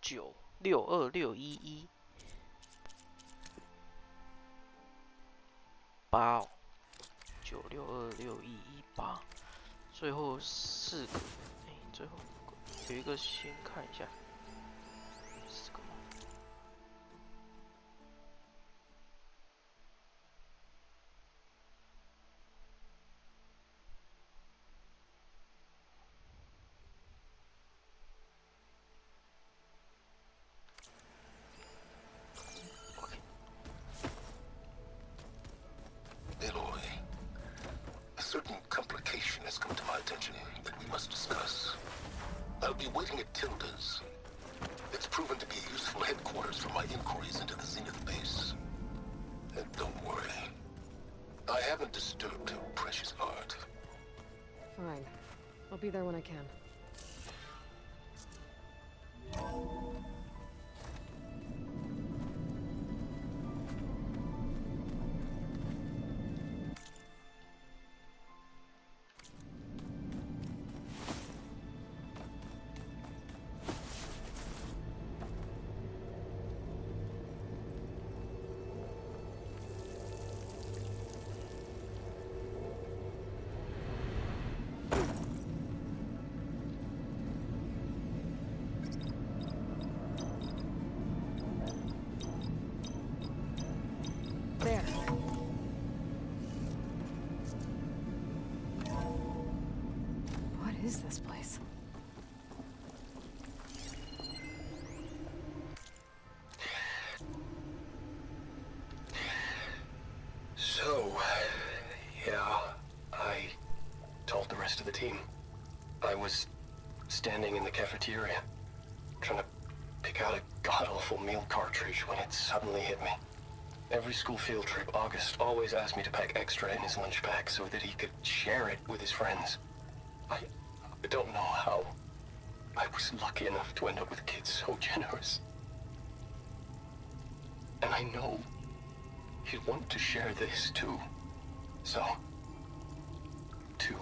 962118哦，9626118，最后4个，最后有一个先看一下，4个吗？A certain complication has come to my attention that we must discuss. I'll be waiting at Tilda's. It's proven to be a useful headquarters for my inquiries into the Zenith base. And don't worry, I haven't disturbed her precious art. Fine. I'll be there when I can. There. What is this place? So, yeah, I told the rest of the team. I was standing in the cafeteria, trying to pick out a god-awful meal cartridge when it suddenly hit me. Every school field trip, August always asked me to pack extra in his lunch pack so that he could share it with his friends. I don't know how. I was lucky enough to end up with kids so generous. And I know he'd want to share this too. So, to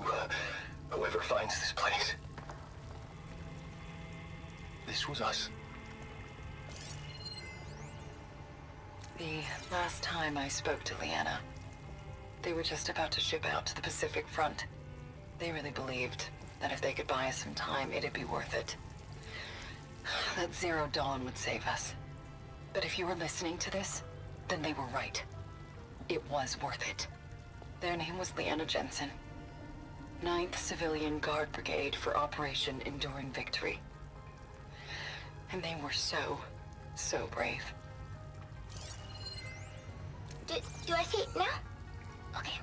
whoever finds this place, this was us. The last time I spoke to Leanna, they were just about to ship out to the Pacific Front. They really believed that if they could buy us some time, it'd be worth it. That Zero Dawn would save us. But if you were listening to this, then they were right. It was worth it. Their name was Leanna Jensen. 9th Civilian Guard Brigade for Operation Enduring Victory. And they were so brave. Do I say it now? Okay.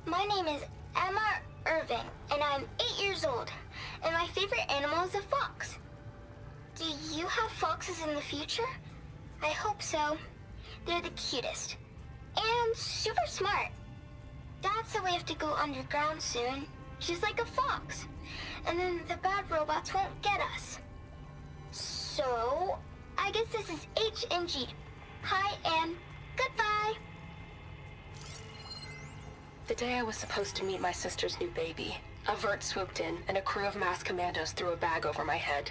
My name is Emma Irving, and I'm 8 years old, and my favorite animal is a fox. Do you have foxes in the future? I hope so. They're the cutest. And super smart. Dad said we have to go underground soon, just like a fox. And then the bad robots won't get us. So, I guess this is H and G. Hi, and goodbye. The day I was supposed to meet my sister's new baby, a vert swooped in and a crew of masked commandos threw a bag over my head.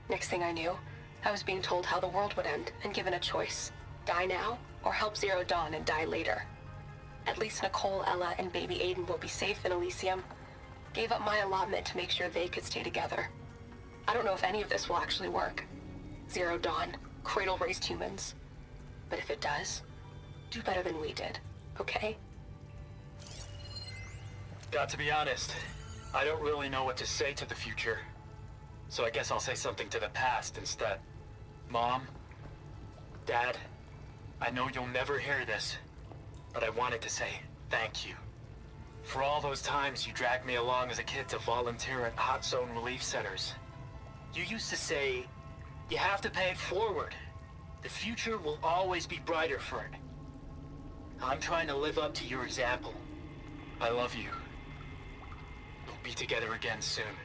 Next thing I knew, I was being told how the world would end and given a choice. Die now, or help Zero Dawn and die later. At least Nicole, Ella, and baby Aiden will be safe in Elysium. Gave up my allotment to make sure they could stay together. I don't know if any of this will actually work. Zero Dawn, cradle-raised humans. But if it does, do better than we did, okay? Got to be honest, I don't really know what to say to the future. So I guess I'll say something to the past instead. Mom, Dad, I know you'll never hear this, but I wanted to say thank you. For all those times you dragged me along as a kid to volunteer at hot zone relief centers. You used to say, you have to pay it forward. The future will always be brighter for it. I'm trying to live up to your example. I love you. We'll be together again soon.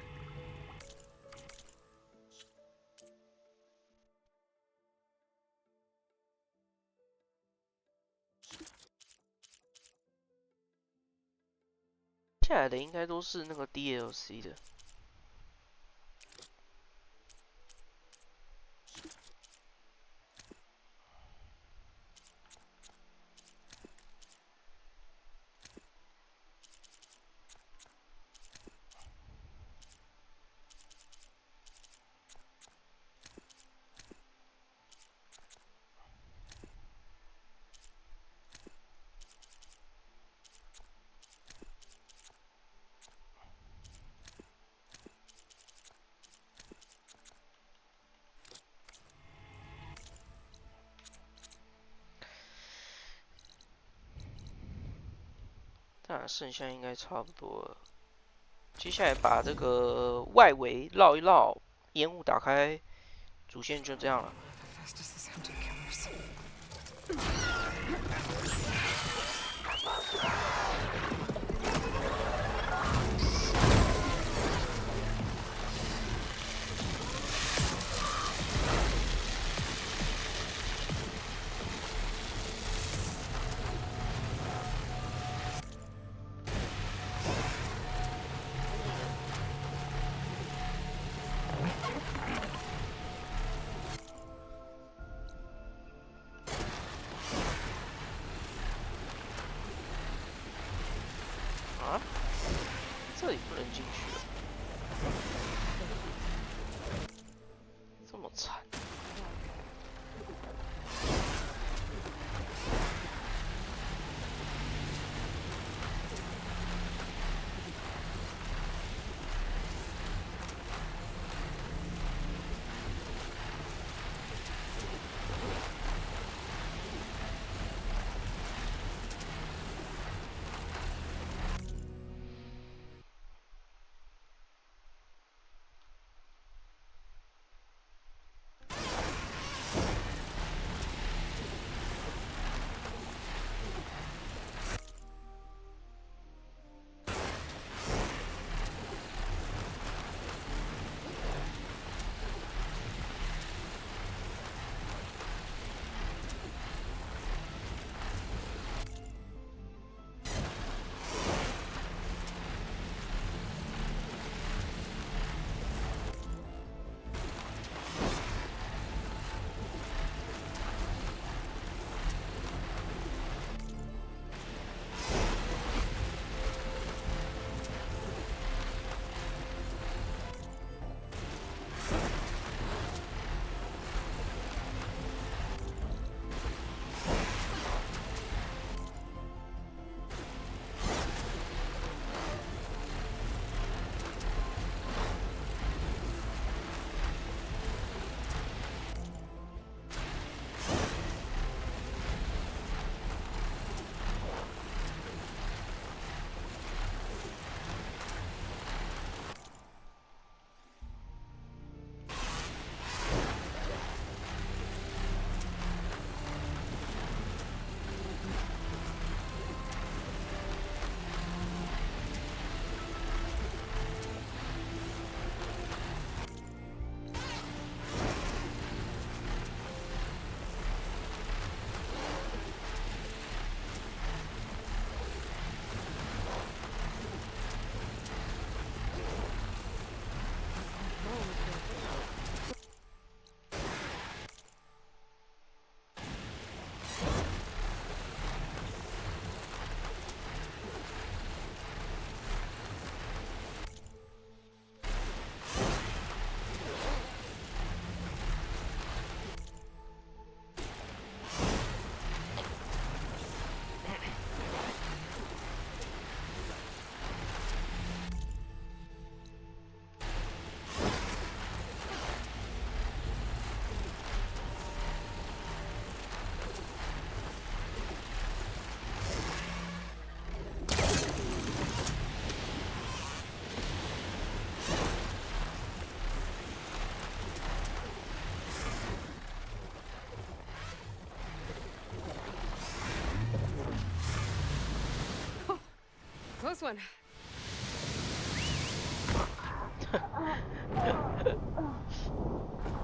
下来的应该都是那个 DLC 的。当然剩下应该差不多了。接下来把这个外围绕一绕，烟雾打开，主线就这样了。啊，这里不能进去了，这么惨。Close one.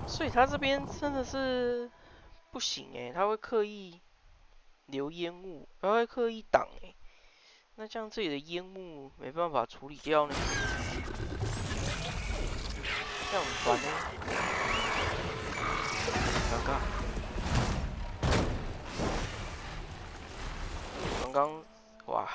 所以他这边真的是不行哎，他会刻意留烟雾，他会刻意挡哎。那这样这里的烟雾没办法处理掉呢，这样很烦呢。尴尬。刚刚哇。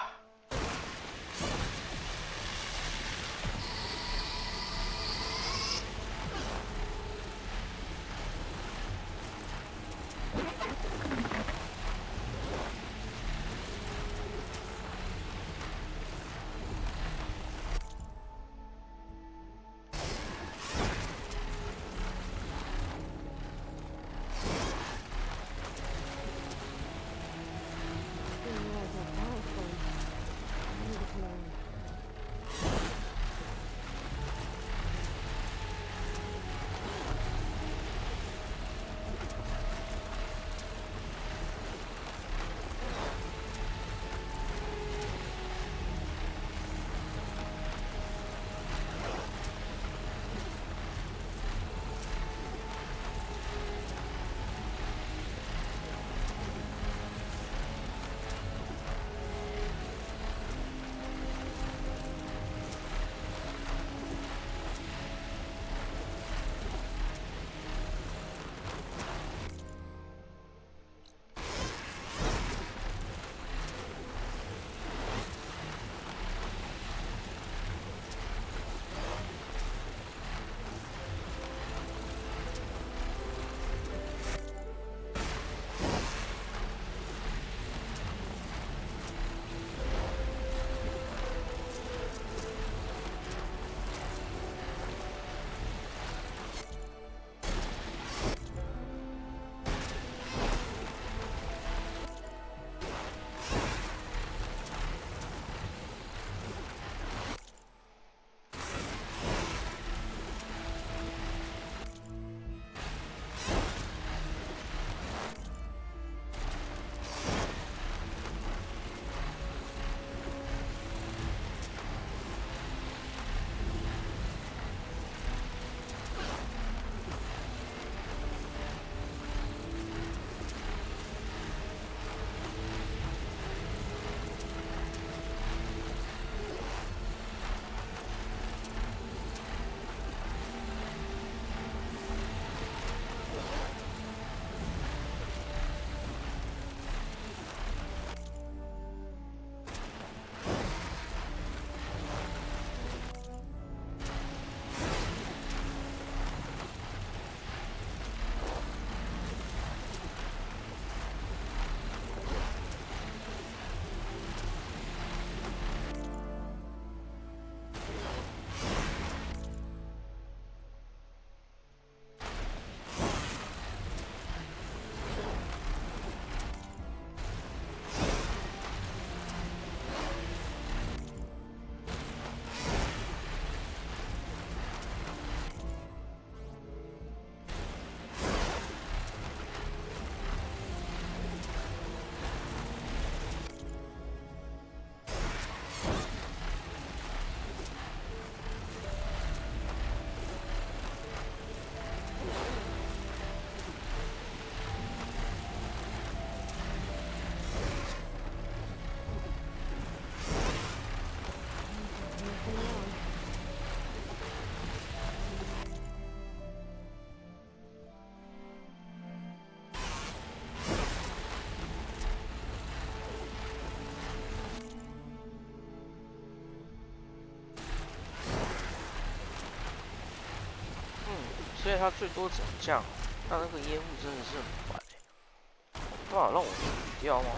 所以它最多只能降，那个烟雾真的是很烦欸，有办法让我取掉吗？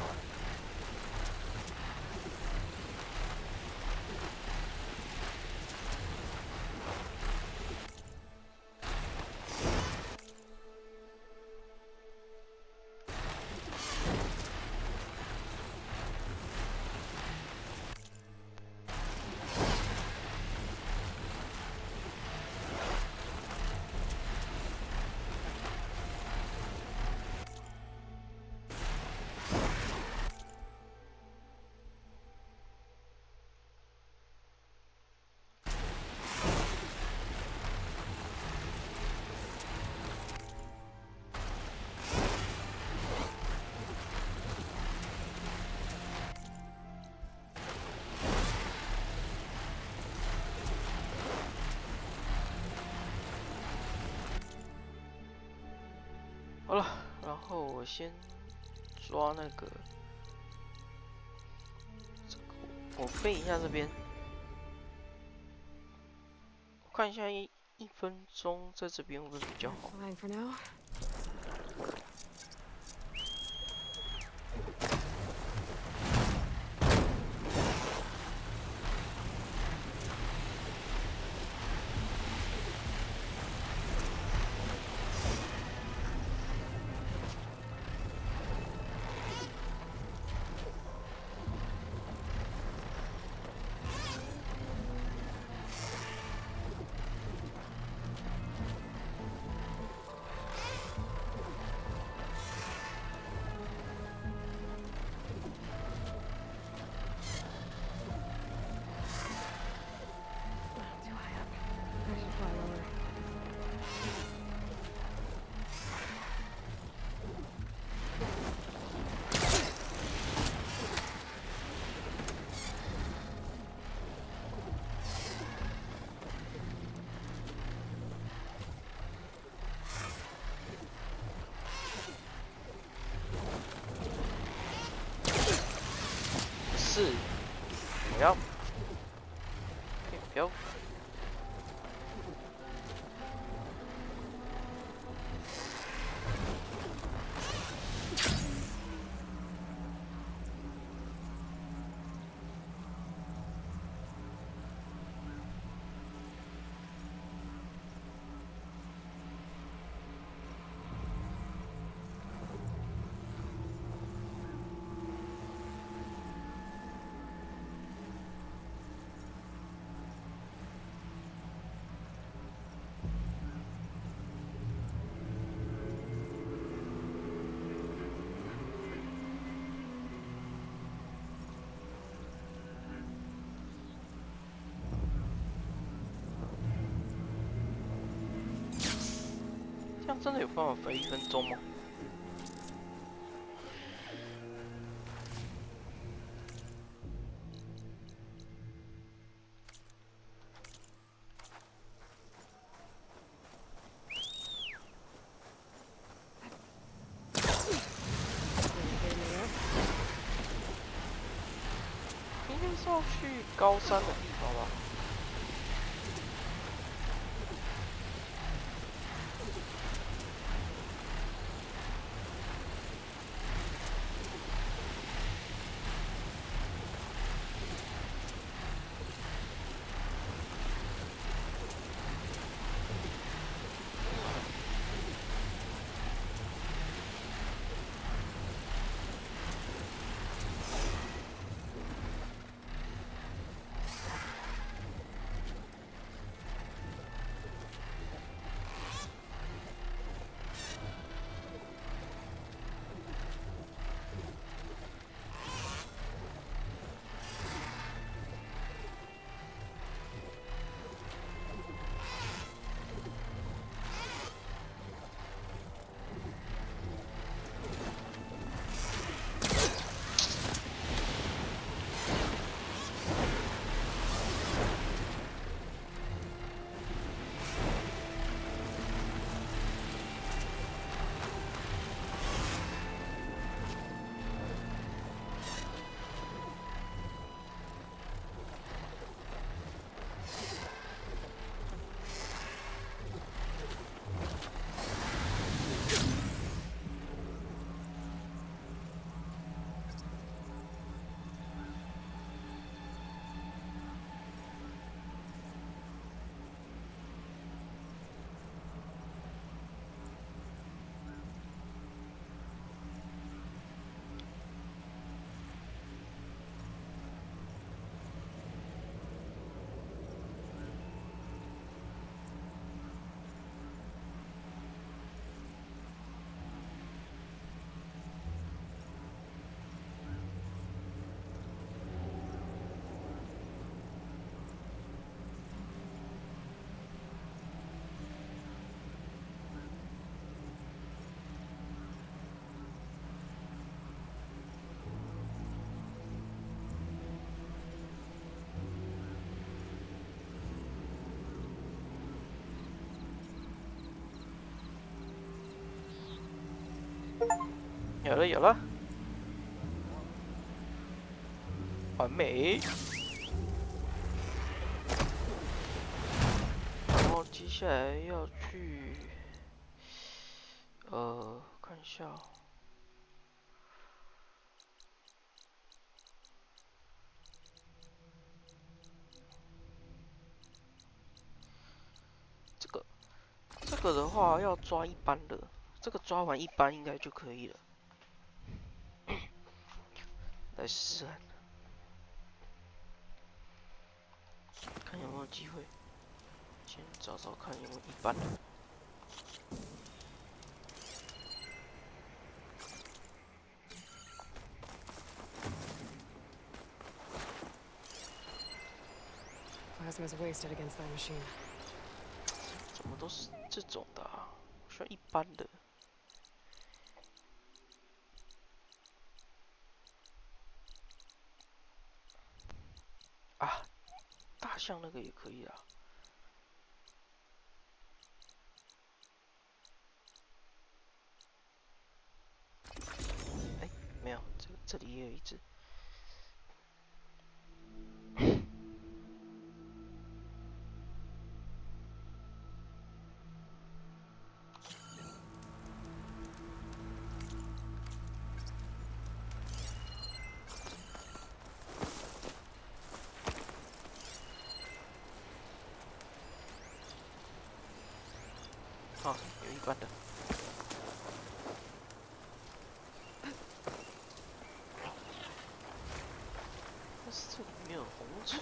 好了，然后我先抓那个，我飞一下这边，我看一下1分钟在这边会不会比较好？ Fine for now. 不要，不要。这样真的有办法飞1分钟吗？应该是要去高山的地方吧。有了有了，完美。然后接下来要去，看一下、哦。这个的话要抓一般的，这个抓完一般应该就可以了。来试试看有没有机会。先找找看有没有一般的。Plasma's wasted against that machine. 怎么都是这种的啊？需要一般的。啊，大象那个也可以啊。哎，没有，这里也有一只。好，有一般的。但是这里面有红草。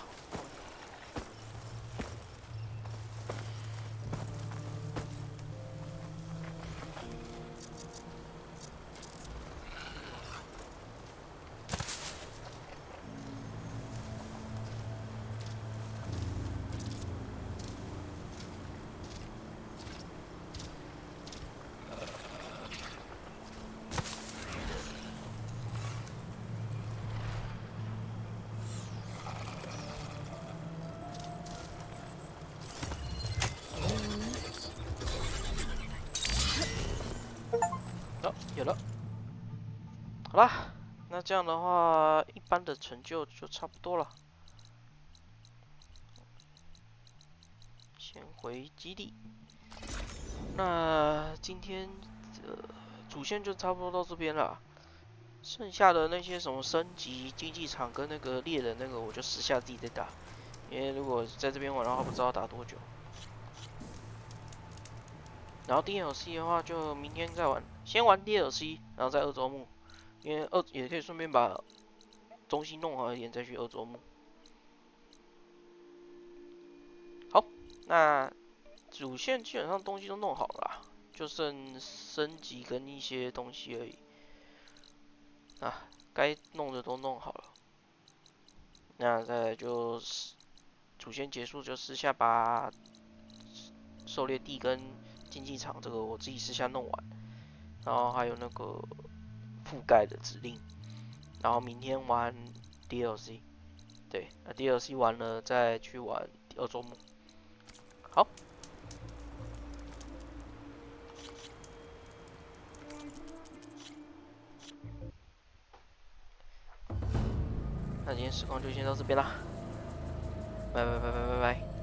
哦，有了。好啦，那这样的话，一般的成就就差不多了。先回基地。那今天主线就差不多到这边了。剩下的那些什么升级、竞技场跟那个猎人那个，我就私下自己再打。因为如果在这边玩的话，不知道打多久。然后 DLC 的话，就明天再玩，先玩 DLC， 然后再二周目，因为也可以顺便把东西弄好一点，再去二周目。好，那主线基本上东西都弄好了啦，就剩升级跟一些东西而已。啊，该弄的都弄好了。那再来就是主线结束，就私下把狩猎地跟竞技场这个我自己私下弄完，然后还有那个覆盖的指令，然后明天玩 DLC， 对，那 DLC 完了再去玩二周目。好，那今天实况就先到这边啦，拜拜拜拜拜拜。